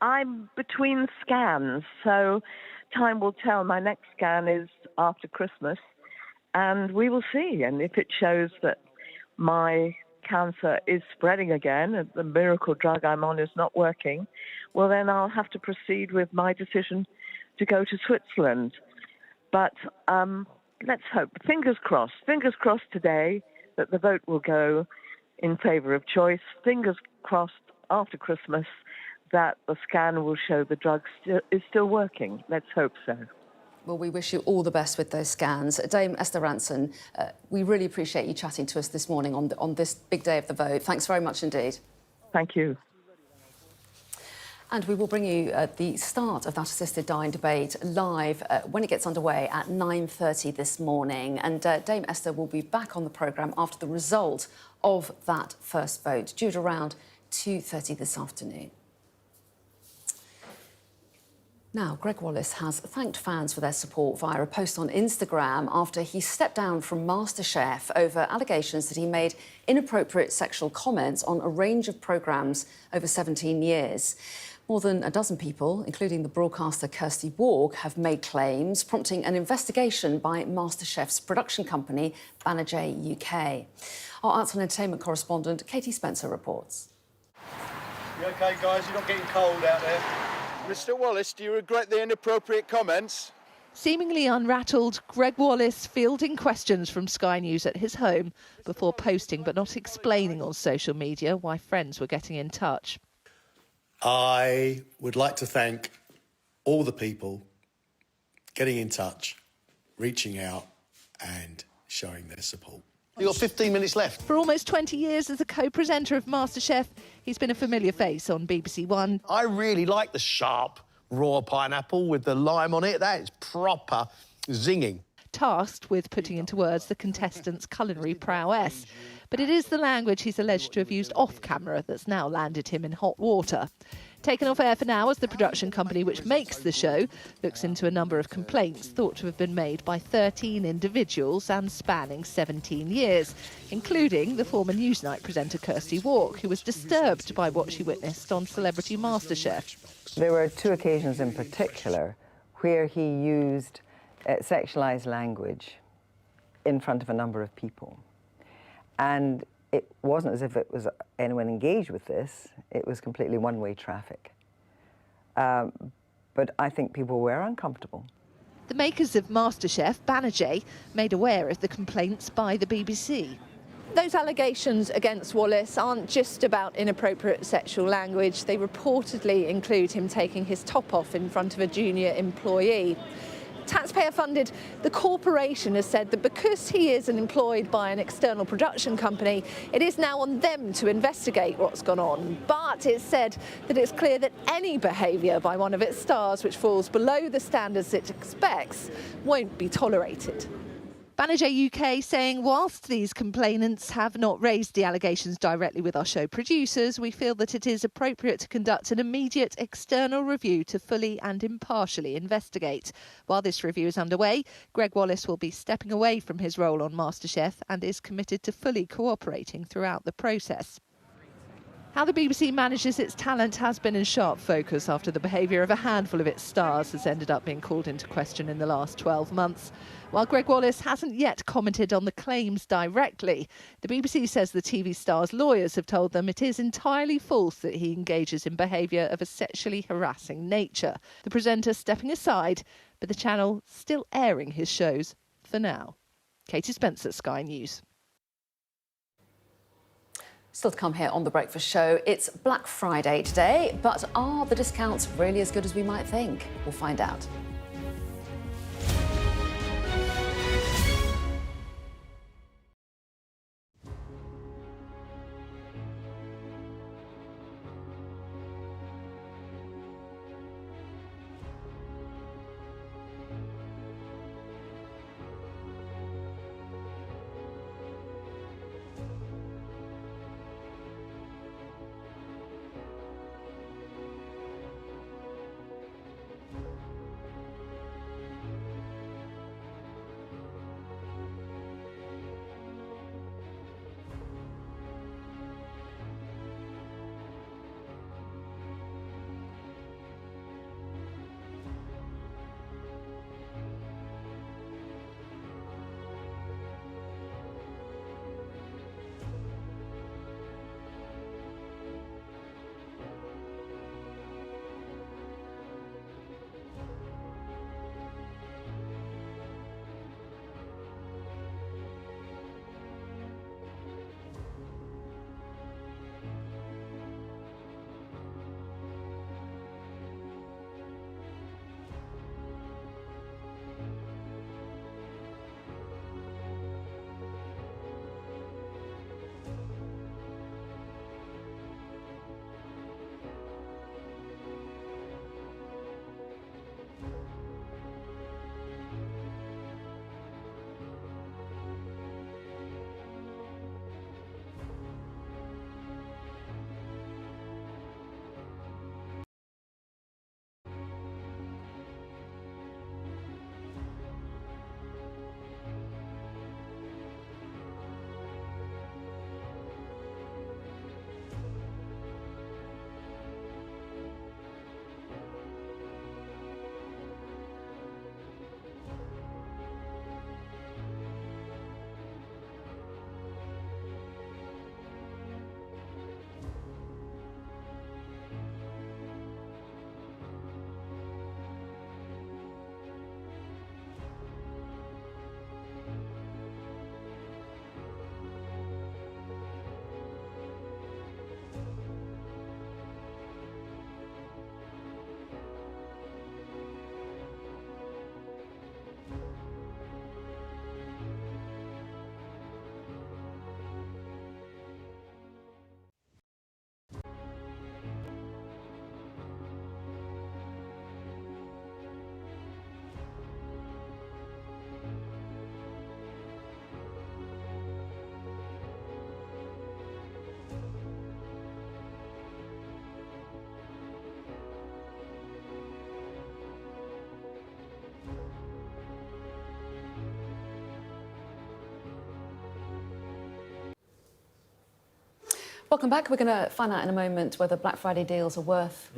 I'm between scans, so time will tell. My next scan is after Christmas, and we will see. And if it shows that my cancer is spreading again, and the miracle drug I'm on is not working, well, then I'll have to proceed with my decision to go to Switzerland. But let's hope, fingers crossed today that the vote will go in favour of choice. Fingers crossed after Christmas that the scan will show the drug is still working. Let's hope so. Well, we wish you all the best with those scans. Dame Esther Rantzen, we really appreciate you chatting to us this morning on this big day of the vote. Thanks very much indeed. Thank you. And we will bring you the start of that assisted dying debate live when it gets underway at 9:30 this morning. And Dame Esther will be back on the programme after the result of that first vote, due at around 2:30 this afternoon. Now, Greg Wallace has thanked fans for their support via a post on Instagram after he stepped down from MasterChef over allegations that he made inappropriate sexual comments on a range of programmes over 17 years. More than a dozen people, including the broadcaster Kirsty Wark, have made claims, prompting an investigation by MasterChef's production company, Banijay UK. Our arts and entertainment correspondent, Katie Spencer, reports. You OK, guys? You're not getting cold out there? Mr Wallace, do you regret the inappropriate comments? Seemingly unrattled, Greg Wallace fielding questions from Sky News at his home before posting but not explaining on social media why friends were getting in touch. I would like to thank all the people getting in touch, reaching out and showing their support. You've got 15 minutes left. For almost 20 years as a co-presenter of MasterChef, he's been a familiar face on BBC One. I really like the sharp, raw pineapple with the lime on it. That is proper zinging. Tasked with putting into words the contestants' culinary prowess. But it is the language he's alleged to have used off-camera that's now landed him in hot water. Taken off air for now as the production company which makes the show looks into a number of complaints thought to have been made by 13 individuals and spanning 17 years, including the former Newsnight presenter Kirsty Wark, who was disturbed by what she witnessed on Celebrity MasterChef. There were two occasions in particular where he used sexualised language in front of a number of people. And it wasn't as if it was anyone engaged with this. It was completely one-way traffic. But I think people were uncomfortable. The makers of MasterChef, Banijay, made aware of the complaints by the BBC. Those allegations against Wallace aren't just about inappropriate sexual language. They reportedly include him taking his top off in front of a junior employee. Taxpayer funded, the corporation has said that because he is employed by an external production company, it is now on them to investigate what's gone on. But it's said that it's clear that any behaviour by one of its stars which falls below the standards it expects won't be tolerated. Banijay UK saying whilst these complainants have not raised the allegations directly with our show producers, we feel that it is appropriate to conduct an immediate external review to fully and impartially investigate. While this review is underway, Greg Wallace will be stepping away from his role on MasterChef and is committed to fully cooperating throughout the process. How the BBC manages its talent has been in sharp focus after the behaviour of a handful of its stars has ended up being called into question in the last 12 months. While Greg Wallace hasn't yet commented on the claims directly, the BBC says the TV star's lawyers have told them it is entirely false that he engages in behaviour of a sexually harassing nature. The presenter stepping aside, but the channel still airing his shows for now. Katie Spencer, Sky News. Still to come here on The Breakfast Show, it's Black Friday today, but are the discounts really as good as we might think? We'll find out. Welcome back. We're going to find out in a moment whether Black Friday deals are worth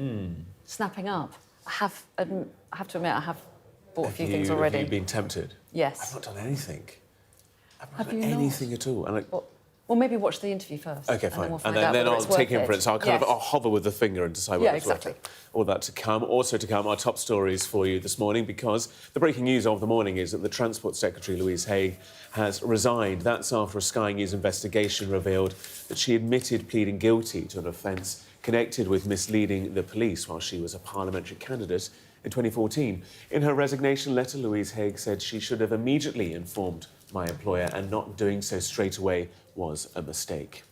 snapping up. I have to admit, I have bought a few things already. Have you been tempted? Yes. I've not done anything. I've not Have you done not? anything at all. And Well, maybe watch the interview first. OK, fine. And then I'll take inference. I'll kind of Yes. I'll hover with the finger and decide whether Yeah, it's worth exactly. it. All that to come. Also to come, our top stories for you this morning, because the breaking news of the morning is that the Transport Secretary, Louise Haigh, has resigned. That's after a Sky News investigation revealed that she admitted pleading guilty to an offence connected with misleading the police while she was a parliamentary candidate in 2014. In her resignation letter, Louise Haigh said she should have immediately informed my employer, and not doing so straight away was a mistake.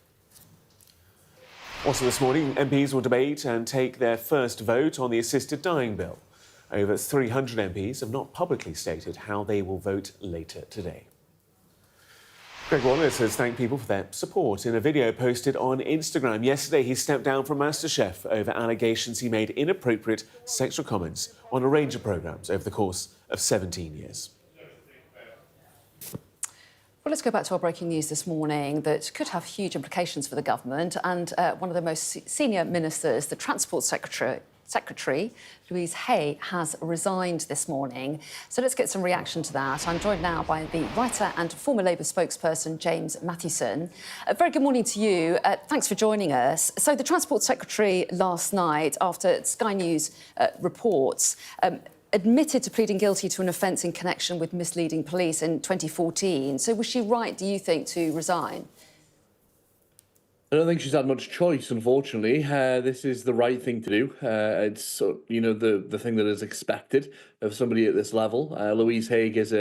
Also this morning, MPs will debate and take their first vote on the assisted dying bill. Over 300 MPs have not publicly stated how they will vote later today. Greg Wallace has thanked people for their support in a video posted on Instagram. Yesterday, he stepped down from MasterChef over allegations he made inappropriate sexual comments on a range of programmes over the course of 17 years. Well, let's go back to our breaking news this morning that could have huge implications for the government. And one of the most senior ministers, the Transport Secretary, Louise Haigh, has resigned this morning. So let's get some reaction to that. I'm joined now by the writer and former Labour spokesperson, James Mathewson. Very good morning to you. Thanks for joining us. So the Transport Secretary last night, after Sky News reports, admitted to pleading guilty to an offence in connection with misleading police in 2014. So was she right, do you think, to resign? I don't think she's had much choice, unfortunately. This is the right thing to do. It's, the thing that is expected of somebody at this level. Louise Haigh is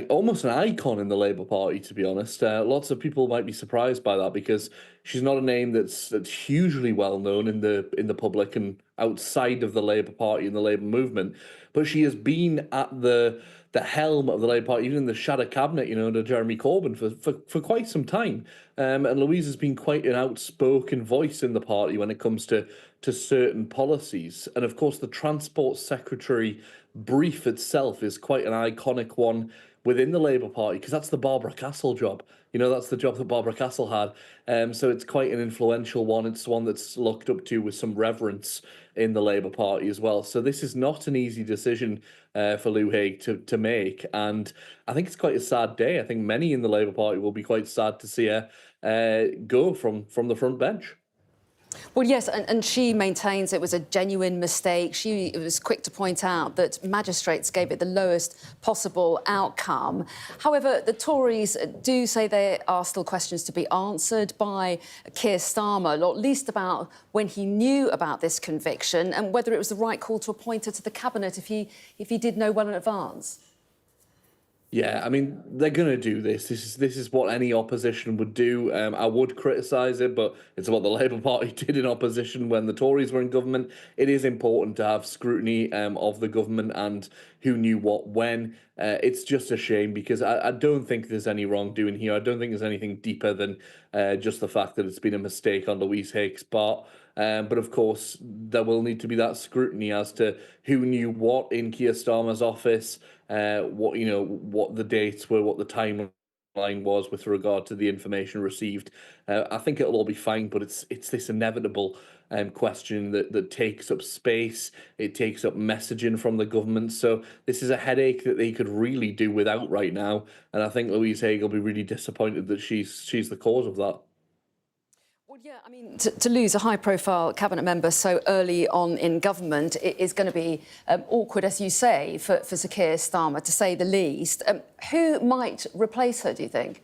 almost an icon in the Labour Party, to be honest. Lots of people might be surprised by that because she's not a name that's hugely well known in the public and outside of the Labour Party and the Labour movement. But she has been at the helm of the Labour Party, even in the shadow cabinet, under Jeremy Corbyn for quite some time. And Louise has been quite an outspoken voice in the party when it comes to certain policies. And of course, the Transport Secretary brief itself is quite an iconic one within the Labour Party, because that's the Barbara Castle job. That's the job that Barbara Castle had. So it's quite an influential one. It's one that's looked up to with some reverence in the Labour Party as well. So this is not an easy decision for Lou Haigh to make. And I think it's quite a sad day. I think many in the Labour Party will be quite sad to see her go from the front bench. Well, yes, and she maintains it was a genuine mistake. She was quick to point out that magistrates gave it the lowest possible outcome. However, the Tories do say there are still questions to be answered by Keir Starmer, not least about when he knew about this conviction and whether it was the right call to appoint her to the Cabinet if he did know well in advance. Yeah, I mean, they're going to do this. This is what any opposition would do. I would criticise it, but it's what the Labour Party did in opposition when the Tories were in government. It is important to have scrutiny of the government and who knew what when. It's just a shame because I don't think there's any wrongdoing here. I don't think there's anything deeper than just the fact that it's been a mistake on Louise Haigh's part. But of course, there will need to be that scrutiny as to who knew what in Keir Starmer's office, what the dates were, what the timeline was with regard to the information received. I think it'll all be fine, but it's this inevitable question that takes up space. It takes up messaging from the government. So this is a headache that they could really do without right now. And I think Louise Haigh will be really disappointed that she's the cause of that. Well, yeah, I mean, to lose a high-profile cabinet member so early on in government is going to be awkward, as you say, for Sir Keir Starmer, to say the least. Who might replace her, do you think?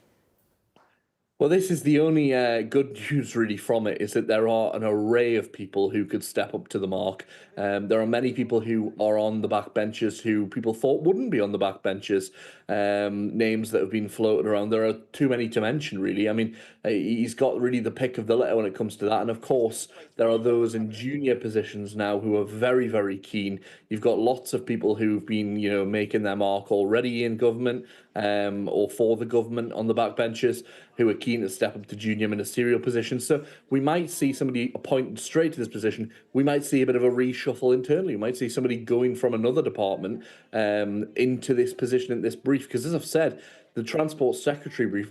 Well, this is the only good news really from it, is that there are an array of people who could step up to the mark. There are many people who are on the backbenches who people thought wouldn't be on the backbenches, names that have been floated around. There are too many to mention, really. I mean, he's got really the pick of the litter when it comes to that. And of course, there are those in junior positions now who are very, very keen. You've got lots of people who've been, making their mark already in government or for the government on the backbenches, who are keen to step up to junior ministerial positions. So we might see somebody appointed straight to this position. We might see a bit of a reshuffle internally. We might see somebody going from another department into this position, in this brief. Because as I've said, The Transport Secretary brief,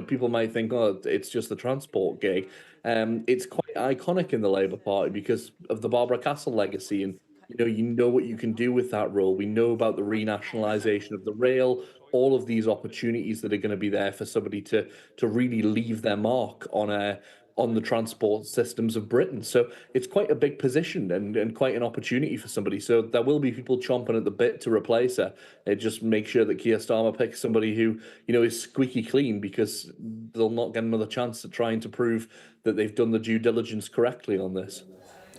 people might think, oh, it's just the transport gig. It's quite iconic in the Labour Party because of the Barbara Castle legacy, and you know what you can do with that role. We know about the renationalisation of the rail, all of these opportunities that are going to be there for somebody to really leave their mark on the transport systems of Britain. So it's quite a big position and quite an opportunity for somebody. So there will be people chomping at the bit to replace her. Just make sure that Keir Starmer picks somebody who, is squeaky clean, because they'll not get another chance at trying to prove that they've done the due diligence correctly on this.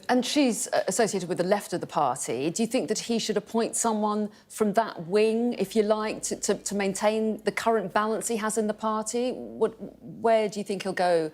And she's associated with the left of the party. Do you think that he should appoint someone from that wing, if you like, to maintain the current balance he has in the party? Where do you think he'll go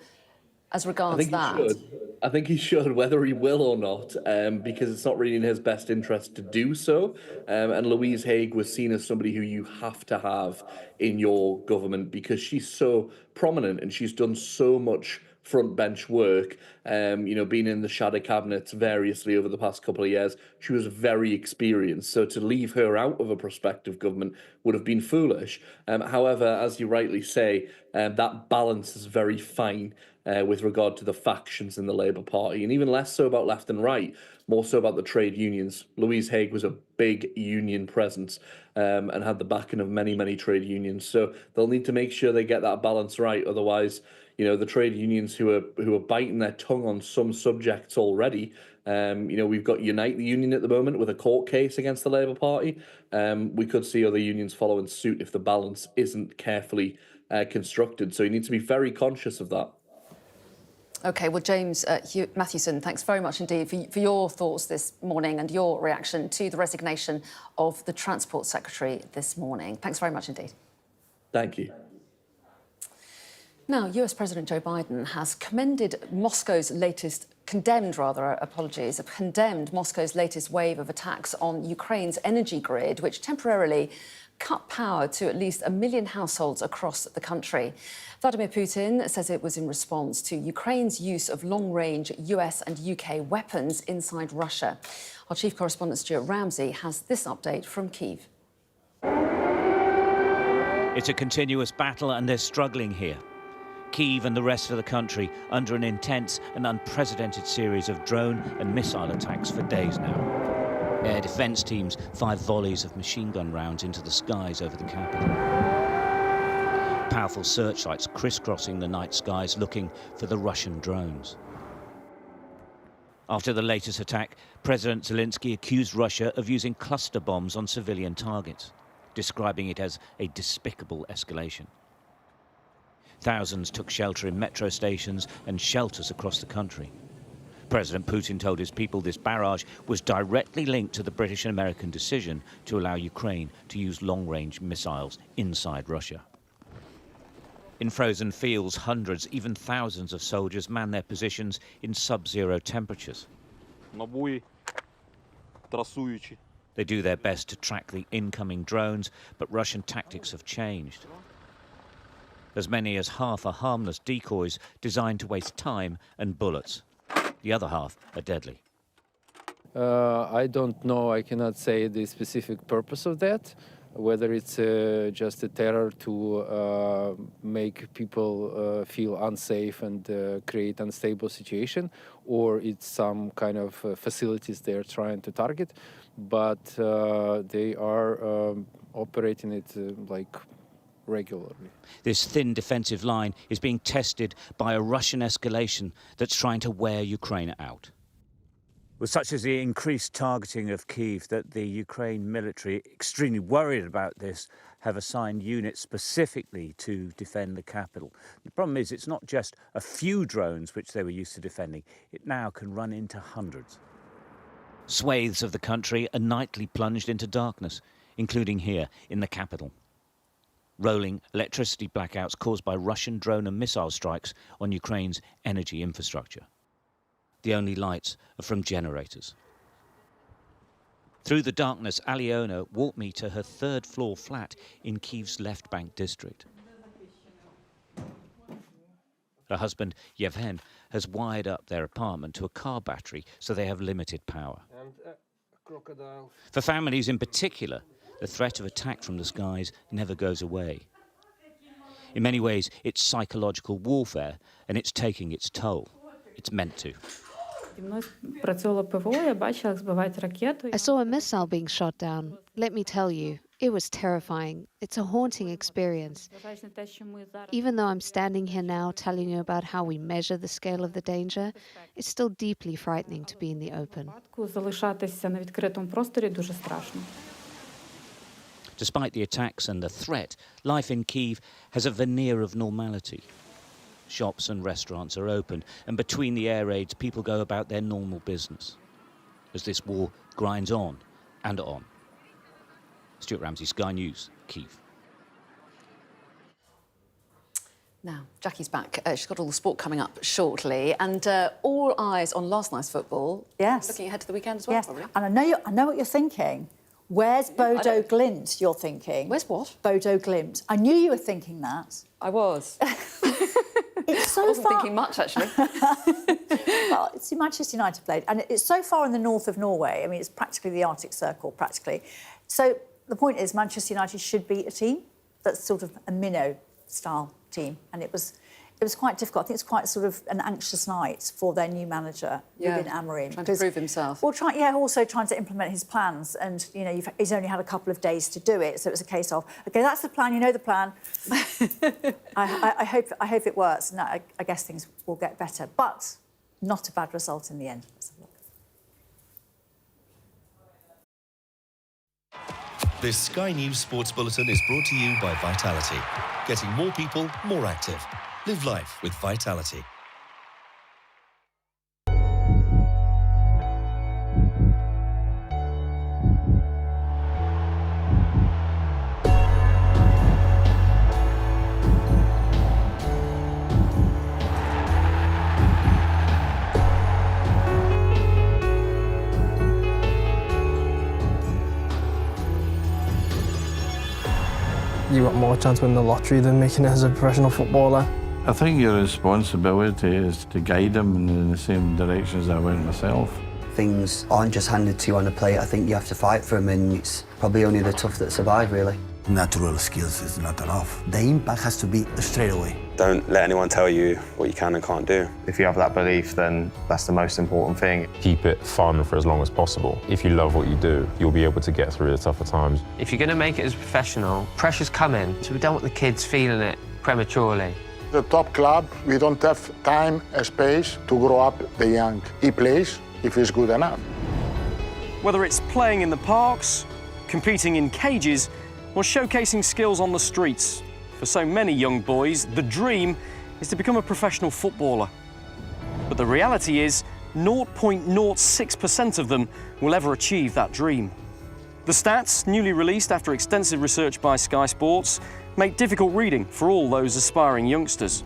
as regards that? I think he should, whether he will or not, because it's not really in his best interest to do so. And Louise Haigh was seen as somebody who you have to have in your government because she's so prominent and she's done so much front bench work, being in the shadow cabinets variously over the past couple of years. She was very experienced, so to leave her out of a prospective government would have been foolish. However, as you rightly say, that balance is very fine with regard to the factions in the Labour Party, and even less so about left and right, more so about the trade unions. Louise Haigh was a big union presence and had the backing of many, many trade unions. So they'll need to make sure they get that balance right. Otherwise, the trade unions who are biting their tongue on some subjects already. We've got Unite the Union at the moment with a court case against the Labour Party. We could see other unions following suit if the balance isn't carefully constructed. So you need to be very conscious of that. OK, well, James Mathewson, thanks very much indeed for your thoughts this morning and your reaction to the resignation of the Transport Secretary this morning. Thanks very much indeed. Thank you. Now, US President Joe Biden has condemned Moscow's latest wave of attacks on Ukraine's energy grid, which temporarily cut power to at least 1 million households across the country. Vladimir Putin says it was in response to Ukraine's use of long-range US and UK weapons inside Russia. Our chief correspondent Stuart Ramsey has this update from Kyiv. It's a continuous battle and they're struggling here. Kyiv and the rest of the country under an intense and unprecedented series of drone and missile attacks for days now. Air defence teams fired volleys of machine gun rounds into the skies over the capital. Powerful searchlights crisscrossing the night skies looking for the Russian drones. After the latest attack, President Zelensky accused Russia of using cluster bombs on civilian targets, describing it as a despicable escalation. Thousands took shelter in metro stations and shelters across the country. President Putin told his people this barrage was directly linked to the British and American decision to allow Ukraine to use long-range missiles inside Russia. In frozen fields, hundreds, even thousands of soldiers man their positions in sub-zero temperatures. They do their best to track the incoming drones, but Russian tactics have changed. As many as half are harmless decoys designed to waste time and bullets. The other half are deadly. I don't know, I cannot say the specific purpose of that, whether it's just a terror to make people feel unsafe and create unstable situation, or it's some kind of facilities they're trying to target, but they are operating it regularly. This thin defensive line is being tested by a Russian escalation that's trying to wear Ukraine out. Well, such as the increased targeting of Kyiv that the Ukraine military, extremely worried about this, have assigned units specifically to defend the capital. The problem is it's not just a few drones which they were used to defending. It now can run into hundreds. Swathes of the country are nightly plunged into darkness, including here in the capital. Rolling electricity blackouts caused by Russian drone and missile strikes on Ukraine's energy infrastructure. The only lights are from generators. Through the darkness, Aliona walked me to her third-floor flat in Kyiv's left bank district. Her husband, Yevhen, has wired up their apartment to a car battery so they have limited power. For families in particular, the threat of attack from the skies never goes away. In many ways, it's psychological warfare, and it's taking its toll. It's meant to. I saw a missile being shot down. Let me tell you, it was terrifying. It's a haunting experience. Even though I'm standing here now telling you about how we measure the scale of the danger, it's still deeply frightening to be in the open. Despite the attacks and the threat, life in Kyiv has a veneer of normality. Shops and restaurants are open, and between the air raids, people go about their normal business. As this war grinds on and on. Stuart Ramsey, Sky News, Kyiv. Now, Jackie's back. She's got all the sport coming up shortly, and all eyes on last night's football. Yes. Looking ahead to the weekend as well, Yes, probably. and I know what you're thinking. Where's Bodo Glimt, you're thinking? Where's what? Bodo Glimt. I knew you were thinking that. I was. It's so I wasn't far... thinking much, actually. Well, it's Manchester United played, and it's so far in the north of Norway. I mean, it's practically the Arctic Circle, practically. So the point is, Manchester United should beat a team that's sort of a minnow-style team, and it was quite difficult. I think it's quite sort of an anxious night for their new manager, Ruben Amorim. Trying to prove himself. Well, also trying to implement his plans, and you know, he's only had a couple of days to do it, so it was a case of, okay, that's the plan. You know the plan. I hope it works, and I guess things will get better, but not a bad result in the end. Let's have a look. This Sky News Sports Bulletin is brought to you by Vitality. Getting more people more active. Live life with Vitality. You got more chance of winning the lottery than making it as a professional footballer. I think your responsibility is to guide them in the same direction as I went myself. Things aren't just handed to you on a plate. I think you have to fight for them, and it's probably only the tough that survive, really. Natural skills is not enough. The impact has to be straight away. Don't let anyone tell you what you can and can't do. If you have that belief, then that's the most important thing. Keep it fun for as long as possible. If you love what you do, you'll be able to get through the tougher times. If you're going to make it as a professional, pressure's coming, so we don't want the kids feeling it prematurely. The top club, we don't have time and space to grow up the young. He plays if he's good enough. Whether it's playing in the parks, competing in cages, or showcasing skills on the streets, for so many young boys, the dream is to become a professional footballer. But the reality is, 0.06% of them will ever achieve that dream. The stats, newly released after extensive research by Sky Sports, make difficult reading for all those aspiring youngsters.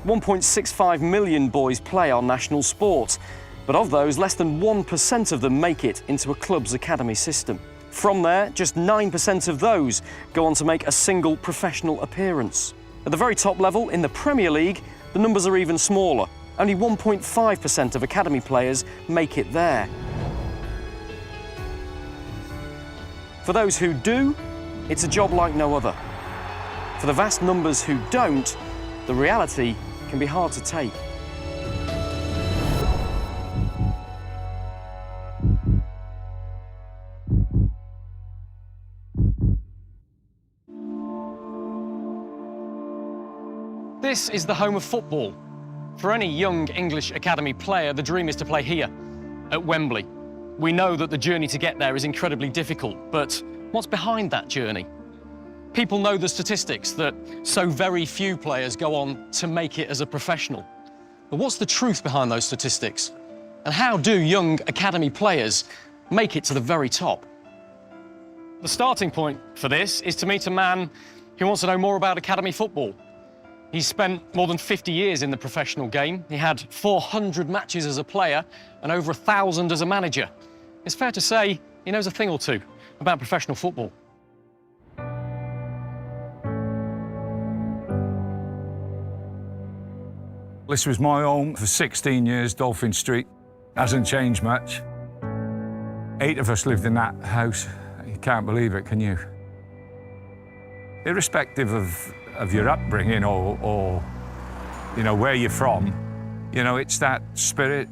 1.65 million boys play our national sport, but of those, less than 1% of them make it into a club's academy system. From there, just 9% of those go on to make a single professional appearance. At the very top level, in the Premier League, the numbers are even smaller. Only 1.5% of academy players make it there. For those who do, it's a job like no other. For the vast numbers who don't, the reality can be hard to take. This is the home of football. For any young English academy player, the dream is to play here, at Wembley. We know that the journey to get there is incredibly difficult, but what's behind that journey? People know the statistics that so very few players go on to make it as a professional. But what's the truth behind those statistics? And how do young academy players make it to the very top? The starting point for this is to meet a man who wants to know more about academy football. He's spent more than 50 years in the professional game. He had 400 matches as a player and over 1,000 as a manager. It's fair to say he knows a thing or two about professional football. This was my home for 16 years, Dolphin Street. Hasn't changed much. 8 of us lived in that house. You can't believe it, can you? Irrespective of of your upbringing or you know, where you're from, you know, it's that spirit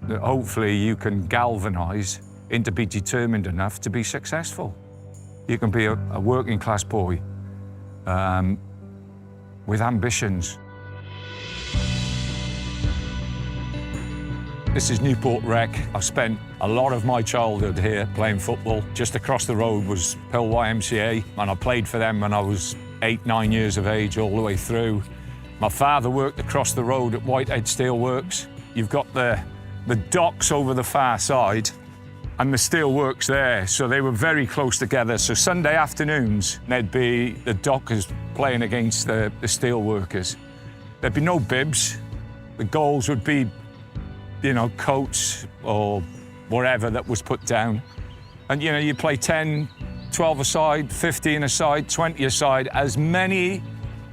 that hopefully you can galvanise into be determined enough to be successful. You can be a working class boy with ambitions. This is Newport Rec. I've spent a lot of my childhood here playing football. Just across the road was Pill YMCA, and I played for them when I was 8, 9 years of age all the way through. My father worked across the road at Whitehead Steelworks. You've got the docks over the far side and the steelworks there, so they were very close together. So Sunday afternoons, there'd be the dockers playing against the steelworkers. There'd be no bibs. The goals would be, you know, coats or whatever that was put down. And, you know, you play 10, 12 aside, 15 aside, 20 aside, as many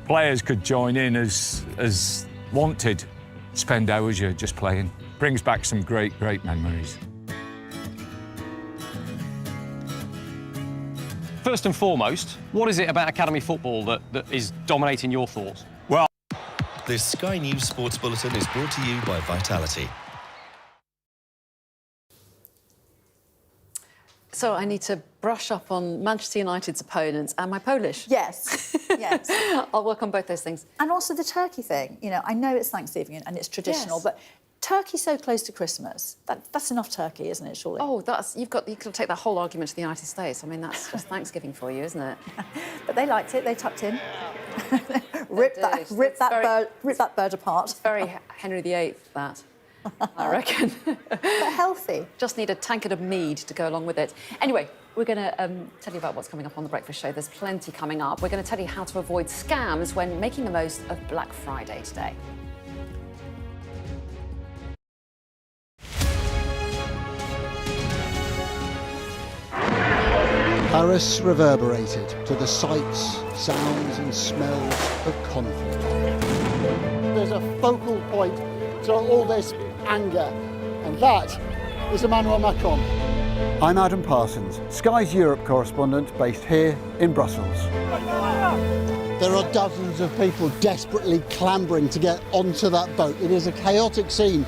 players could join in as wanted. Spend hours here just playing. Brings back some great, great memories. First and foremost, what is it about academy football that is dominating your thoughts? Well, this Sky News Sports Bulletin is brought to you by Vitality. So I need to brush up on Manchester United's opponents and my Polish. Yes, yes. I'll work on both those things. And also the turkey thing. You know, I know it's Thanksgiving and it's traditional, but turkey so close to Christmas, that's enough turkey, isn't it, surely? Oh, you've got to take that whole argument to the United States. I mean, that's just Thanksgiving for you, isn't it? But they liked it, they tucked in. Rip that bird apart. It's very Henry VIII, that. I reckon. But healthy. Just need a tankard of mead to go along with it. Anyway, we're going to tell you about what's coming up on The Breakfast Show. There's plenty coming up. We're going to tell you how to avoid scams when making the most of Black Friday today. Paris reverberated to the sights, sounds and smells of conflict. There's a focal point to all this anger, and that is Emmanuel Macron. I'm Adam Parsons, Sky's Europe correspondent based here in Brussels. There are dozens of people desperately clambering to get onto that boat. It is a chaotic scene,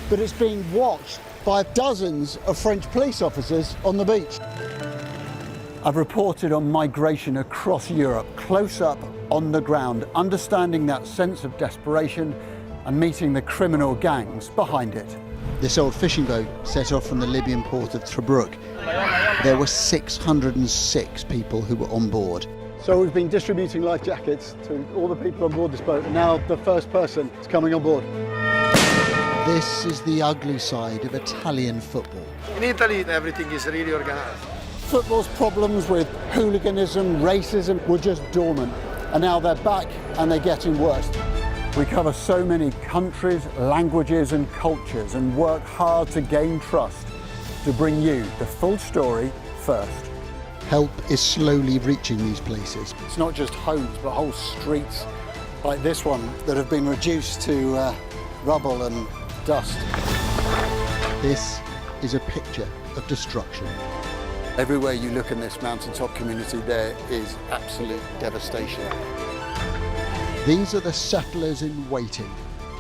but it's being watched by dozens of French police officers on the beach. I've reported on migration across Europe, close up on the ground, understanding that sense of desperation and meeting the criminal gangs behind it. This old fishing boat set off from the Libyan port of Tobruk. There were 606 people who were on board. So we've been distributing life jackets to all the people on board this boat, and now the first person is coming on board. This is the ugly side of Italian football. In Italy, everything is really organised. Football's problems with hooliganism, racism were just dormant, and now they're back and they're getting worse. We cover so many countries, languages and cultures and work hard to gain trust to bring you the full story first. Help is slowly reaching these places. It's not just homes, but whole streets like this one that have been reduced to rubble and dust. This is a picture of destruction. Everywhere you look in this mountaintop community, there is absolute devastation. These are the settlers in waiting,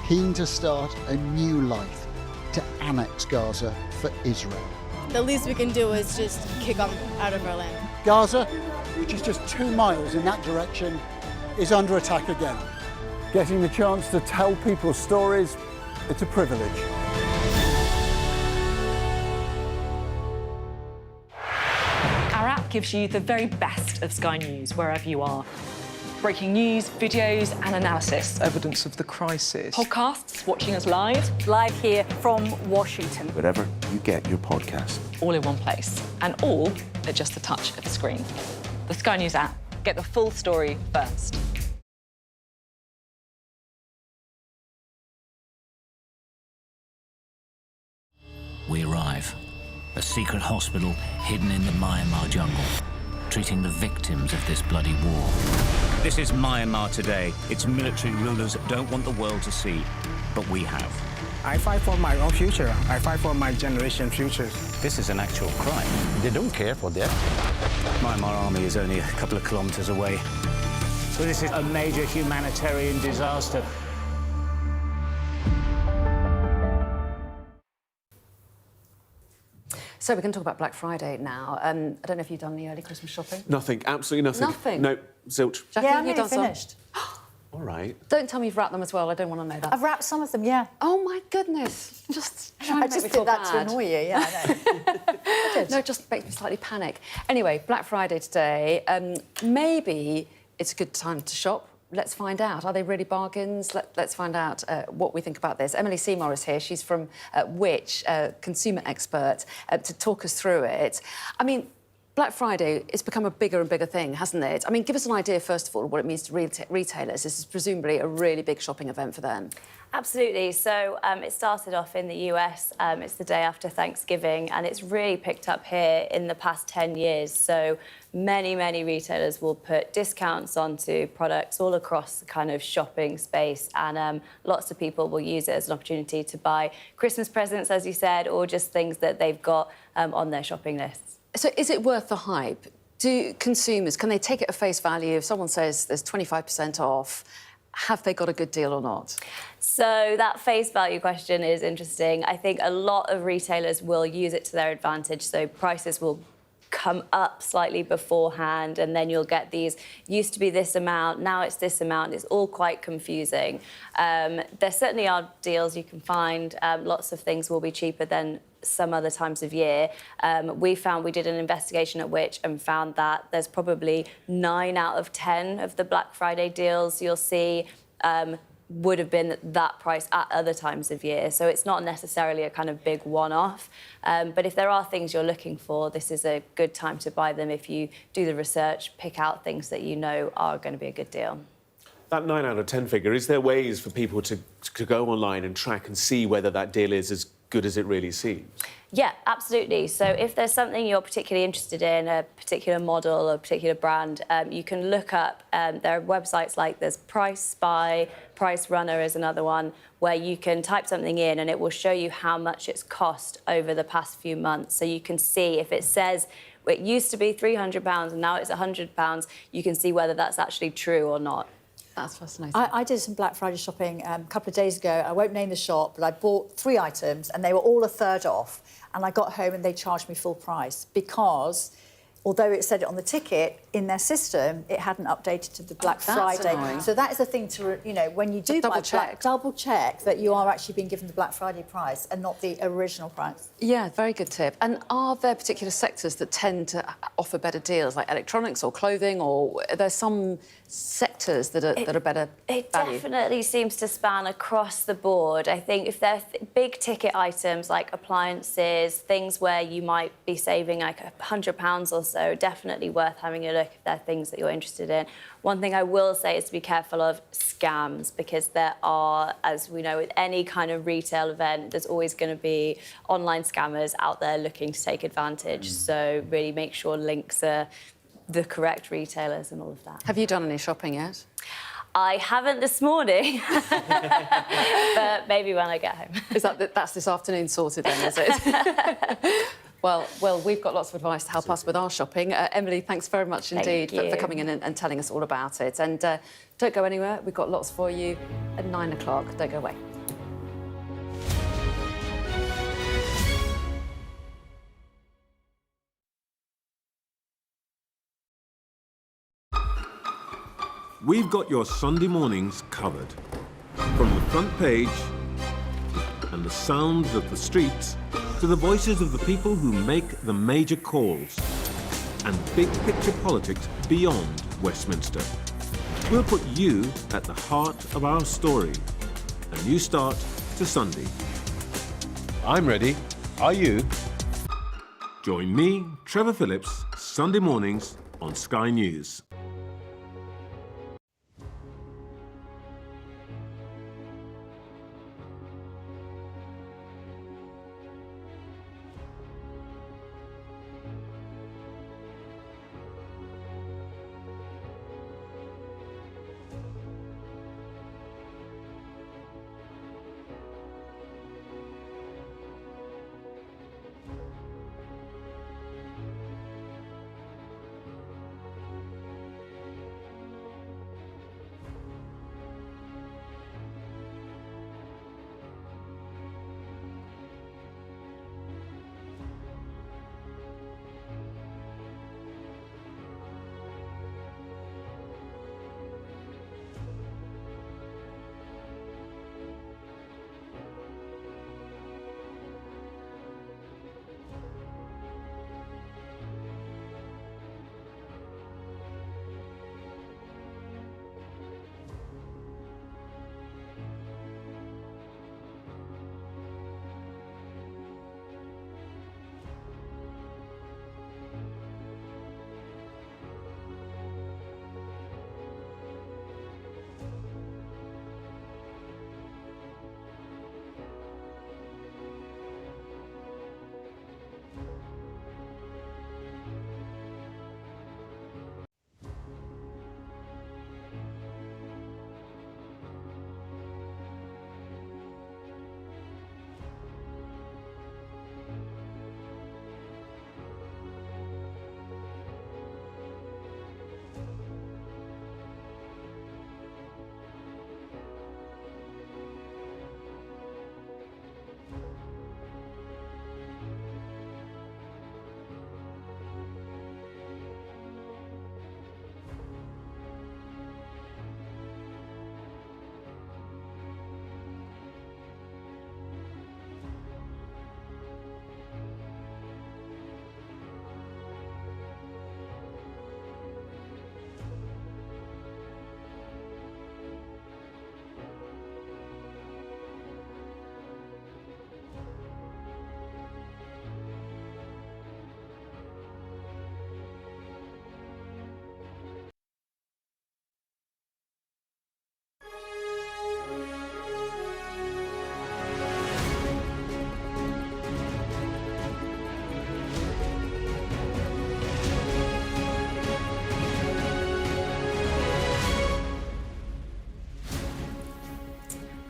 keen to start a new life, to annex Gaza for Israel. The least we can do is just kick them out of our land. Gaza, which is just 2 miles in that direction, is under attack again. Getting the chance to tell people's stories, it's a privilege. Our app gives you the very best of Sky News wherever you are. Breaking news, videos and analysis. Evidence of the crisis. Podcasts, watching us live. Live here from Washington. Wherever you get your podcast. All in one place. And all at just the touch of a screen. The Sky News app. Get the full story first. We arrive. A secret hospital hidden in the Myanmar jungle, treating the victims of this bloody war. This is Myanmar today. Its military rulers don't want the world to see, but we have. I fight for my own future. I fight for my generation's futures. This is an actual crime. They don't care for that. Myanmar army is only a couple of kilometers away. So this is a major humanitarian disaster. So we're going to talk about Black Friday now. I don't know if you've done any early Christmas shopping. Nothing, absolutely nothing. Nothing? No, zilch. Jackie, Yeah, have I'm you nearly done some? finished. All right. Don't tell me you've wrapped them as well. I don't want to know that. I've wrapped some of them, yeah. Oh, my goodness. Just trying to I make just me did feel that bad. to annoy you, yeah, I know. No, it just makes me slightly panic. Anyway, Black Friday today. Maybe it's a good time to shop. Let's find out. Are they really bargains? Let's find out what we think about this. Emily Seymour is here. She's from Which, consumer expert, to talk us through it. I mean, Black Friday has become a bigger and bigger thing, hasn't it? I mean, give us an idea, first of all, of what it means to retailers. This is presumably a really big shopping event for them. Absolutely. So it started off in the US. It's the day after Thanksgiving, and it's really picked up here in the past 10 years. So many, many retailers will put discounts onto products all across the kind of shopping space, and lots of people will use it as an opportunity to buy Christmas presents, as you said, or just things that they've got on their shopping lists. So is it worth the hype? Do consumers, can they take it at face value? If someone says there's 25% off, have they got a good deal or not? So that face value question is interesting. I think a lot of retailers will use it to their advantage. So prices will come up slightly beforehand, and then you'll get these, used to be this amount, now it's this amount. It's all quite confusing. There certainly are deals you can find. Lots of things will be cheaper than some other times of year. We did an investigation at Which and found that there's probably 9 out of 10 of the Black Friday deals you'll see would have been that price at other times of year. So it's not necessarily a kind of big one-off. But if there are things you're looking for, this is a good time to buy them. If you do the research, pick out things that you know are going to be a good deal. That 9 out of 10 figure, is there ways for people to go online and track and see whether that deal is as good as it really seems? Yeah, absolutely. So if there's something you're particularly interested in, a particular model, a particular brand, you can look up, there are websites like there's Price Spy, Price Runner is another one, where you can type something in and it will show you how much it's cost over the past few months. So you can see if it says it used to be £300 and now it's £100, you can see whether that's actually true or not. That's fascinating. I did some Black Friday shopping a couple of days ago. I won't name the shop, but I bought 3 items and they were all a third off. And I got home and they charged me full price because, although it said it on the ticket, in their system, it hadn't updated to the Black Friday. Annoying. So that is the thing to, you know, when you do buy Black, double check that you are actually being given the Black Friday price and not the original price. Yeah, very good tip. And are there particular sectors that tend to offer better deals, like electronics or clothing, or are there some sectors that are better It value? definitely seems to span across the board. I think if they're big ticket items like appliances, things where you might be saving like £100 or so, definitely worth having a look if they're things that you're interested in. One thing I will say is to be careful of scams, because there are, as we know, with any kind of retail event, there's always going to be online scammers out there looking to take advantage. So really make sure links are the correct retailers and all of that. Have you done any shopping yet? I haven't this morning, but maybe when I get home. Is that's this afternoon sorted then, is it? Well, we've got lots of advice to help us with our shopping. Emily, thanks very much indeed for coming in and telling us all about it. And don't go anywhere. We've got lots for you at 9 o'clock. Don't go away. We've got your Sunday mornings covered. From the front page and the sounds of the streets to the voices of the people who make the major calls and big picture politics beyond Westminster. We'll put you at the heart of our story. A new start to Sunday. I'm ready. Are you? Join me, Trevor Phillips, Sunday mornings on Sky News.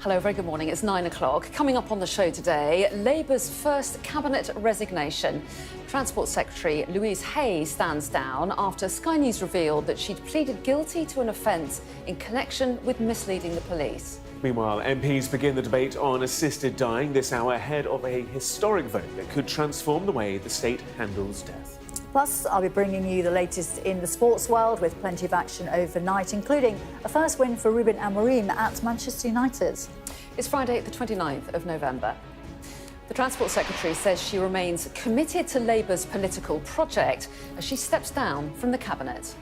Hello, very good morning. It's 9 o'clock. Coming up on the show today, Labour's first cabinet resignation. Transport Secretary Louise Haigh stands down after Sky News revealed that she'd pleaded guilty to an offence in connection with misleading the police. Meanwhile, MPs begin the debate on assisted dying this hour ahead of a historic vote that could transform the way the state handles death. Plus, I'll be bringing you the latest in the sports world with plenty of action overnight, including a first win for Ruben Amorim at Manchester United. It's Friday, the 29th of November. The Transport Secretary says she remains committed to Labour's political project as she steps down from the Cabinet.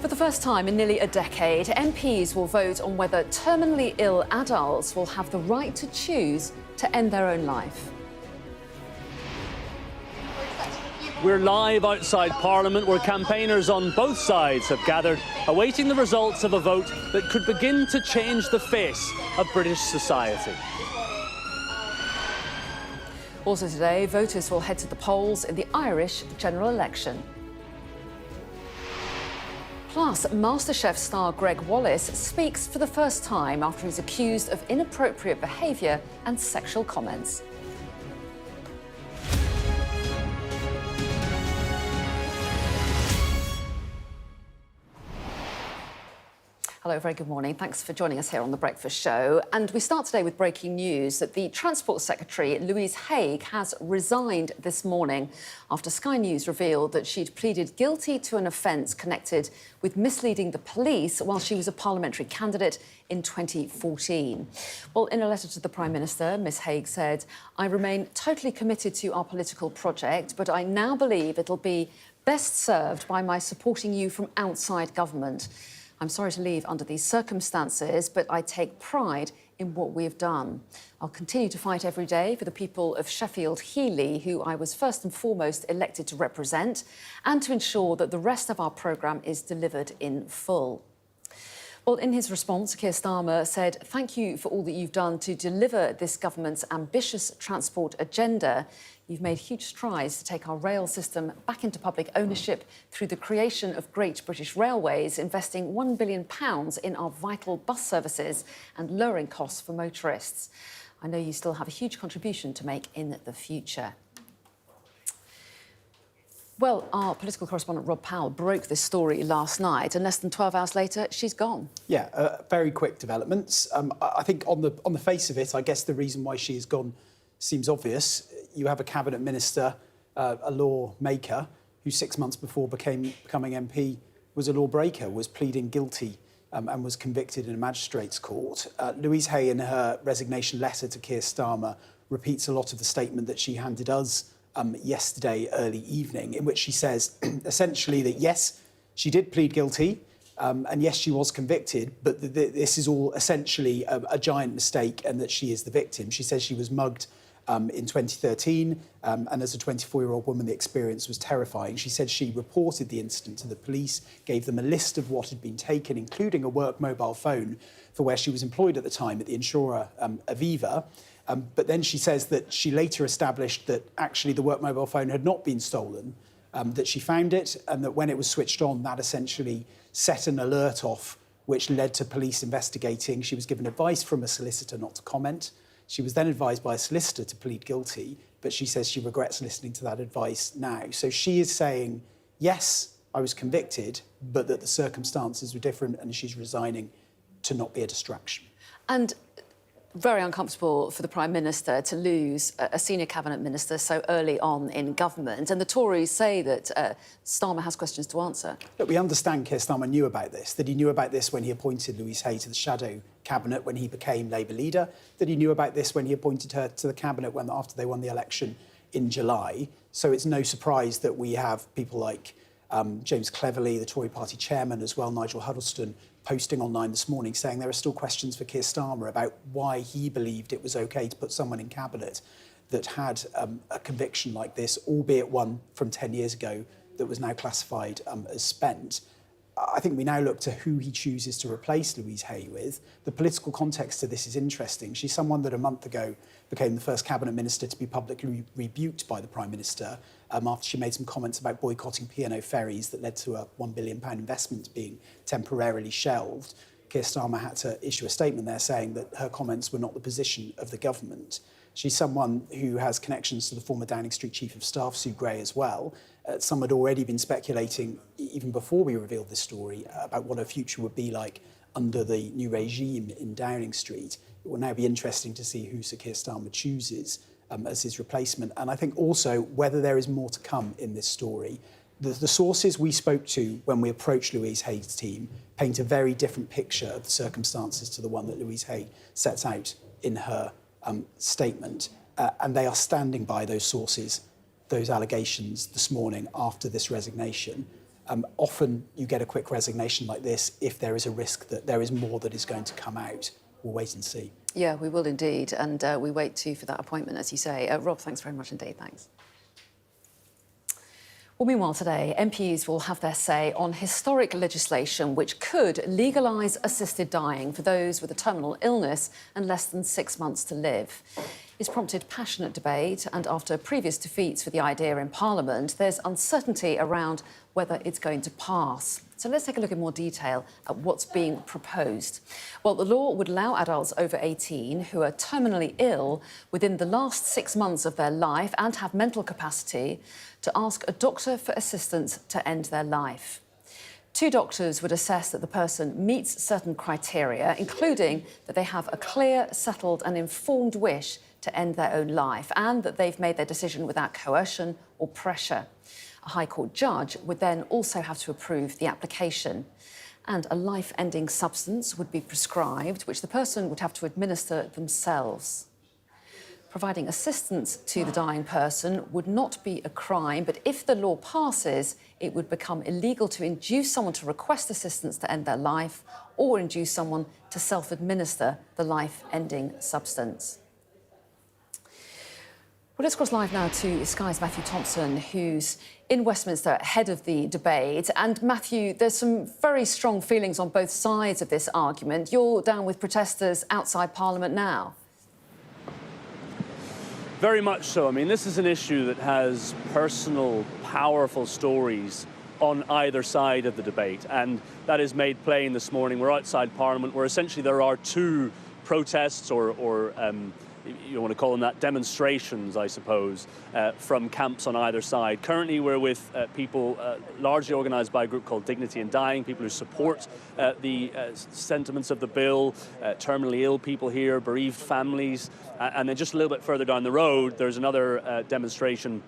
For the first time in nearly a decade, MPs will vote on whether terminally ill adults will have the right to choose to end their own life. We're live outside Parliament where campaigners on both sides have gathered, awaiting the results of a vote that could begin to change the face of British society. Also today, voters will head to the polls in the Irish general election. Plus, MasterChef star Greg Wallace speaks for the first time after he's accused of inappropriate behaviour and sexual comments. Hello, very good morning. Thanks for joining us here on The Breakfast Show. And we start today with breaking news that the Transport Secretary, Louise Haigh, has resigned this morning after Sky News revealed that she'd pleaded guilty to an offence connected with misleading the police while she was a parliamentary candidate in 2014. Well, in a letter to the Prime Minister, Ms Haigh said, "I remain totally committed to our political project, but I now believe it'll be best served by my supporting you from outside government. I'm sorry to leave under these circumstances, but I take pride in what we have done. I'll continue to fight every day for the people of Sheffield Heeley, who I was first and foremost elected to represent, and to ensure that the rest of our programme is delivered in full." Well, in his response, Keir Starmer said, "Thank you for all that you've done to deliver this government's ambitious transport agenda. You've made huge strides to take our rail system back into public ownership through the creation of Great British Railways, investing £1 billion in our vital bus services and lowering costs for motorists. I know you still have a huge contribution to make in the future." Well, our political correspondent Rob Powell broke this story last night, and less than 12 hours later, she's gone. Yeah, very quick developments. I think on the face of it, I guess the reason why she has gone seems obvious. You have a cabinet minister, a lawmaker, who 6 months before becoming MP was a lawbreaker, was pleading guilty and was convicted in a magistrate's court. Louise Haigh, in her resignation letter to Keir Starmer, repeats a lot of the statement that she handed us yesterday early evening, in which she says essentially that yes, she did plead guilty, and yes, she was convicted, but this is all essentially a giant mistake and that she is the victim. She says she was mugged in 2013, and as a 24-year-old woman, the experience was terrifying. She said she reported the incident to the police, gave them a list of what had been taken, including a work mobile phone for where she was employed at the time at the insurer Aviva. But then she says that she later established that actually the work mobile phone had not been stolen, that she found it, and that when it was switched on, that essentially set an alert off, which led to police investigating. She was given advice from a solicitor not to comment. She was then advised by a solicitor to plead guilty, but she says she regrets listening to that advice now. So she is saying, yes, I was convicted, but that the circumstances were different, and she's resigning to not be a distraction. And very uncomfortable for the Prime Minister to lose a senior cabinet minister so early on in government. And the Tories say that Starmer has questions to answer. Look, we understand Keir Starmer knew about this, that he knew about this when he appointed Louise Haigh to the shadow cabinet when he became Labour leader, that he knew about this when he appointed her to the cabinet after they won the election in July. So it's no surprise that we have people like James Cleverly, the Tory party chairman, as well, Nigel Huddleston, posting online this morning saying there are still questions for Keir Starmer about why he believed it was OK to put someone in cabinet that had a conviction like this, albeit one from 10 years ago that was now classified as spent. I think we now look to who he chooses to replace Louise Haigh with. The political context to this is interesting. She's someone that a month ago became the first cabinet minister to be publicly rebuked by the Prime Minister after she made some comments about boycotting P&O ferries that led to a £1 billion investment being temporarily shelved. Keir Starmer had to issue a statement there saying that her comments were not the position of the government. She's someone who has connections to the former Downing Street Chief of Staff, Sue Gray, as well. Some had already been speculating, even before we revealed this story, about what her future would be like under the new regime in Downing Street. It will now be interesting to see who Sir Keir Starmer chooses as his replacement. And I think also whether there is more to come in this story. The sources we spoke to when we approached Louise Haig's team paint a very different picture of the circumstances to the one that Louise Haigh sets out in her statement. And they are standing by those sources, those allegations this morning after this resignation. Often you get a quick resignation like this if there is a risk that there is more that is going to come out. We'll wait and see. Yeah, we will indeed. And we wait too for that appointment, as you say. Rob, thanks very much indeed. Thanks. Well, meanwhile, today, MPs will have their say on historic legislation which could legalise assisted dying for those with a terminal illness and less than 6 months to live. It's prompted passionate debate, and after previous defeats for the idea in Parliament, there's uncertainty around whether it's going to pass. So let's take a look in more detail at what's being proposed. Well, the law would allow adults over 18 who are terminally ill within the last 6 months of their life and have mental capacity to ask a doctor for assistance to end their life. 2 doctors would assess that the person meets certain criteria, including that they have a clear, settled and informed wish to end their own life and that they've made their decision without coercion or pressure. A High Court judge would then also have to approve the application. And a life-ending substance would be prescribed, which the person would have to administer themselves. Providing assistance to the dying person would not be a crime, but if the law passes, it would become illegal to induce someone to request assistance to end their life or induce someone to self-administer the life-ending substance. Well, let's cross live now to Sky's Matthew Thompson, who's in Westminster ahead of the debate. And Matthew, there's some very strong feelings on both sides of this argument. You're down with protesters outside Parliament now. Very much so. I mean, this is an issue that has personal, powerful stories on either side of the debate, and that is made plain this morning. We're outside Parliament, where essentially there are 2 protests or you want to call them that, demonstrations, I suppose, from camps on either side. Currently, we're with people largely organised by a group called Dignity in Dying, people who support the sentiments of the bill, terminally ill people here, bereaved families, and then just a little bit further down the road, there's another demonstration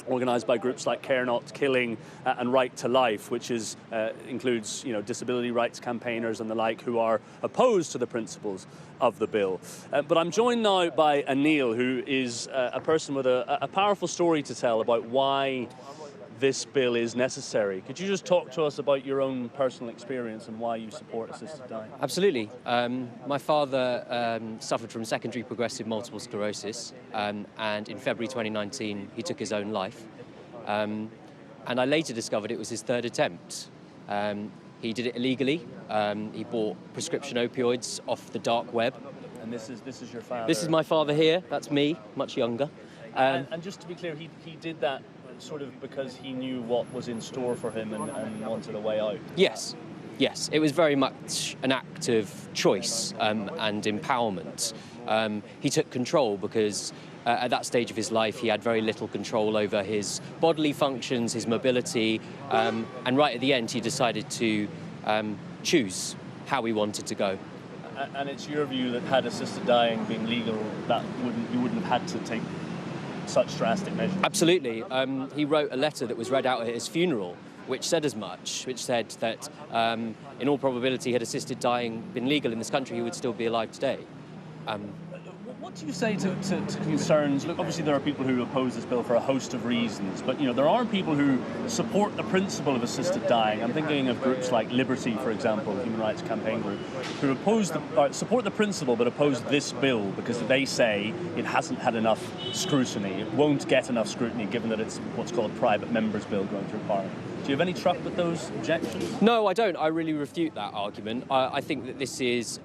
organised by groups like Care Not Killing and Right to Life, which includes disability rights campaigners and the like who are opposed to the principles of the bill. But I'm joined now by Anil, who is a person with a powerful story to tell about why this bill is necessary. Could you just talk to us about your own personal experience and why you support assisted dying? Absolutely. My father suffered from secondary progressive multiple sclerosis, and in February 2019 he took his own life. And I later discovered it was his 3rd attempt. He did it illegally. He bought prescription opioids off the dark web. And this is your father? This is my father here. That's me, much younger. And just to be clear, he did that sort of because he knew what was in store for him and wanted a way out? Yes. Yes, it was very much an act of choice and empowerment. He took control because at that stage of his life he had very little control over his bodily functions, his mobility, and right at the end he decided to choose how he wanted to go. And it's your view that had assisted dying been legal, that you wouldn't have had to take such drastic measures? Absolutely. He wrote a letter that was read out at his funeral, which said as much, which said that in all probability, had assisted dying been legal in this country, he would still be alive today. What do you say to concerns? Look, obviously there are people who oppose this bill for a host of reasons, but there are people who support the principle of assisted dying. I'm thinking of groups like Liberty, for example, the Human Rights Campaign Group, who support the principle but oppose this bill because they say it hasn't had enough scrutiny. It won't get enough scrutiny given that it's what's called a private member's bill going through Parliament. Do you have any truck with those objections? No, I don't. I really refute that argument. I think that this is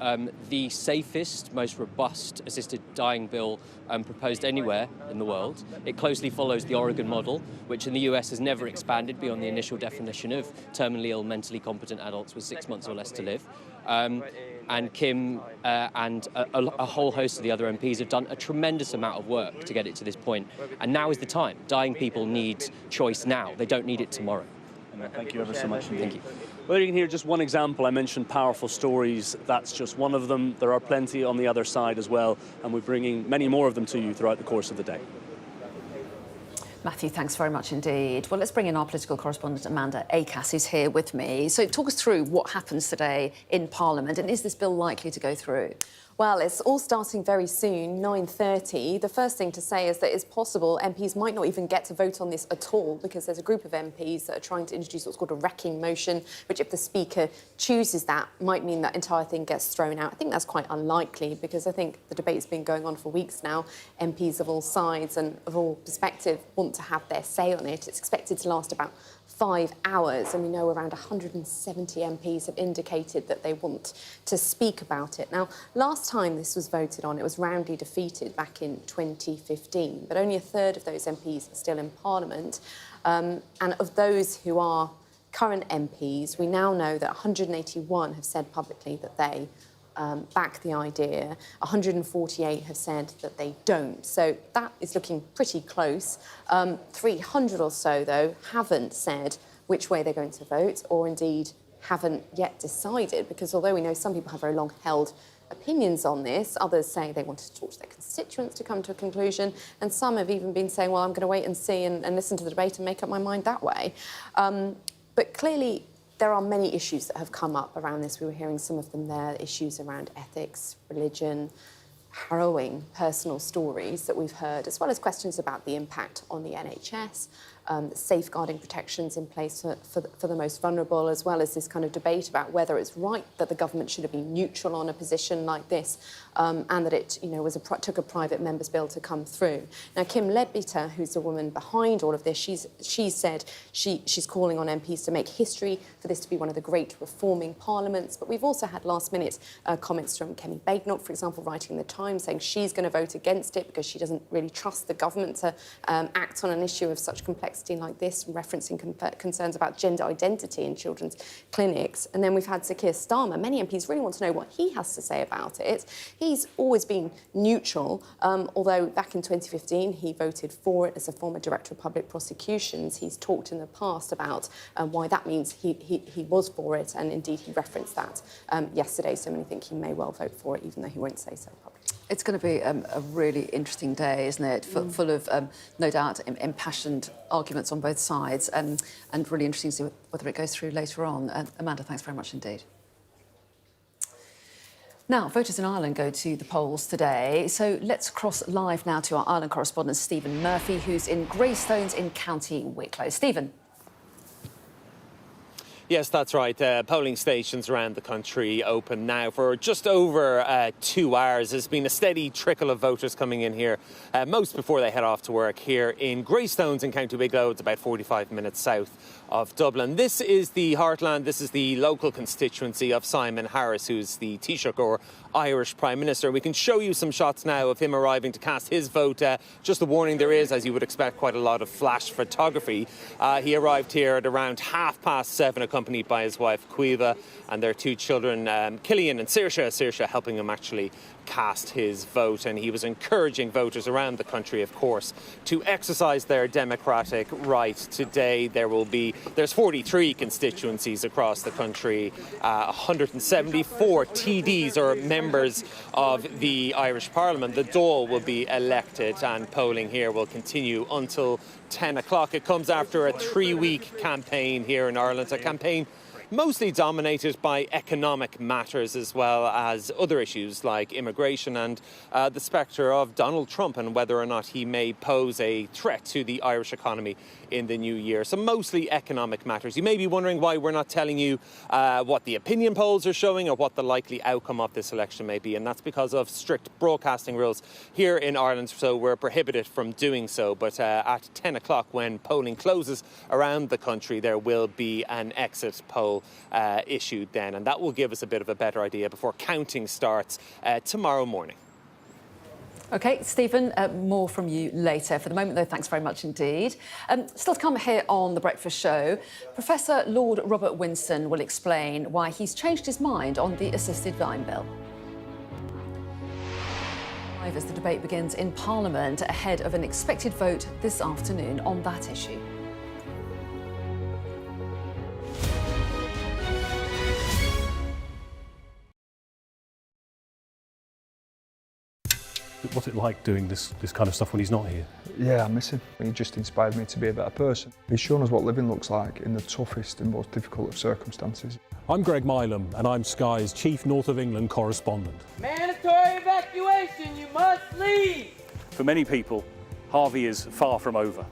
the safest, most robust assisted dying bill proposed anywhere in the world. It closely follows the Oregon model, which in the US has never expanded beyond the initial definition of terminally ill, mentally competent adults with 6 months or less to live. And Kim and a whole host of the other MPs have done a tremendous amount of work to get it to this point. And now is the time. Dying people need choice now. They don't need it tomorrow. Thank you ever so much indeed. Thank you. Well, you can hear just one example. I mentioned powerful stories. That's just one of them. There are plenty on the other side as well, and we're bringing many more of them to you throughout the course of the day. Matthew, thanks very much indeed. Well, let's bring in our political correspondent, Amanda Acas, who's here with me. So talk us through what happens today in Parliament, and is this bill likely to go through? Well, it's all starting very soon, 9:30. The first thing to say is that it's possible MPs might not even get to vote on this at all, because there's a group of MPs that are trying to introduce what's called a wrecking motion, which, if the Speaker chooses that, might mean that entire thing gets thrown out. I think that's quite unlikely, because I think the debate's been going on for weeks now. MPs of all sides and of all perspectives want to have their say on it. It's expected to last about 5 hours, and we know around 170 MPs have indicated that they want to speak about it. Now, last time this was voted on, it was roundly defeated back in 2015, but only a third of those MPs are still in Parliament. And of those who are current MPs, we now know that 181 have said publicly that they back the idea. 148 have said that they don't. So that is looking pretty close. 300 or so, though, haven't said which way they're going to vote, or indeed haven't yet decided, because although we know some people have very long-held opinions on this, others say they wanted to talk to their constituents to come to a conclusion, and some have even been saying, well, I'm going to wait and see and listen to the debate and make up my mind that way. But clearly, there are many issues that have come up around this. We were hearing some of them there, issues around ethics, religion, harrowing personal stories that we've heard, as well as questions about the impact on the NHS, safeguarding protections in place for the most vulnerable, as well as this kind of debate about whether it's right that the government should have been neutral on a position like this, and that it, took a private member's bill to come through. Now, Kim Leadbeater, who's the woman behind all of this, she said she's calling on MPs to make history for this to be one of the great reforming parliaments. But we've also had last-minute comments from Kemi Badenoch, for example, writing in the Times, saying she's going to vote against it because she doesn't really trust the government to act on an issue of such complexity like this, referencing concerns about gender identity in children's clinics. And then we've had Sir Keir Starmer. Many MPs really want to know what he has to say about it. He's always been neutral, although back in 2015 he voted for it as a former Director of Public Prosecutions. He's talked in the past about why that means he was for it, and indeed he referenced that yesterday, so many think he may well vote for it, even though he won't say so publicly. It's going to be a really interesting day, isn't it? Full of, no doubt, impassioned arguments on both sides, and really interesting to see whether it goes through later on. Amanda, thanks very much indeed. Now, voters in Ireland go to the polls today, so let's cross live now to our Ireland correspondent, Stephen Murphy, who's in Greystones in County Wicklow. Stephen. Yes, that's right. Polling stations around the country open now for just over 2 hours. There's been a steady trickle of voters coming in here, most before they head off to work here in Greystones in County Wicklow. It's about 45 minutes south of Dublin. This is the heartland. This is the local constituency of Simon Harris, who's the Taoiseach, or Irish Prime Minister. We can show you some shots now of him arriving to cast his vote. Just a warning, there is, as you would expect, quite a lot of flash photography. He arrived here at around 7:30, accompanied by his wife Caoimhe and their 2 children, Cillian and Saoirse helping him actually cast his vote. And he was encouraging voters around the country, of course, to exercise their democratic right. Today there's 43 constituencies across the country, 174 TDs, or members of the Irish Parliament. The Dáil will be elected, and polling here will continue until 10 o'clock. It comes after a 3-week campaign here in Ireland, a campaign mostly dominated by economic matters, as well as other issues like immigration and the spectre of Donald Trump and whether or not he may pose a threat to the Irish economy in the new year. So mostly economic matters. You may be wondering why we're not telling you what the opinion polls are showing or what the likely outcome of this election may be, and that's because of strict broadcasting rules here in Ireland, so we're prohibited from doing so. But at 10 o'clock, when polling closes around the country, there will be an exit poll issued then, and that will give us a bit of a better idea before counting starts tomorrow morning. OK, Stephen, more from you later. For the moment, though, thanks very much indeed. Still to come here on The Breakfast Show, Professor Lord Robert Winston will explain why he's changed his mind on the assisted dying bill. As the debate begins in Parliament ahead of an expected vote this afternoon on that issue. What's it like doing this kind of stuff when he's not here? Yeah, I miss him. He just inspired me to be a better person. He's shown us what living looks like in the toughest and most difficult of circumstances. I'm Greg Milam and I'm Sky's Chief North of England correspondent. Mandatory evacuation, you must leave! For many people, Harvey is far from over.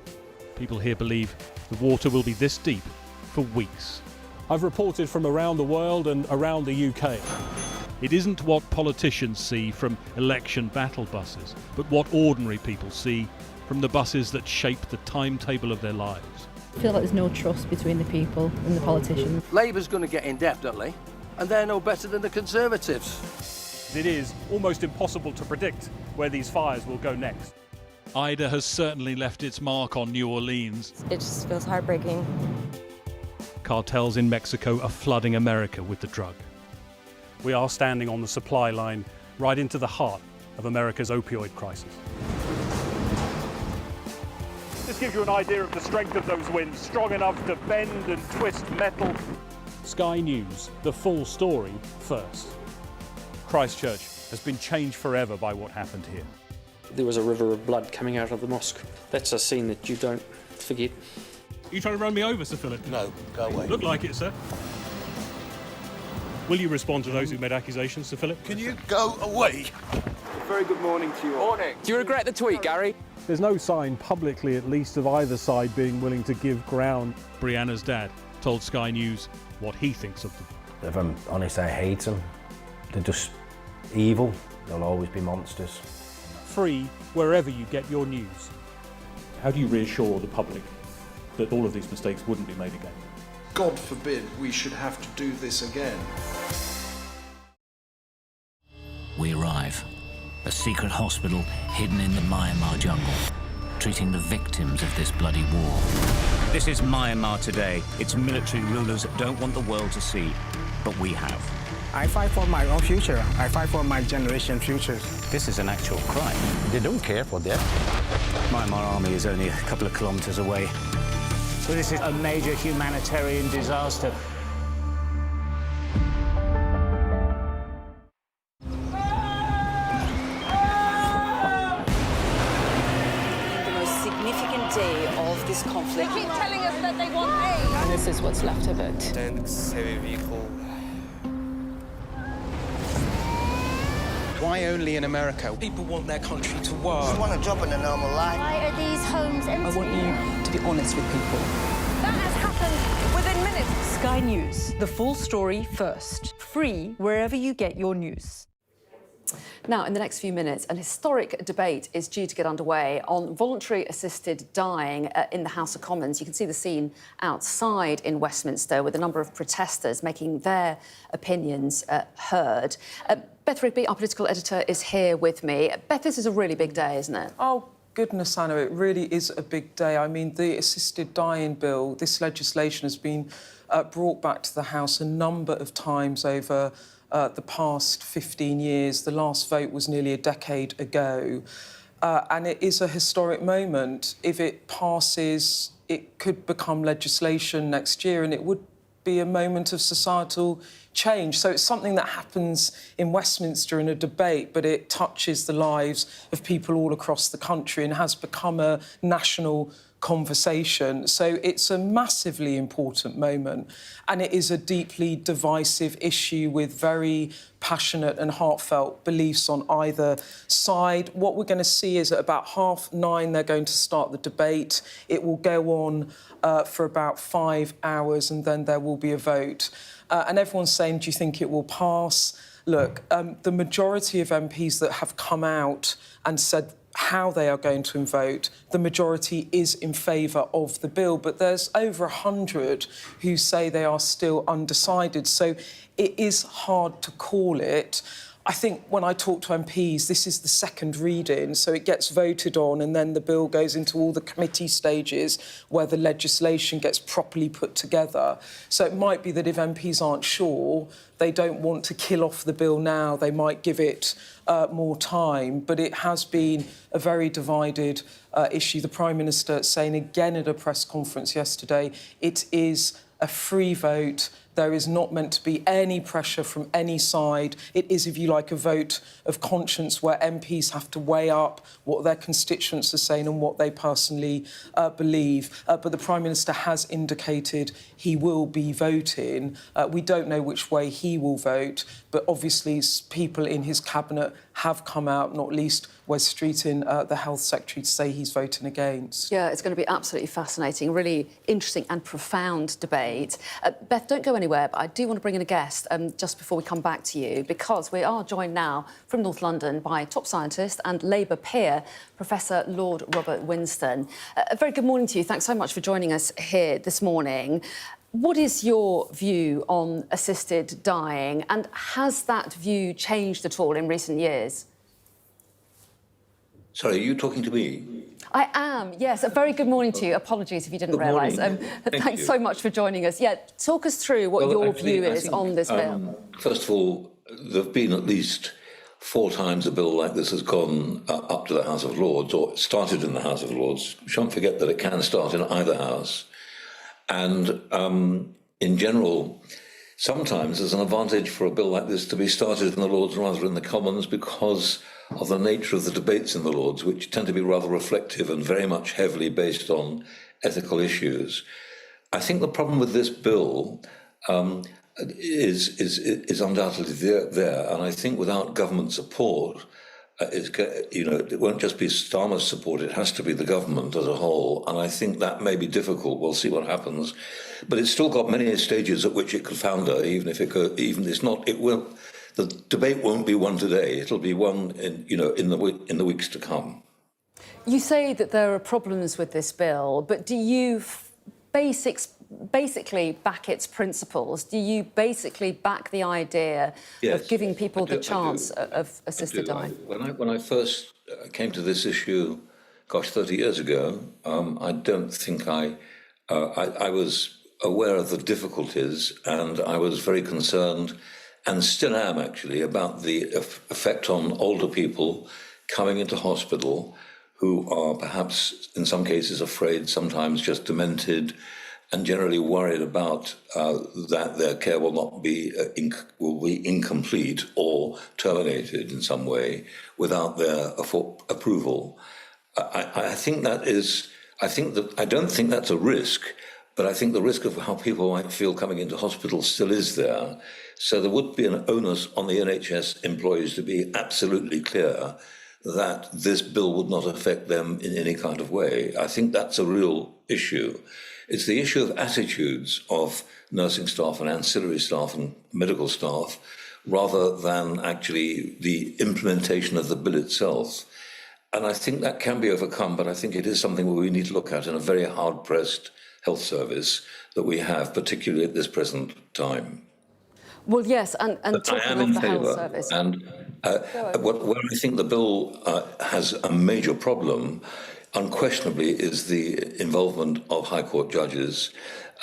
People here believe the water will be this deep for weeks. I've reported from around the world and around the UK. It isn't what politicians see from election battle buses, but what ordinary people see from the buses that shape the timetable of their lives. I feel like there's no trust between the people and the politicians. Labour's going to get in definitely, and they're no better than the Conservatives. It is almost impossible to predict where these fires will go next. Ida has certainly left its mark on New Orleans. It just feels heartbreaking. Cartels in Mexico are flooding America with the drug. We are standing on the supply line right into the heart of America's opioid crisis. This gives you an idea of the strength of those winds, strong enough to bend and twist metal. Sky News, the full story first. Christchurch has been changed forever by what happened here. There was a river of blood coming out of the mosque. That's a scene that you don't forget. Are you trying to run me over, Sir Philip? No, go away. Look like it, sir. Will you respond to those who made accusations, Sir Philip? Can you go away? Very good morning to you all. Morning. Do you regret the tweet, Gary? There's no sign, publicly at least, of either side being willing to give ground. Brianna's dad told Sky News what he thinks of them. If I'm honest, I hate them. They're just evil. They'll always be monsters. Free wherever you get your news. How do you reassure the public that all of these mistakes wouldn't be made again? God forbid we should have to do this again. We arrive. A secret hospital hidden in the Myanmar jungle, treating the victims of this bloody war. This is Myanmar today. Its military rulers don't want the world to see, but we have. I fight for my own future. I fight for my generation's futures. This is an actual crime. They don't care for that. Myanmar army is only a couple of kilometres away. So this is a major humanitarian disaster. The most significant day of this conflict. They keep telling us that they want aid. And this is what's left of it. Tanks, heavy vehicle. Why only in America? People want their country to work. Just want a job in a normal life. Why are these homes empty? I want you to be honest with people. That has happened within minutes. Sky News, the full story first. Free wherever you get your news. Now, in the next few minutes, an historic debate is due to get underway on voluntary assisted dying in the House of Commons. You can see the scene outside in Westminster with a number of protesters making their opinions heard. Beth Rigby, our political editor, is here with me. Beth, this is a really big day, isn't it? Oh, goodness, Anna, it really is a big day. I mean, the assisted dying bill, this legislation has been brought back to the House a number of times over the past 15 years. The last vote was nearly a decade ago. And it is a historic moment. If it passes, it could become legislation next year, and it would be a moment of societal change. So it's something that happens in Westminster in a debate, but it touches the lives of people all across the country and has become a national conversation. So it's a massively important moment, and it is a deeply divisive issue with very passionate and heartfelt beliefs on either side. What we're going to see is at about 9:30 they're going to start the debate. It will go on for about 5 hours, and then there will be a vote. And everyone's saying, do you think it will pass? Look, the majority of MPs that have come out and said how they are going to vote, the majority is in favour of the bill, but there's over 100 who say they are still undecided. So it is hard to call it. I think when I talk to MPs, this is the second reading, so it gets voted on and then the bill goes into all the committee stages where the legislation gets properly put together. So it might be that if MPs aren't sure, they don't want to kill off the bill now, they might give it more time. But it has been a very divided issue. The Prime Minister saying again at a press conference yesterday, it is a free vote. There is not meant to be any pressure from any side. It is, if you like, a vote of conscience where MPs have to weigh up what their constituents are saying and what they personally believe. But the Prime Minister has indicated he will be voting. We don't know which way he will vote, but obviously people in his cabinet have come out, not least Wes Streeting, the Health Secretary, to say he's voting against. Yeah, it's going to be absolutely fascinating, really interesting and profound debate. Beth, don't go anywhere, but I do want to bring in a guest just before we come back to you, because we are joined now from North London by top scientist and Labour peer, Professor Lord Robert Winston. A very good morning to you. Thanks so much for joining us here this morning. What is your view on assisted dying, and has that view changed at all in recent years? Sorry, are you talking to me? I am, yes. A very good morning to you. Apologies if you didn't realise. Thanks so much for joining us. Yeah, talk us through what your view is on this bill. First of all, there have been at least 4 times a bill like this has gone up to the House of Lords, or started in the House of Lords. We shan't forget that it can start in either house. And in general, sometimes there's an advantage for a bill like this to be started in the Lords rather than in the Commons, because of the nature of the debates in the Lords, which tend to be rather reflective and very much heavily based on ethical issues. I think the problem with this bill is undoubtedly there, and I think without government support, it won't just be Starmer's support, it has to be the government as a whole, and I think that may be difficult. We'll see what happens. But it's still got many stages at which it could founder, even if it could, even it's not, it will. The debate won't be one today. It'll be one in the weeks to come. You say that there are problems with this bill, but do you basically back its principles? Do you basically back the idea of giving people the chance of assisted dying? When I first came to this issue, 30 years ago, I don't think I was aware of the difficulties, and I was very concerned, and still am actually, about the effect on older people coming into hospital who are perhaps in some cases afraid, sometimes just demented, and generally worried about that their care will be incomplete or terminated in some way without their approval. I don't think that's a risk, but I think the risk of how people might feel coming into hospital still is there. So there would be an onus on the NHS employees to be absolutely clear that this bill would not affect them in any kind of way. I think that's a real issue. It's the issue of attitudes of nursing staff and ancillary staff and medical staff, rather than actually the implementation of the bill itself. And I think that can be overcome, but I think it is something we need to look at in a very hard-pressed health service that we have, particularly at this present time. Well, yes, and talking of the health service. And where I think the bill has a major problem, unquestionably, is the involvement of High Court judges.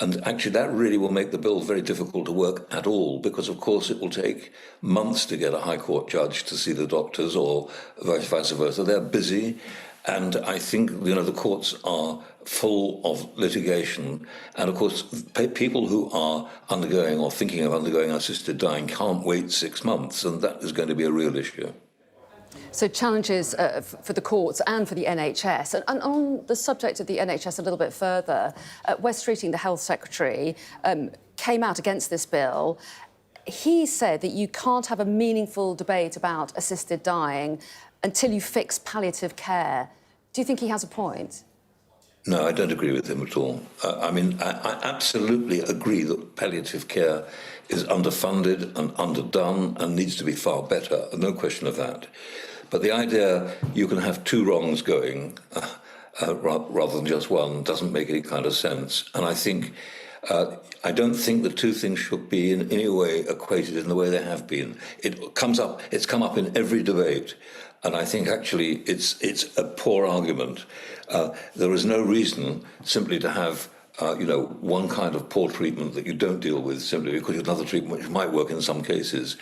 And actually, that really will make the bill very difficult to work at all, because, of course, it will take months to get a High Court judge to see the doctors, or vice versa. They're busy. And I think, the courts are full of litigation. And, of course, people who are undergoing or thinking of undergoing assisted dying can't wait 6 months, and that is going to be a real issue. So challenges for the courts and for the NHS. And on the subject of the NHS a little bit further, Wes Streeting, the Health Secretary, came out against this bill. He said that you can't have a meaningful debate about assisted dying until you fix palliative care. Do you think he has a point? No, I don't agree with him at all. I absolutely agree that palliative care is underfunded and underdone and needs to be far better, no question of that. But the idea you can have 2 wrongs going rather than just one doesn't make any kind of sense. And I think I don't think the two things should be in any way equated in the way they have been. It's come up in every debate, and I think actually it's a poor argument. There is no reason simply to have one kind of poor treatment that you don't deal with simply because you have another treatment which might work in some cases.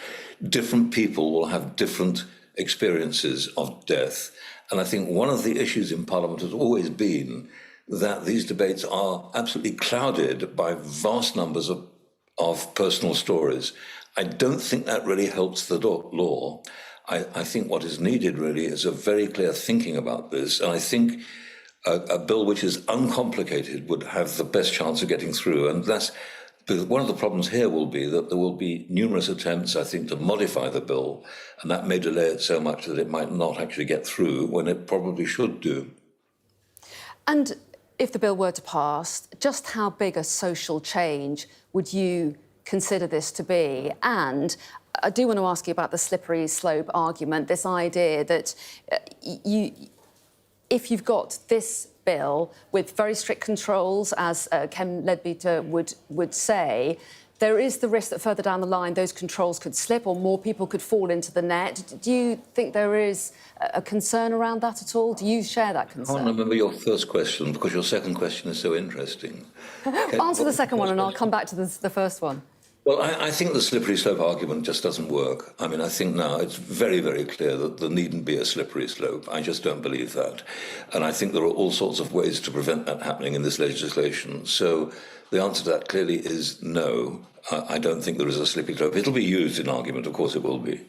Different people will have different experiences of death, and I think one of the issues in Parliament has always been that these debates are absolutely clouded by vast numbers of personal stories. I don't think that really helps the law. I think what is needed really is a very clear thinking about this, and I think a bill which is uncomplicated would have the best chance of getting through, and that's because one of the problems here will be that there will be numerous attempts, I think, to modify the bill, and that may delay it so much that it might not actually get through when it probably should do. And if the bill were to pass, just how big a social change would you consider this to be? And I do want to ask you about the slippery slope argument, this idea that if you've got this bill with very strict controls, as Ken Leadbeater would say, there is the risk that further down the line those controls could slip or more people could fall into the net. Do you think there is a concern around that at all? Do you share that concern? I can't remember your first question because your second question is so interesting. Answer the second one and I'll come back to the first one. Well, I think the slippery slope argument just doesn't work. I mean, I think now it's very, very clear that there needn't be a slippery slope. I just don't believe that. And I think there are all sorts of ways to prevent that happening in this legislation. So the answer to that clearly is no. I don't think there is a slippery slope. It'll be used in argument, of course it will be.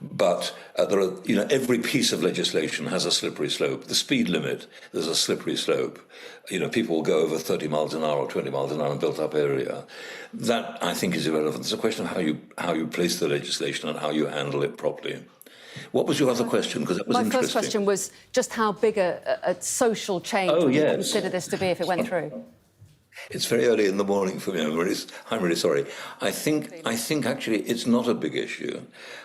But there are, every piece of legislation has a slippery slope. The speed limit, there's a slippery slope. People will go over 30 miles an hour or 20 miles an hour in a built-up area. That, I think, is irrelevant. It's a question of how you place the legislation and how you handle it properly. What was your other question? Because that was interesting. My first question was just how big a social change would you consider this to be if it went through? It's very early in the morning for me. I'm really sorry. I think actually it's not a big issue.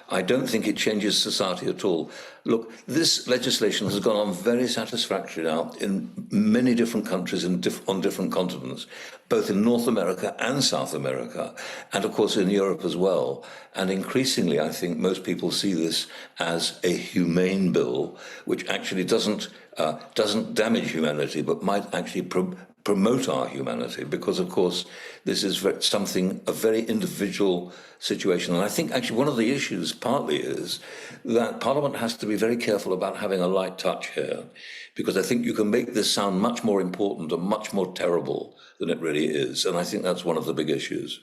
I don't think it changes society at all. Look, this legislation has gone on very satisfactorily now in many different countries on different continents, both in North America and South America, and of course in Europe as well. And increasingly, I think most people see this as a humane bill, which actually doesn't damage humanity, but might actually promote our humanity, because, of course, this is a very individual situation. And I think actually one of the issues partly is that Parliament has to be very careful about having a light touch here, because I think you can make this sound much more important and much more terrible than it really is. And I think that's one of the big issues.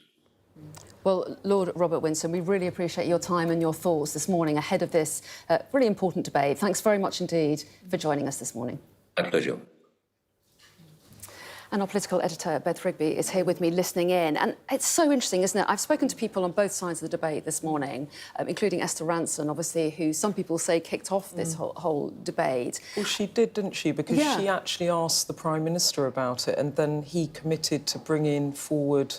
Well, Lord Robert Winston, we really appreciate your time and your thoughts this morning ahead of this really important debate. Thanks very much indeed for joining us this morning. My pleasure. And our political editor, Beth Rigby, is here with me listening in. And it's so interesting, isn't it? I've spoken to people on both sides of the debate this morning, including Esther Rantzen, obviously, who some people say kicked off this whole debate. Well, she did, didn't she? Because she actually asked the Prime Minister about it, and then he committed to bringing forward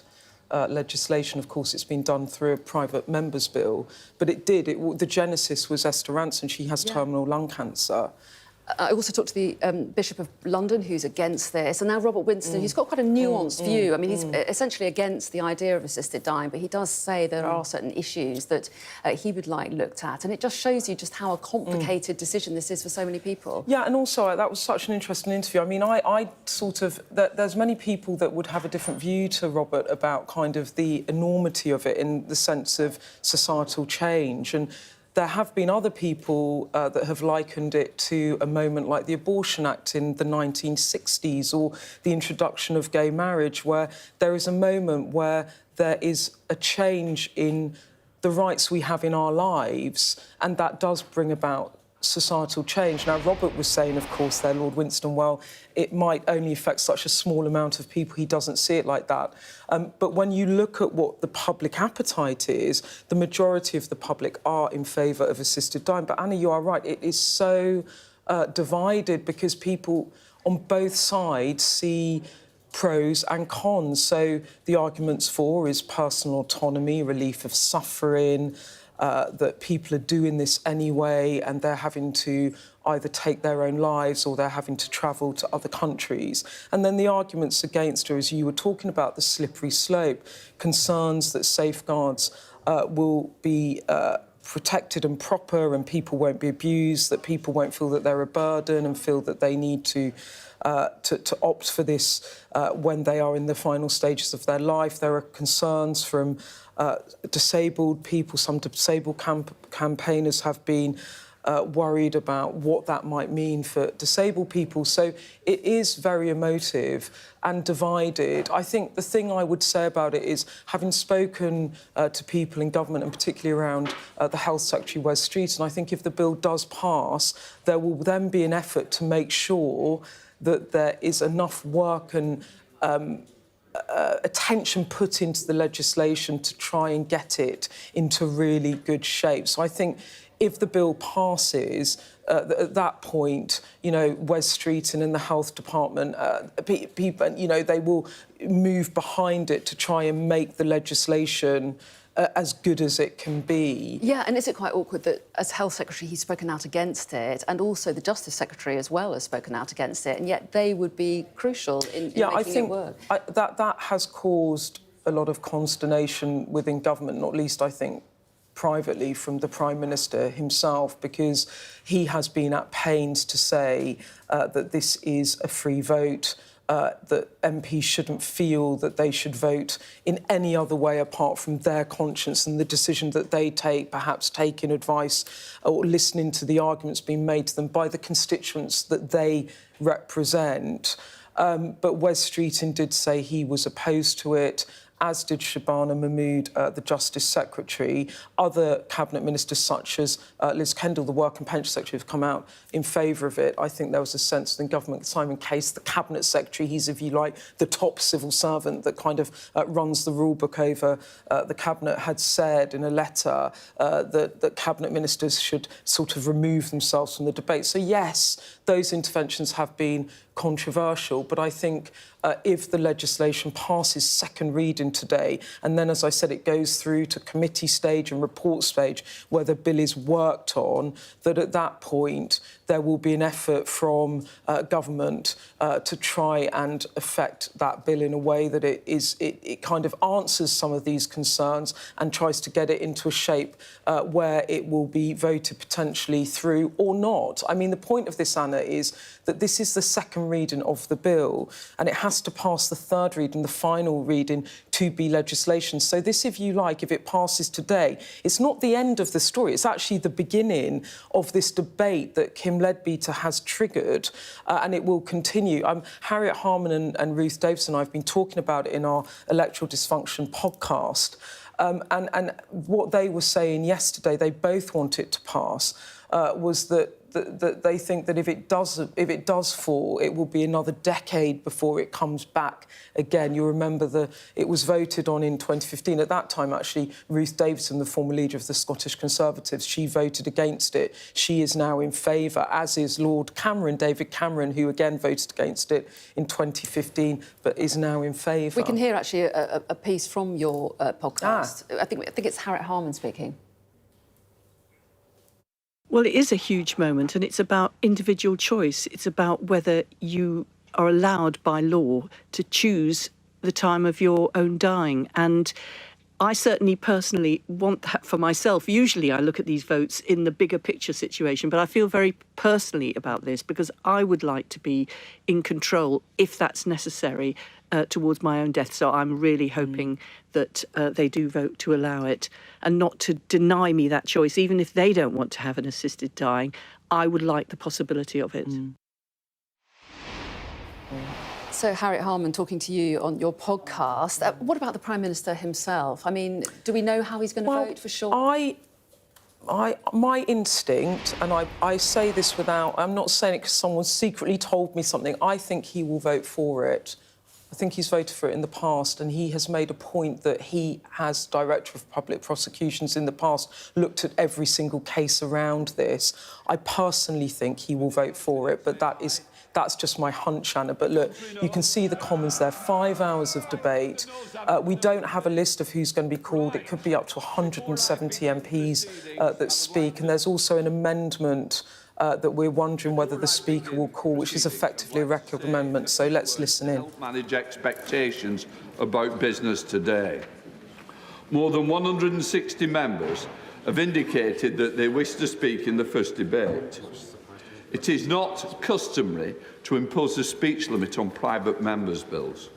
legislation. Of course, it's been done through a private member's bill, but the genesis was Esther Rantzen. She has terminal lung cancer. I also talked to the Bishop of London, who's against this, and now Robert Winston, who's got quite a nuanced view. I mean, he's essentially against the idea of assisted dying, but he does say there are certain issues that he would like looked at, and it just shows you just how a complicated decision this is for so many people. Yeah, and also that was such an interesting interview. I mean, I sort of... There's many people that would have a different view to Robert about kind of the enormity of it in the sense of societal change, and there have been other people that have likened it to a moment like the Abortion Act in the 1960s or the introduction of gay marriage, where there is a moment where there is a change in the rights we have in our lives, and that does bring about societal change. Now, Robert was saying, of course, there, Lord Winston, well, it might only affect such a small amount of people. He doesn't see it like that. But when you look at what the public appetite is, the majority of the public are in favour of assisted dying. But, Anna, you are right. It is so divided because people on both sides see pros and cons. So the arguments for is personal autonomy, relief of suffering, that people are doing this anyway and they're having to either take their own lives or they're having to travel to other countries. And then the arguments against her, as you were talking about, the slippery slope, concerns that safeguards will be protected and proper and people won't be abused, that people won't feel that they're a burden and feel that they need to opt for this when they are in the final stages of their life. There are concerns from disabled people. Some disabled campaigners have been worried about what that might mean for disabled people. So it is very emotive and divided. I think the thing I would say about it is, having spoken to people in government, and particularly around the Health Secretary, Wes Streeton, I think if the bill does pass, there will then be an effort to make sure that there is enough work and attention put into the legislation to try and get it into really good shape. So I think if the bill passes, at that point, you know, Wes Streeton and the Health Department, people, you know, they will move behind it to try and make the legislation as good as it can be. Yeah, and is it quite awkward that as Health Secretary he's spoken out against it, and also the Justice Secretary as well has spoken out against it, and yet they would be crucial in making it work? That has caused a lot of consternation within government, not least, I think, privately from the Prime Minister himself, because he has been at pains to say that this is a free vote, that MPs shouldn't feel that they should vote in any other way apart from their conscience and the decision that they take, perhaps taking advice or listening to the arguments being made to them by the constituents that they represent. But Wes Streeton did say he was opposed to it, as did Shabana Mahmood, the Justice Secretary. Other Cabinet ministers, such as Liz Kendall, the Work and Pension Secretary, have come out in favour of it. I think there was a sense in government, Simon Case, the Cabinet Secretary, he's, if you like, the top civil servant that kind of runs the rule book over the Cabinet, had said in a letter that Cabinet ministers should sort of remove themselves from the debate. So, yes, those interventions have been controversial, but I think if the legislation passes second reading today, and then, as I said, it goes through to committee stage and report stage where the bill is worked on, that at that point there will be an effort from government to try and affect that bill in a way that it kind of answers some of these concerns and tries to get it into a shape where it will be voted potentially through or not. I mean, the point of this, Anna, is that this is the second reading of the bill and it has to pass the third reading, the final reading, to be legislation. So this, if you like, if it passes today, it's not the end of the story. It's actually the beginning of this debate that Kim Leadbeater has triggered, and it will continue. Harriet Harman and Ruth Davidson, I've been talking about it in our Electoral Dysfunction podcast, and what they were saying yesterday, they both want it to pass, was that they think that if it does fall, it will be another decade before it comes back again. You remember it was voted on in 2015. At that time, actually, Ruth Davidson, the former leader of the Scottish Conservatives, she voted against it. She is now in favour, as is Lord Cameron, David Cameron, who again voted against it in 2015, but is now in favour. We can hear actually a piece from your podcast. I think it's Harriet Harman speaking. Well, it is a huge moment, and it's about individual choice. It's about whether you are allowed by law to choose the time of your own dying. And I certainly personally want that for myself. Usually I look at these votes in the bigger picture situation, but I feel very personally about this because I would like to be in control, if that's necessary, towards my own death. So I'm really hoping that they do vote to allow it and not to deny me that choice. Even if they don't want to have an assisted dying, I would like the possibility of it. So, Harriet Harman, talking to you on your podcast, what about the Prime Minister himself? I mean, do we know how he's going to vote for sure? My instinct, and I say this without... I'm not saying it because someone secretly told me something. I think he will vote for it. I think he's voted for it in the past, and he has made a point that he, as Director of Public Prosecutions in the past, looked at every single case around this. I personally think he will vote for it, but that's just my hunch, Anna. But look, you can see the Commons there, 5 hours of debate. We don't have a list of who's going to be called. It could be up to 170 MPs that speak, and there's also an amendment that we're wondering whether the Speaker will call, which is effectively a record amendment. So let's listen in. Help manage expectations about business today. More than 160 members have indicated that they wish to speak in the first debate. It is not customary to impose a speech limit on private members' bills,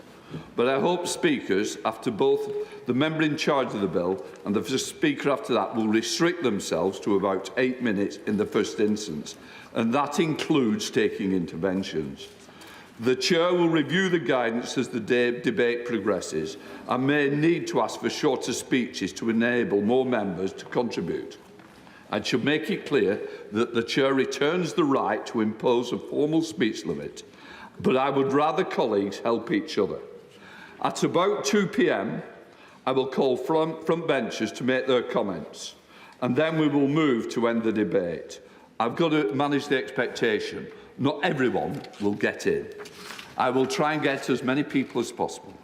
but I hope speakers, after both the member in charge of the bill and the speaker after that, will restrict themselves to about 8 minutes in the first instance, and that includes taking interventions. The Chair will review the guidance as the debate progresses and may need to ask for shorter speeches to enable more members to contribute. I should make it clear that the Chair retains the right to impose a formal speech limit, but I would rather colleagues help each other. At about 2 p.m, I will call front benchers to make their comments, and then we will move to end the debate. I've got to manage the expectation. Not everyone will get in. I will try and get as many people as possible.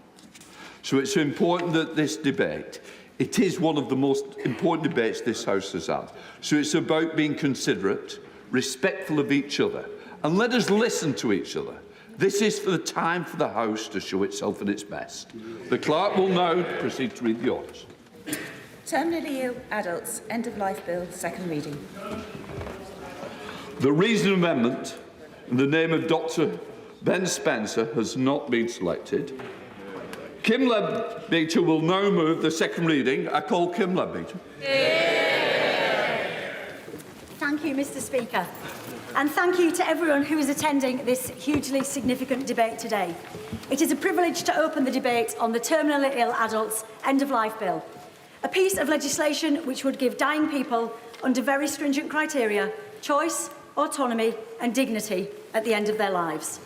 So it's important that this debate, it is one of the most important debates this House has had. So it's about being considerate, respectful of each other, and let us listen to each other. This is for the time for the House to show itself at its best. The Clerk will now proceed to read the orders. Terminally ill adults, end-of-life bill, second reading. The reasonable amendment in the name of Dr. Ben Spencer has not been selected. Kim Leadbeater will now move the second reading. I call Kim Leadbeater. Thank you, Mr. Speaker. And thank you to everyone who is attending this hugely significant debate today. It is a privilege to open the debate on the terminally ill adults end-of-life bill, a piece of legislation which would give dying people, under very stringent criteria, choice, autonomy and dignity at the end of their lives.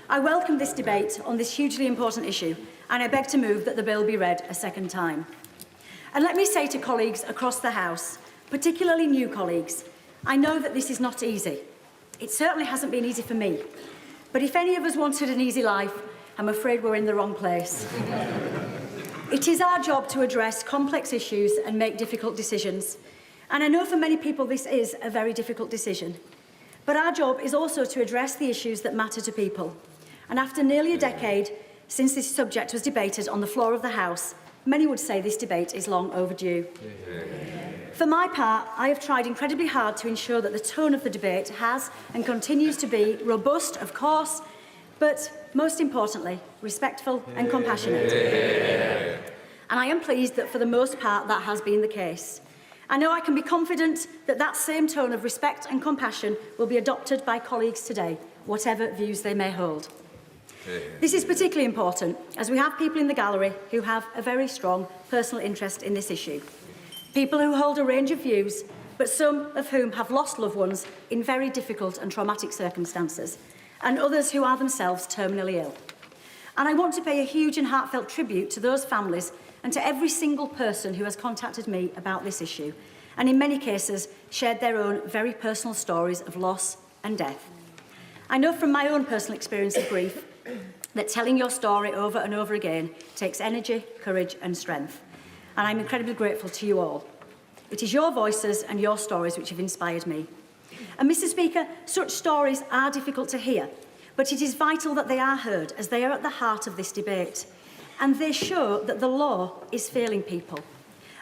I welcome this debate on this hugely important issue, and I beg to move that the bill be read a second time. And let me say to colleagues across the House, particularly new colleagues, I know that this is not easy. It certainly hasn't been easy for me. But if any of us wanted an easy life, I'm afraid we're in the wrong place. It is our job to address complex issues and make difficult decisions. And I know for many people this is a very difficult decision. But our job is also to address the issues that matter to people. And after nearly a decade since this subject was debated on the floor of the House, many would say this debate is long overdue. For my part, I have tried incredibly hard to ensure that the tone of the debate has and continues to be robust, of course, but most importantly, respectful and compassionate. And I am pleased that for the most part that has been the case. I know I can be confident that that same tone of respect and compassion will be adopted by colleagues today, whatever views they may hold. This is particularly important as we have people in the gallery who have a very strong personal interest in this issue. People who hold a range of views, but some of whom have lost loved ones in very difficult and traumatic circumstances, and others who are themselves terminally ill. And I want to pay a huge and heartfelt tribute to those families and to every single person who has contacted me about this issue, and in many cases shared their own very personal stories of loss and death. I know from my own personal experience of grief that telling your story over and over again takes energy, courage and strength. And I'm incredibly grateful to you all. It is your voices and your stories which have inspired me. And Mr. Speaker, such stories are difficult to hear, but it is vital that they are heard as they are at the heart of this debate. And they show that the law is failing people.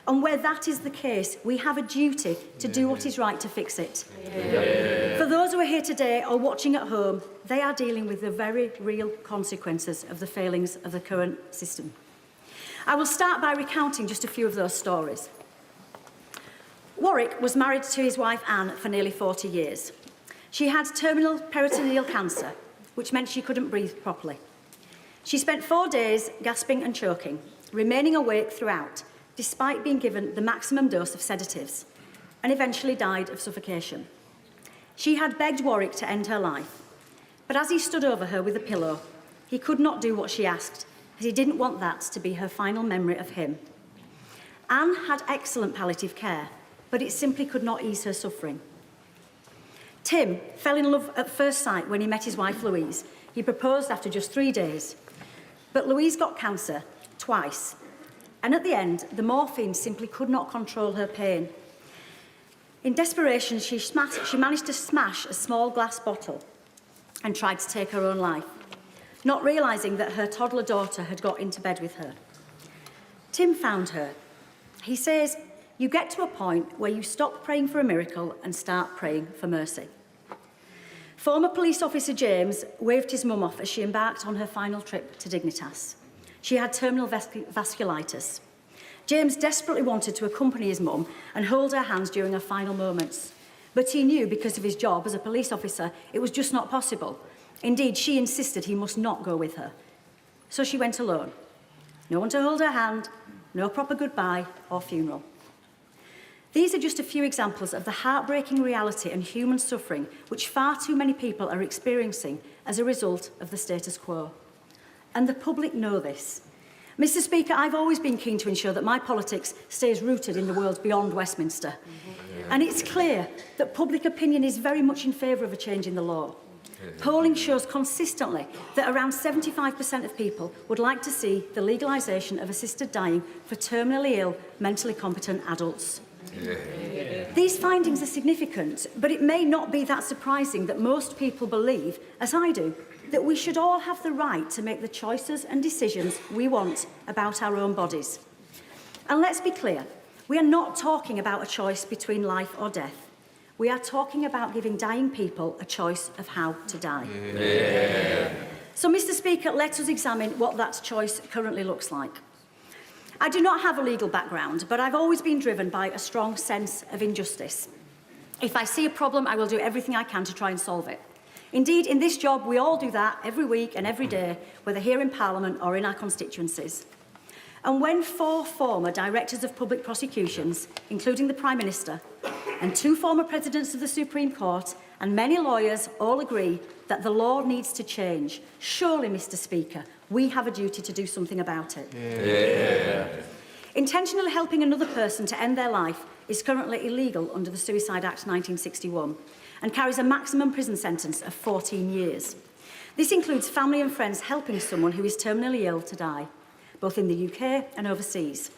And where that is the case, we have a duty to do what is right to fix it. For those who are here today or watching at home, they are dealing with the very real consequences of the failings of the current system. I will start by recounting just a few of those stories. Warwick was married to his wife Anne for nearly 40 years. She had terminal peritoneal cancer, which meant she couldn't breathe properly. She spent 4 days gasping and choking, remaining awake throughout, despite being given the maximum dose of sedatives, and eventually died of suffocation. She had begged Warwick to end her life, but as he stood over her with a pillow, he could not do what she asked, as he didn't want that to be her final memory of him. Anne had excellent palliative care, but it simply could not ease her suffering. Tim fell in love at first sight when he met his wife Louise. He proposed after just 3 days. But Louise got cancer twice, and at the end, the morphine simply could not control her pain. In desperation, she managed to smash a small glass bottle and tried to take her own life, not realising that her toddler daughter had got into bed with her. Tim found her. He says, you get to a point where you stop praying for a miracle and start praying for mercy. Former police officer James waved his mum off as she embarked on her final trip to Dignitas. She had terminal vasculitis. James desperately wanted to accompany his mum and hold her hands during her final moments. But he knew, because of his job as a police officer, it was just not possible. Indeed, she insisted he must not go with her. So she went alone. No one to hold her hand, no proper goodbye or funeral. These are just a few examples of the heartbreaking reality and human suffering which far too many people are experiencing as a result of the status quo. And the public know this. Mr. Speaker, I've always been keen to ensure that my politics stays rooted in the world beyond Westminster. And it's clear that public opinion is very much in favour of a change in the law. Polling shows consistently that around 75% of people would like to see the legalisation of assisted dying for terminally ill, mentally competent adults. These findings are significant, but it may not be that surprising that most people believe, as I do, that we should all have the right to make the choices and decisions we want about our own bodies. And let's be clear, we are not talking about a choice between life or death. We are talking about giving dying people a choice of how to die. So, Mr. Speaker, let us examine what that choice currently looks like. I do not have a legal background, but I've always been driven by a strong sense of injustice. If I see a problem, I will do everything I can to try and solve it. Indeed, in this job, we all do that every week and every day, whether here in Parliament or in our constituencies. And when 4 former directors of public prosecutions, including the Prime Minister, and 2 former presidents of the Supreme Court, and many lawyers all agree that the law needs to change, surely, Mr. Speaker, we have a duty to do something about it. Intentionally helping another person to end their life is currently illegal under the Suicide Act 1961 and carries a maximum prison sentence of 14 years. This includes family and friends helping someone who is terminally ill to die, both in the UK and overseas.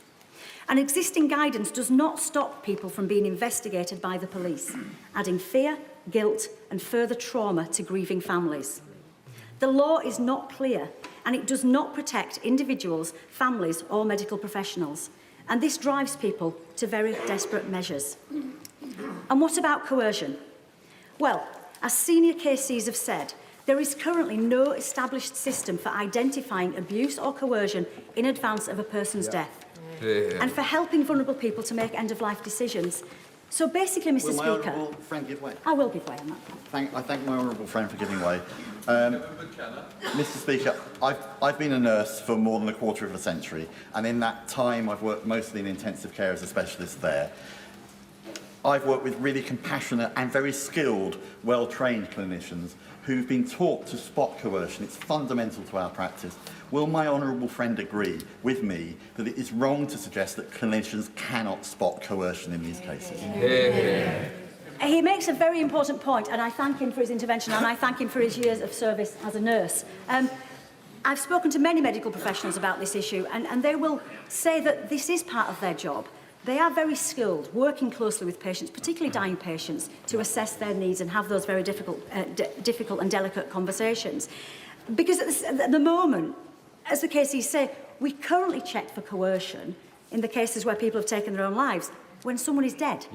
And existing guidance does not stop people from being investigated by the police, adding fear, guilt and further trauma to grieving families. The law is not clear and it does not protect individuals, families or medical professionals. And this drives people to very desperate measures. And what about coercion? Well, as senior KCs have said, there is currently no established system for identifying abuse or coercion in advance of a person's death, and for helping vulnerable people to make end-of-life decisions. So basically, Mr. Speaker... Will my honourable friend give way? I will give way on that. I thank my honourable friend for giving way. Mr. Speaker, I've been a nurse for more than a quarter of a century, and in that time I've worked mostly in intensive care as a specialist there. I've worked with really compassionate and very skilled, well-trained clinicians who've been taught to spot coercion. It's fundamental to our practice. Will my honourable friend agree with me that it is wrong to suggest that clinicians cannot spot coercion in these cases? He makes a very important point, and I thank him for his intervention, and I thank him for his years of service as a nurse. I've spoken to many medical professionals about this issue, and they will say that this is part of their job. They are very skilled, working closely with patients, particularly dying patients, to assess their needs and have those very difficult and delicate conversations. Because at the moment, as the cases say, we currently check for coercion in the cases where people have taken their own lives when someone is dead.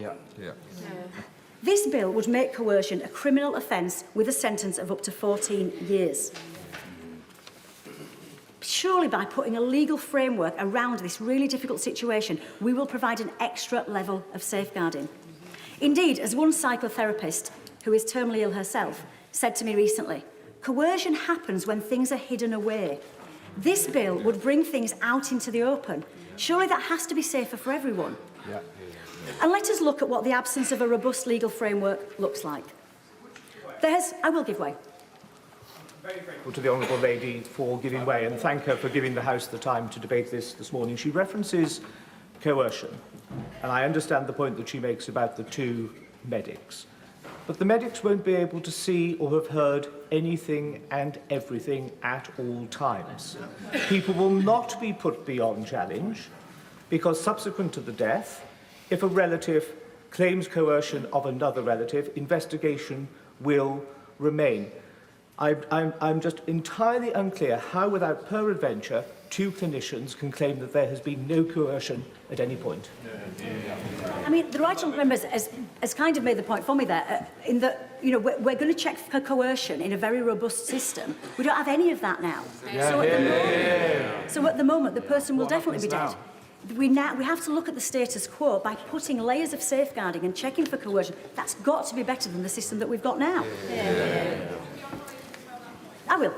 This bill would make coercion a criminal offence with a sentence of up to 14 years. Surely by putting a legal framework around this really difficult situation, we will provide an extra level of safeguarding. Indeed, as one psychotherapist, who is terminally ill herself, said to me recently, coercion happens when things are hidden away. This bill would bring things out into the open. Surely that has to be safer for everyone. And let us look at what the absence of a robust legal framework looks like. I will give way. Very grateful to the Honourable Lady for giving way and thank her for giving the House the time to debate this morning. She references coercion, and I understand the point that she makes about the 2 medics. But the medics won't be able to see or have heard anything and everything at all times. People will not be put beyond challenge because subsequent to the death, if a relative claims coercion of another relative, investigation will remain. I'm just entirely unclear how, without peradventure, two clinicians can claim that there has been no coercion at any point. I mean, the right honourable member has kind of made the point for me there, in that, you know, we're going to check for coercion in a very robust system. We don't have any of that now. So at the moment, the person will definitely be dead. We have to look at the status quo by putting layers of safeguarding and checking for coercion. That's got to be better than the system that we've got now. I will.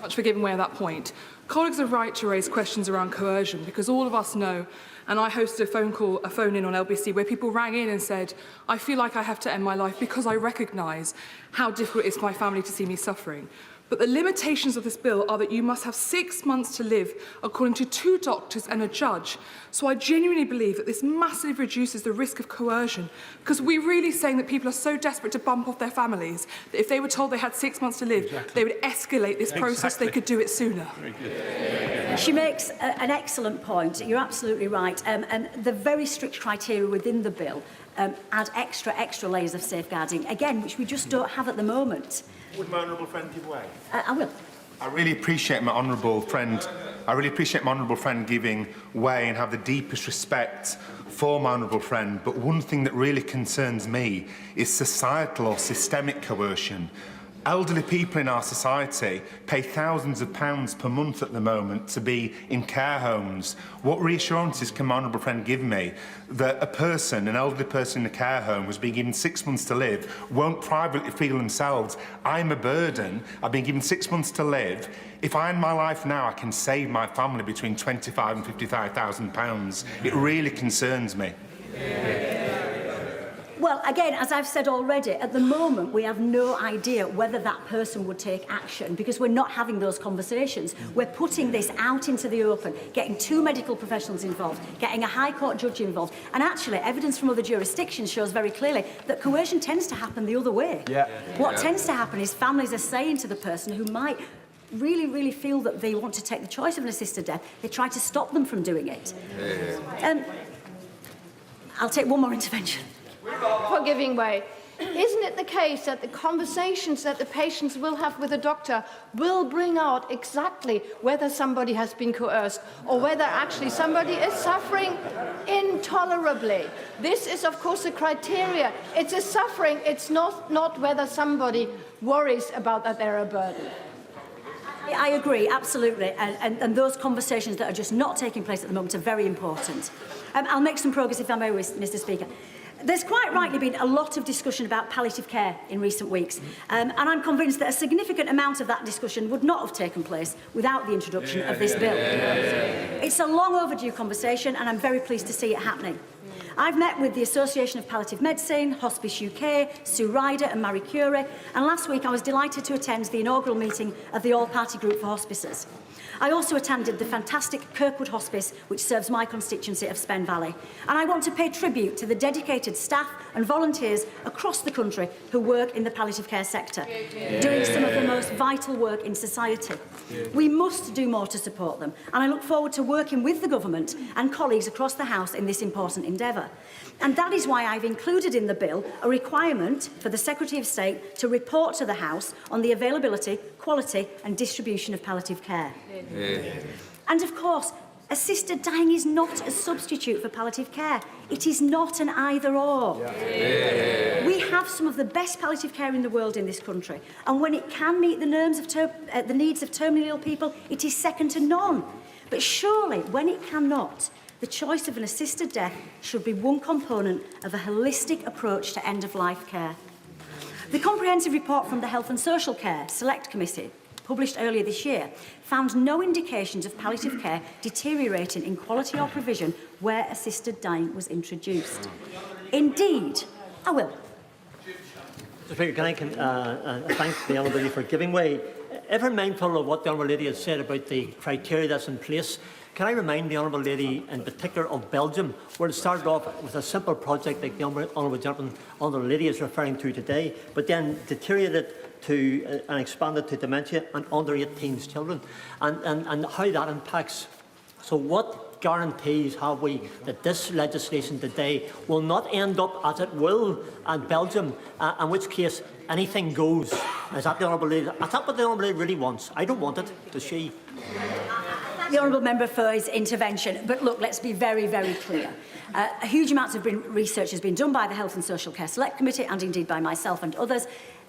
Much for giving way at that point. Colleagues are right to raise questions around coercion because all of us know, and I hosted a phone-in on LBC where people rang in and said, I feel like I have to end my life because I recognise how difficult it is for my family to see me suffering. But the limitations of this bill are that you must have 6 months to live, according to 2 doctors and a judge. So I genuinely believe that this massively reduces the risk of coercion, because we're really saying that people are so desperate to bump off their families that if they were told they had 6 months to live, they would escalate this process. They could do it sooner. She makes an excellent point. You're absolutely right. And the very strict criteria within the bill add extra layers of safeguarding, again, which we just don't have at the moment. Would my honourable friend give way? I will. I really appreciate my honourable friend giving way and have the deepest respect for my honourable friend. But one thing that really concerns me is societal or systemic coercion. Elderly people in our society pay thousands of pounds per month at the moment to be in care homes. What reassurances can my honourable friend give me that an elderly person in a care home who's been given 6 months to live, won't privately feel themselves, I'm a burden, I've been given 6 months to live. If I end my life now, I can save my family between £25,000 and £55,000. It really concerns me. Well, again, as I've said already, at the moment we have no idea whether that person would take action because we're not having those conversations. We're putting this out into the open, getting 2 medical professionals involved, getting a High Court judge involved. And actually, evidence from other jurisdictions shows very clearly that coercion tends to happen the other way. What tends to happen is families are saying to the person who might really feel that they want to take the choice of an assisted death, they try to stop them from doing it. I'll take one more intervention. For giving way. Isn't it the case that the conversations that the patients will have with the doctor will bring out exactly whether somebody has been coerced or whether actually somebody is suffering intolerably? This is, of course, the criteria. It's a suffering. It's not whether somebody worries about that they're a burden. I agree, absolutely. And those conversations that are just not taking place at the moment are very important. I'll make some progress, if I may, Mr. Speaker. There's quite rightly been a lot of discussion about palliative care in recent weeks, and I'm convinced that a significant amount of that discussion would not have taken place without the introduction of this bill. It's a long overdue conversation, and I'm very pleased to see it happening. I've met with the Association of Palliative Medicine, Hospice UK, Sue Ryder and Marie Curie, and last week I was delighted to attend the inaugural meeting of the All-Party Group for Hospices. I also attended the fantastic Kirkwood Hospice, which serves my constituency of Spen Valley. And I want to pay tribute to the dedicated staff and volunteers across the country who work in the palliative care sector, doing some of the most vital work in society. We must do more to support them, and I look forward to working with the government and colleagues across the House in this important endeavour. And that is why I've included in the bill a requirement for the Secretary of State to report to the House on the availability, quality and distribution of palliative care. And of course, assisted dying is not a substitute for palliative care. It is not an either-or. We have some of the best palliative care in the world in this country, and when it can meet the needs of terminally ill people, it is second to none. But surely, when it cannot, the choice of an assisted death should be one component of a holistic approach to end-of-life care. The comprehensive report from the Health and Social Care Select Committee, published earlier this year, found no indications of palliative care deteriorating in quality or provision where assisted dying was introduced. Indeed, I will. Mr. Speaker, can I thank the Honourable Lady for giving way. Ever mindful of what the Honourable Lady has said about the criteria that's in place, can I remind the Honourable Lady in particular of Belgium, where it started off with a simple project like the Honourable Gentleman, Honourable Lady is referring to today, but then deteriorated to and expanded to dementia and under 18s children, and how that impacts. So what what guarantees have we that this legislation today will not end up as it will in Belgium, in which case anything goes? Is that the Honourable Lady? Is that what the Honourable Lady really wants? I don't want it. Does she? The Honourable Member for his intervention. But look, let's be very, very clear. A huge amount of research has been done by the Health and Social Care Select Committee and indeed by myself and others.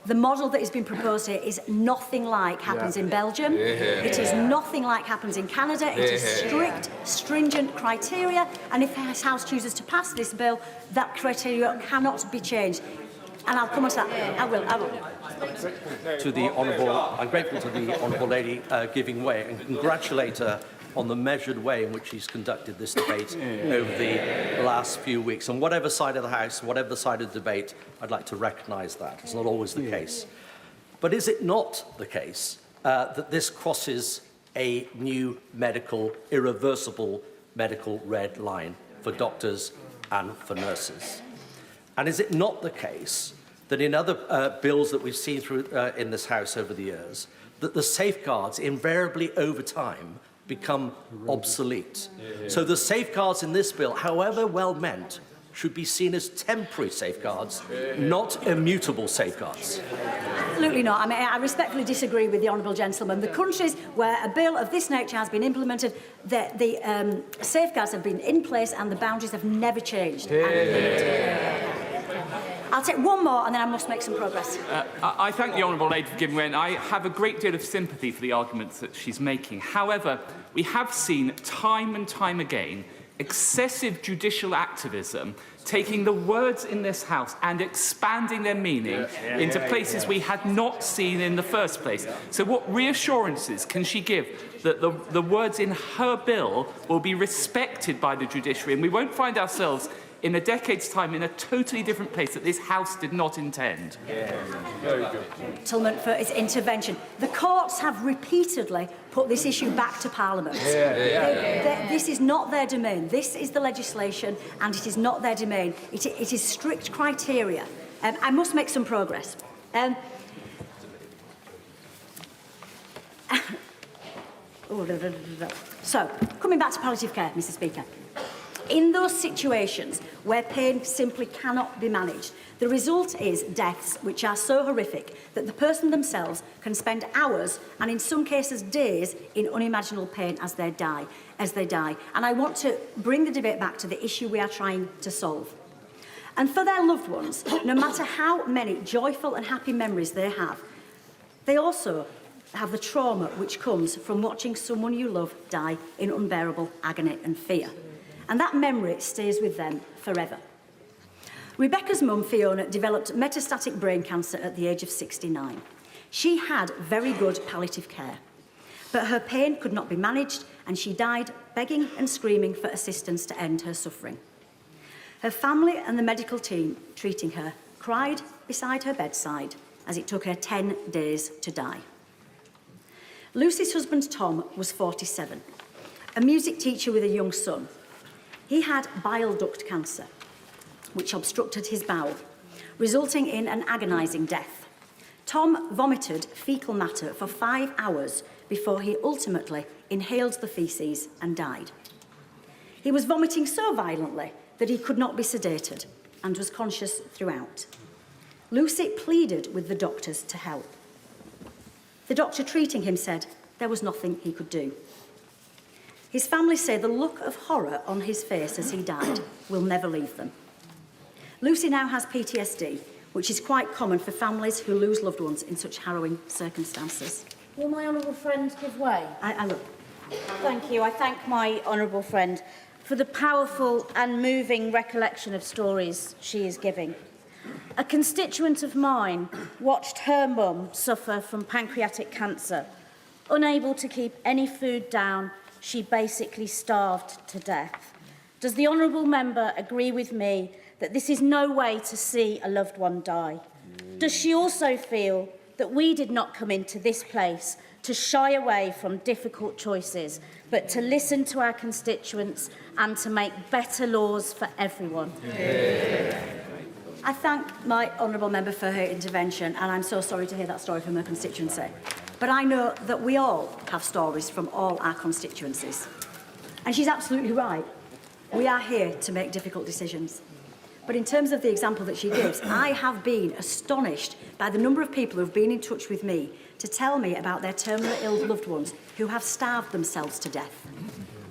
The model that has been proposed here is nothing like happens in Belgium. It is nothing like happens in Canada. It is strict, stringent criteria. And if this House chooses to pass this bill, that criteria cannot be changed. And I'll come on to that. I will. To the Honourable, I'm grateful to the Honourable Lady giving way and congratulate her on the measured way in which she's conducted this debate over the last few weeks. On whatever side of the House, whatever side of the debate, I'd like to recognise that. It's not always the case. But is it not the case that this crosses a new irreversible medical red line for doctors and for nurses? And is it not the case that in other bills that we've seen through in this House over the years, that the safeguards invariably over time become obsolete? So the safeguards in this bill, however well meant, should be seen as temporary safeguards, not immutable safeguards. Absolutely not. I mean, I respectfully disagree with the honourable gentleman. The countries where a bill of this nature has been implemented, the safeguards have been in place and the boundaries have never changed. I'll take one more and then I must make some progress. I thank the Honourable Lady for giving way, and I have a great deal of sympathy for the arguments that she's making. However, we have seen time and time again excessive judicial activism taking the words in this House and expanding their meaning into places we had not seen in the first place. So what reassurances can she give that the words in her bill will be respected by the judiciary and we won't find ourselves in a decade's time in a totally different place that this House did not intend? Very good. Gentleman for his intervention. The courts have repeatedly put this issue back to Parliament. This is not their domain. This is the legislation and it is not their domain. It is strict criteria. I must make some progress. So, coming back to palliative care, Mr. Speaker. In those situations where pain simply cannot be managed, the result is deaths which are so horrific that the person themselves can spend hours and in some cases days in unimaginable pain as they die. And I want to bring the debate back to the issue we are trying to solve. And for their loved ones, no matter how many joyful and happy memories they have, they also have the trauma which comes from watching someone you love die in unbearable agony and fear. And that memory stays with them forever. Rebecca's mum, Fiona, developed metastatic brain cancer at the age of 69. She had very good palliative care, but her pain could not be managed and she died begging and screaming for assistance to end her suffering. Her family and the medical team treating her cried beside her bedside as it took her 10 days to die. Lucy's husband, Tom, was 47, a music teacher with a young son. He had bile duct cancer, which obstructed his bowel, resulting in an agonising death. Tom vomited faecal matter for 5 hours before he ultimately inhaled the faeces and died. He was vomiting so violently that he could not be sedated and was conscious throughout. Lucy pleaded with the doctors to help. The doctor treating him said there was nothing he could do. His family say the look of horror on his face as he died will never leave them. Lucy now has PTSD, which is quite common for families who lose loved ones in such harrowing circumstances. Will my honourable friend give way? I look. Thank you. I thank my honourable friend for the powerful and moving recollection of stories she is giving. A constituent of mine watched her mum suffer from pancreatic cancer. Unable to keep any food down, she basically starved to death. Does the honourable member agree with me that this is no way to see a loved one die? Does she also feel that we did not come into this place to shy away from difficult choices, but to listen to our constituents and to make better laws for everyone? I thank my honourable member for her intervention, and I'm so sorry to hear that story from her constituency. But I know that we all have stories from all our constituencies. And she's absolutely right. We are here to make difficult decisions. But in terms of the example that she gives, I have been astonished by the number of people who have been in touch with me to tell me about their terminally ill loved ones who have starved themselves to death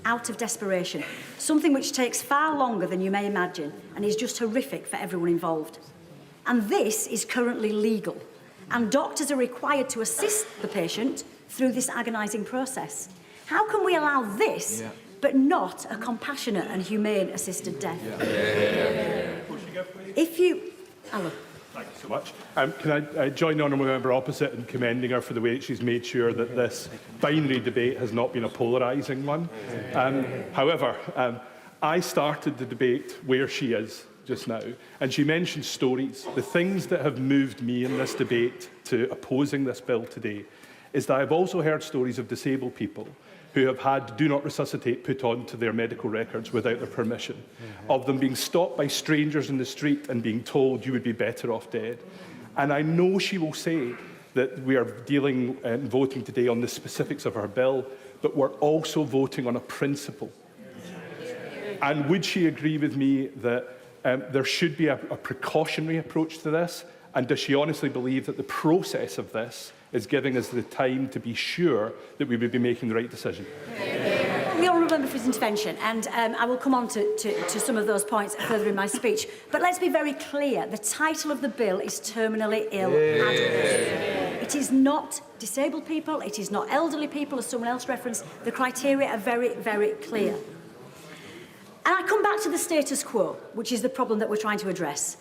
out of desperation, something which takes far longer than you may imagine and is just horrific for everyone involved. And this is currently legal, and doctors are required to assist the patient through this agonising process. How can we allow this, but not a compassionate and humane assisted death? If you... Alan. Thank you so much. Can I join the honourable member opposite in commending her for the way that she's made sure that this binary debate has not been a polarising one. However, I started the debate where she is just now, and she mentioned stories. The things that have moved me in this debate to opposing this bill today is that I've also heard stories of disabled people who have had do not resuscitate put onto their medical records without their permission, of them being stopped by strangers in the street and being told you would be better off dead. And I know she will say that we are dealing and voting today on the specifics of her bill, but we're also voting on a principle. And would she agree with me that there should be a precautionary approach to this? And does she honestly believe that the process of this is giving us the time to be sure that we would be making the right decision? The honourable member for his intervention, and I will come on to some of those points further in my speech. But let's be very clear, the title of the bill is terminally ill adults. It is not disabled people, it is not elderly people, as someone else referenced. The criteria are very, very clear. And I come back to the status quo, which is the problem that we're trying to address.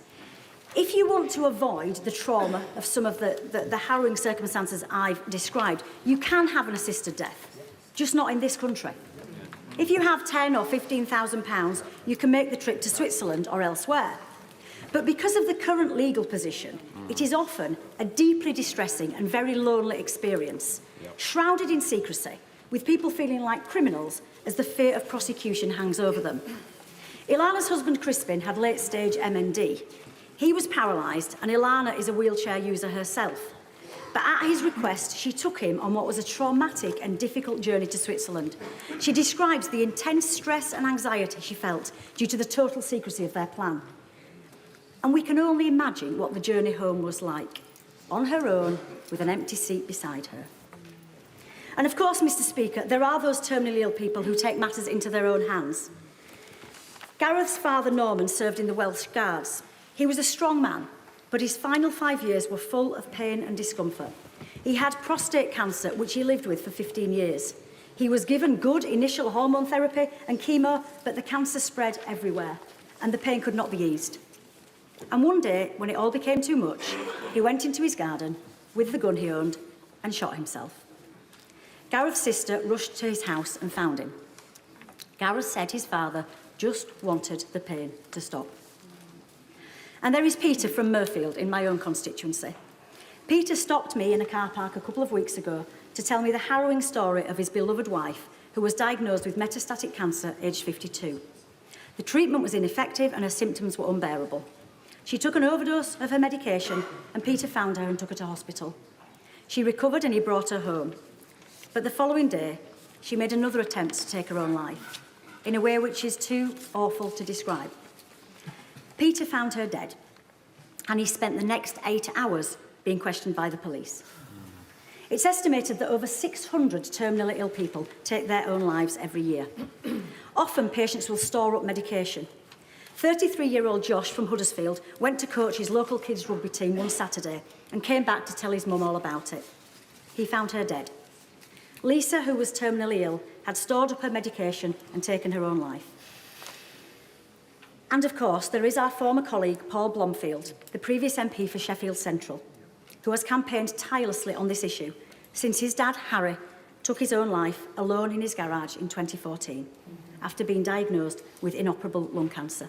If you want to avoid the trauma of some of the harrowing circumstances I've described, you can have an assisted death, just not in this country. If you have £10,000 or £15,000, you can make the trip to Switzerland or elsewhere. But because of the current legal position, it is often a deeply distressing and very lonely experience, shrouded in secrecy, with people feeling like criminals as the fear of prosecution hangs over them. Ilana's husband, Crispin, had late-stage MND. He was paralysed, and Ilana is a wheelchair user herself. But at his request, she took him on what was a traumatic and difficult journey to Switzerland. She describes the intense stress and anxiety she felt due to the total secrecy of their plan. And we can only imagine what the journey home was like, on her own, with an empty seat beside her. And of course, Mr. Speaker, there are those terminally ill people who take matters into their own hands. Gareth's father, Norman, served in the Welsh Guards. He was a strong man, but his final 5 years were full of pain and discomfort. He had prostate cancer, which he lived with for 15 years. He was given good initial hormone therapy and chemo, but the cancer spread everywhere, and the pain could not be eased. And one day, when it all became too much, he went into his garden with the gun he owned and shot himself. Gareth's sister rushed to his house and found him. Gareth said his father just wanted the pain to stop. And there is Peter from Murfield in my own constituency. Peter stopped me in a car park a couple of weeks ago to tell me the harrowing story of his beloved wife, who was diagnosed with metastatic cancer, aged 52. The treatment was ineffective and her symptoms were unbearable. She took an overdose of her medication and Peter found her and took her to hospital. She recovered and he brought her home. But the following day, she made another attempt to take her own life, in a way which is too awful to describe. Peter found her dead, and he spent the next 8 hours being questioned by the police. It's estimated that over 600 terminally ill people take their own lives every year. Often, patients will store up medication. 33-year-old Josh from Huddersfield went to coach his local kids' rugby team one Saturday and came back to tell his mum all about it. He found her dead. Lisa, who was terminally ill, had stored up her medication and taken her own life. And of course, there is our former colleague, Paul Blomfield, the previous MP for Sheffield Central, who has campaigned tirelessly on this issue since his dad, Harry, took his own life alone in his garage in 2014 after being diagnosed with inoperable lung cancer.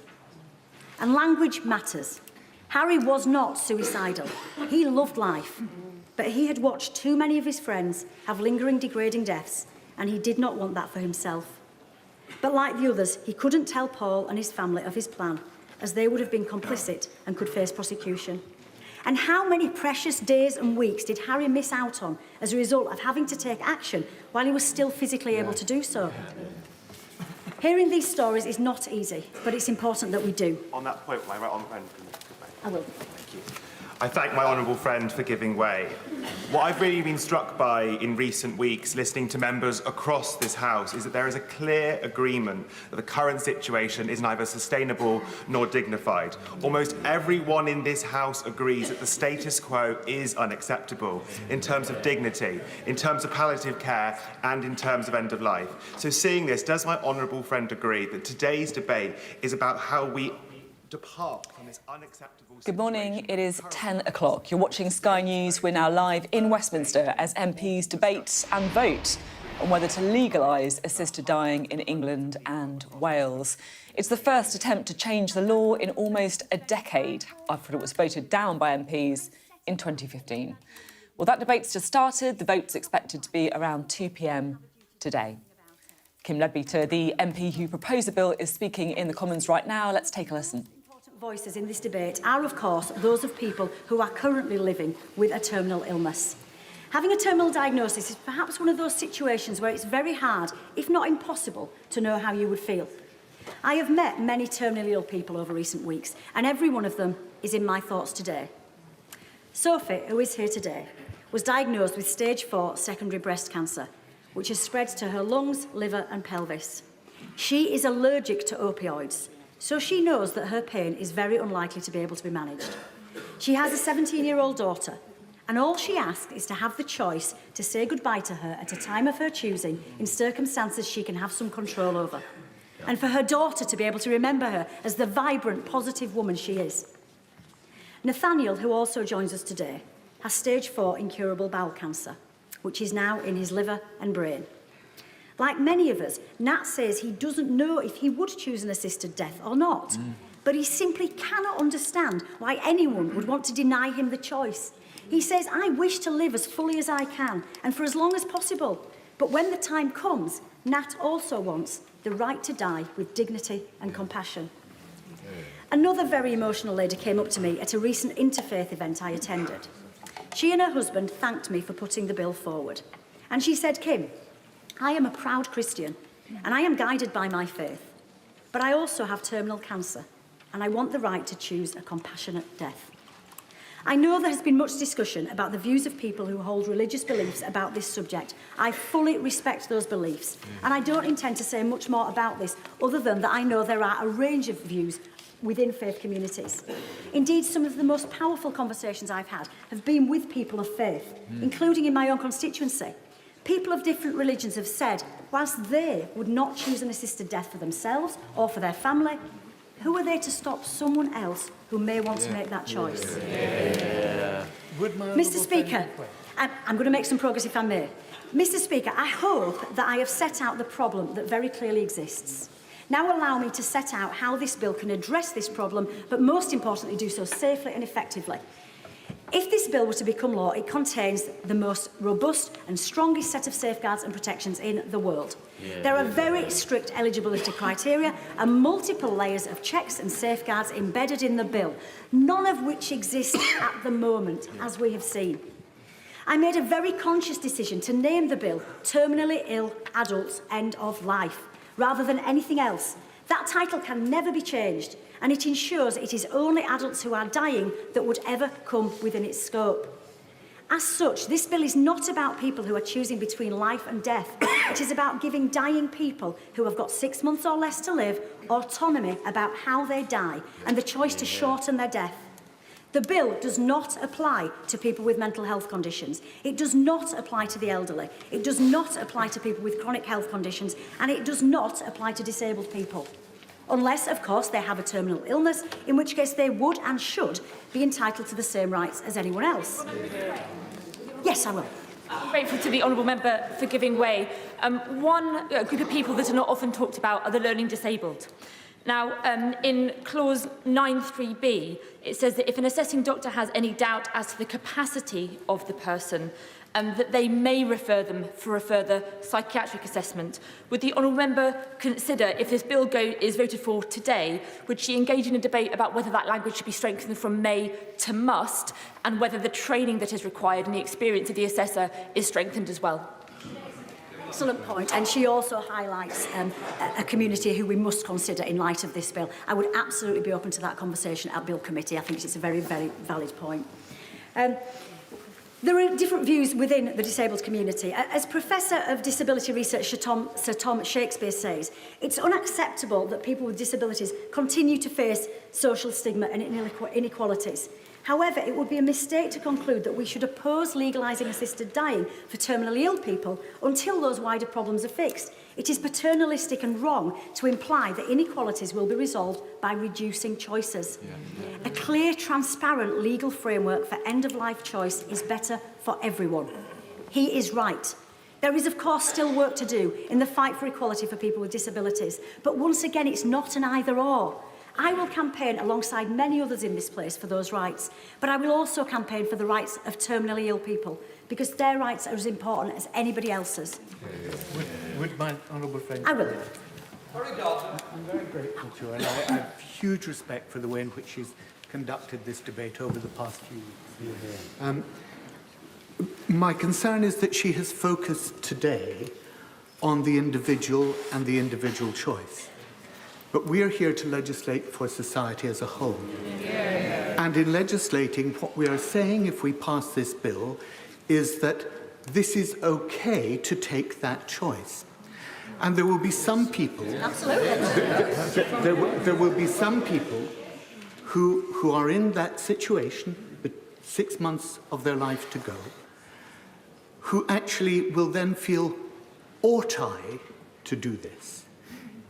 And language matters. Harry was not suicidal. He loved life, but he had watched too many of his friends have lingering, degrading deaths, and he did not want that for himself. But like the others, he couldn't tell Paul and his family of his plan, as they would have been complicit and could face prosecution. And how many precious days and weeks did Harry miss out on as a result of having to take action while he was still physically able to do so? Hearing these stories is not easy, but it's important that we do. On that point, my right honourable friend. I will. Thank you. I thank my honourable friend for giving way. What I've really been struck by in recent weeks, listening to members across this House, is that there is a clear agreement that the current situation is neither sustainable nor dignified. Almost everyone in this House agrees that the status quo is unacceptable in terms of dignity, in terms of palliative care, and in terms of end of life. So seeing this, does my honourable friend agree that today's debate is about how we depart from this unacceptable situation? Good morning, it is 10 o'clock. You're watching Sky News. We're now live in Westminster as MPs debate and vote on whether to legalise assisted dying in England and Wales. It's the first attempt to change the law in almost a decade after it was voted down by MPs in 2015. Well, that debate's just started. The vote's expected to be around 2 p.m. today. Kim Leadbeater, the MP who proposed the bill, is speaking in the Commons right now. Let's take a listen. Voices in this debate are, of course, those of people who are currently living with a terminal illness. Having a terminal diagnosis is perhaps one of those situations where it's very hard, if not impossible, to know how you would feel. I have met many terminally ill people over recent weeks, and every one of them is in my thoughts today. Sophie, who is here today, was diagnosed with stage 4 secondary breast cancer, which has spread to her lungs, liver and pelvis. She is allergic to opioids, so she knows that her pain is very unlikely to be able to be managed. She has a 17-year-old daughter, and all she asks is to have the choice to say goodbye to her at a time of her choosing in circumstances she can have some control over, and for her daughter to be able to remember her as the vibrant, positive woman she is. Nathaniel, who also joins us today, has stage 4 incurable bowel cancer, which is now in his liver and brain. Like many of us, Nat says he doesn't know if he would choose an assisted death or not, but he simply cannot understand why anyone would want to deny him the choice. He says, I wish to live as fully as I can and for as long as possible, but when the time comes, Nat also wants the right to die with dignity and compassion. Another very emotional lady came up to me at a recent interfaith event I attended. She and her husband thanked me for putting the bill forward. And she said, Kim, I am a proud Christian and I am guided by my faith, but I also have terminal cancer and I want the right to choose a compassionate death. I know there has been much discussion about the views of people who hold religious beliefs about this subject. I fully respect those beliefs, and I don't intend to say much more about this other than that I know there are a range of views within faith communities. Indeed, some of the most powerful conversations I've had have been with people of faith, including in my own constituency. People of different religions have said, whilst they would not choose an assisted death for themselves or for their family, who are they to stop someone else who may want to make that choice? Mr. Speaker, I'm going to make some progress if I may. Mr. Speaker, I hope that I have set out the problem that very clearly exists. Now allow me to set out how this bill can address this problem, but most importantly do so safely and effectively. If this bill were to become law, it contains the most robust and strongest set of safeguards and protections in the world. There are very strict eligibility criteria and multiple layers of checks and safeguards embedded in the bill, none of which exist at the moment, as we have seen. I made a very conscious decision to name the bill Terminally Ill Adults End of Life, rather than anything else. That title can never be changed, and it ensures it is only adults who are dying that would ever come within its scope. As such, this bill is not about people who are choosing between life and death. It is about giving dying people who have got 6 months or less to live autonomy about how they die and the choice to shorten their death. The bill does not apply to people with mental health conditions. It does not apply to the elderly. It does not apply to people with chronic health conditions, and it does not apply to disabled people. Unless, of course, they have a terminal illness, in which case they would and should be entitled to the same rights as anyone else. Yes, I will. I'm grateful to the honourable member for giving way. One group of people that are not often talked about are the learning disabled. Now, in clause 9(3)(b), it says that if an assessing doctor has any doubt as to the capacity of the person, that they may refer them for a further psychiatric assessment. Would the honourable member consider, if this bill is voted for today, would she engage in a debate about whether that language should be strengthened from may to must, and whether the training that is required and the experience of the assessor is strengthened as well? excellent point, and she also highlights a community who we must consider in light of this bill. I would absolutely be open to that conversation at Bill Committee. I think it's a very, very valid point. There are different views within the disabled community. As Professor of Disability Research Sir Tom Shakespeare says, it's unacceptable that people with disabilities continue to face social stigma and inequalities. However, it would be a mistake to conclude that we should oppose legalising assisted dying for terminally ill people until those wider problems are fixed. It is paternalistic and wrong to imply that inequalities will be resolved by reducing choices. A clear, transparent legal framework for end-of-life choice is better for everyone. He is right. There is, of course, still work to do in the fight for equality for people with disabilities. But once again, it's not an either-or. I will campaign alongside many others in this place for those rights, but I will also campaign for the rights of terminally ill people, because their rights are as important as anybody else's. Would my honourable friend... I will. I'm very grateful to her, and I have huge respect for the way in which she's conducted this debate over the past few weeks. My concern is that she has focused today on the individual and the individual choice. But we are here to legislate for society as a whole. And in legislating, what we are saying if we pass this bill is that this is okay to take that choice. And there will be some people... Absolutely. There will be some people who are in that situation, with 6 months of their life to go, who actually will then feel, ought I to do this?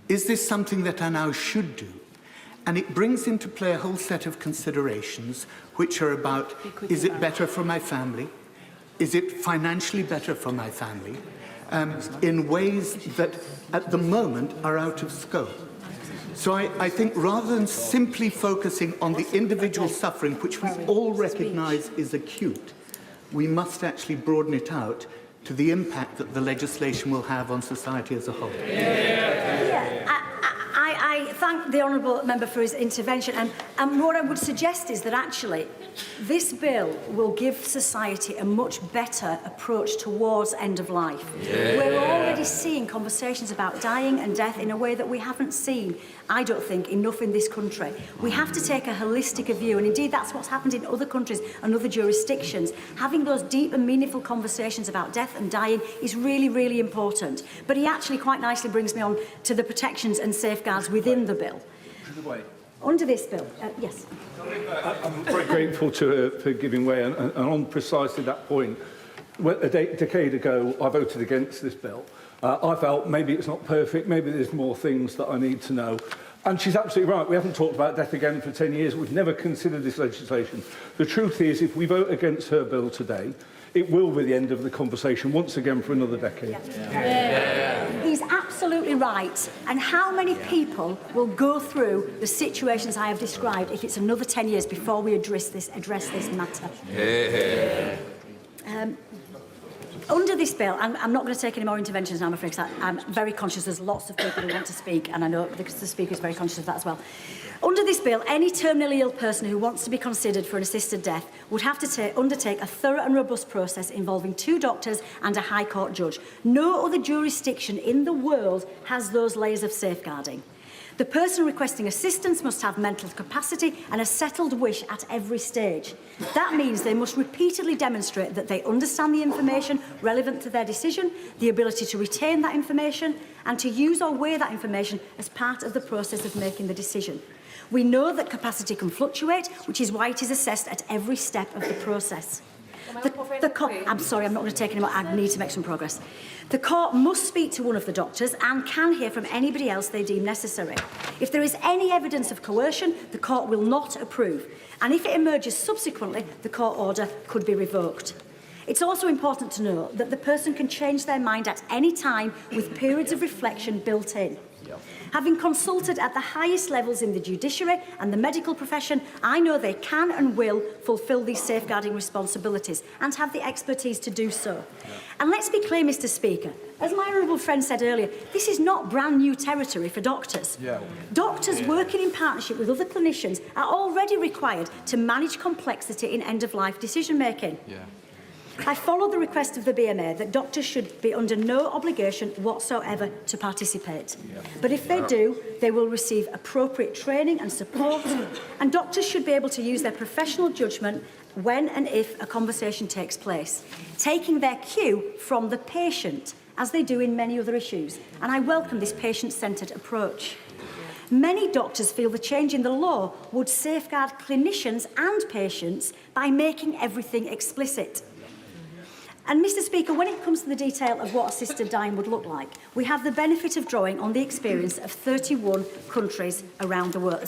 Is this something that I now should do? And it brings into play a whole set of considerations which are about, is it better for my family? Is it financially better for my family? In ways that at the moment are out of scope. So I think rather than simply focusing on the individual suffering, which we all recognise is acute, we must actually broaden it out to the impact that the legislation will have on society as a whole. I thank the honourable member for his intervention, and what I would suggest is that actually this bill will give society a much better approach towards end of life. We're already seeing conversations about dying and death in a way that we haven't seen, I don't think, enough in this country. We have to take a holistic view, and indeed that's what's happened in other countries and other jurisdictions. Having those deep and meaningful conversations about death and dying is really, really important. But he actually quite nicely brings me on to the protections and safeguards within the bill. Under this bill, yes. I'm very grateful to her for giving way, and on precisely that point, a decade ago I voted against this bill. I felt maybe it's not perfect, maybe there's more things that I need to know. And she's absolutely right, we haven't talked about death again for 10 years, we've never considered this legislation. The truth is, if we vote against her bill today, it will be the end of the conversation once again for another decade. He's absolutely right. And how many people will go through the situations I have described if it's another 10 years before we address this matter? Under this bill, I'm not going to take any more interventions now, I'm afraid, because I'm very conscious there's lots of people who want to speak, and I know the Speaker is very conscious of that as well. Under this bill, any terminally ill person who wants to be considered for an assisted death would have to undertake a thorough and robust process involving 2 doctors and a High Court judge. No other jurisdiction in the world has those layers of safeguarding. The person requesting assistance must have mental capacity and a settled wish at every stage. That means they must repeatedly demonstrate that they understand the information relevant to their decision, the ability to retain that information, and to use or weigh that information as part of the process of making the decision. We know that capacity can fluctuate, which is why it is assessed at every step of the process. I'm sorry, I'm not going to take any more. I need to make some progress. The court must speak to one of the doctors and can hear from anybody else they deem necessary. If there is any evidence of coercion, the court will not approve. And if it emerges subsequently, the court order could be revoked. It's also important to note that the person can change their mind at any time with periods of reflection built in. Having consulted at the highest levels in the judiciary and the medical profession, I know they can and will fulfil these safeguarding responsibilities and have the expertise to do so. And let's be clear, Mr. Speaker, as my honourable friend said earlier, this is not brand new territory for doctors. Doctors working in partnership with other clinicians are already required to manage complexity in end-of-life decision-making. I follow the request of the BMA that doctors should be under no obligation whatsoever to participate. But if they do, they will receive appropriate training and support, and doctors should be able to use their professional judgment when and if a conversation takes place, taking their cue from the patient, as they do in many other issues. And I welcome this patient-centred approach. Many doctors feel the change in the law would safeguard clinicians and patients by making everything explicit. And, Mr. Speaker, when it comes to the detail of what assisted dying would look like, we have the benefit of drawing on the experience of 31 countries around the world,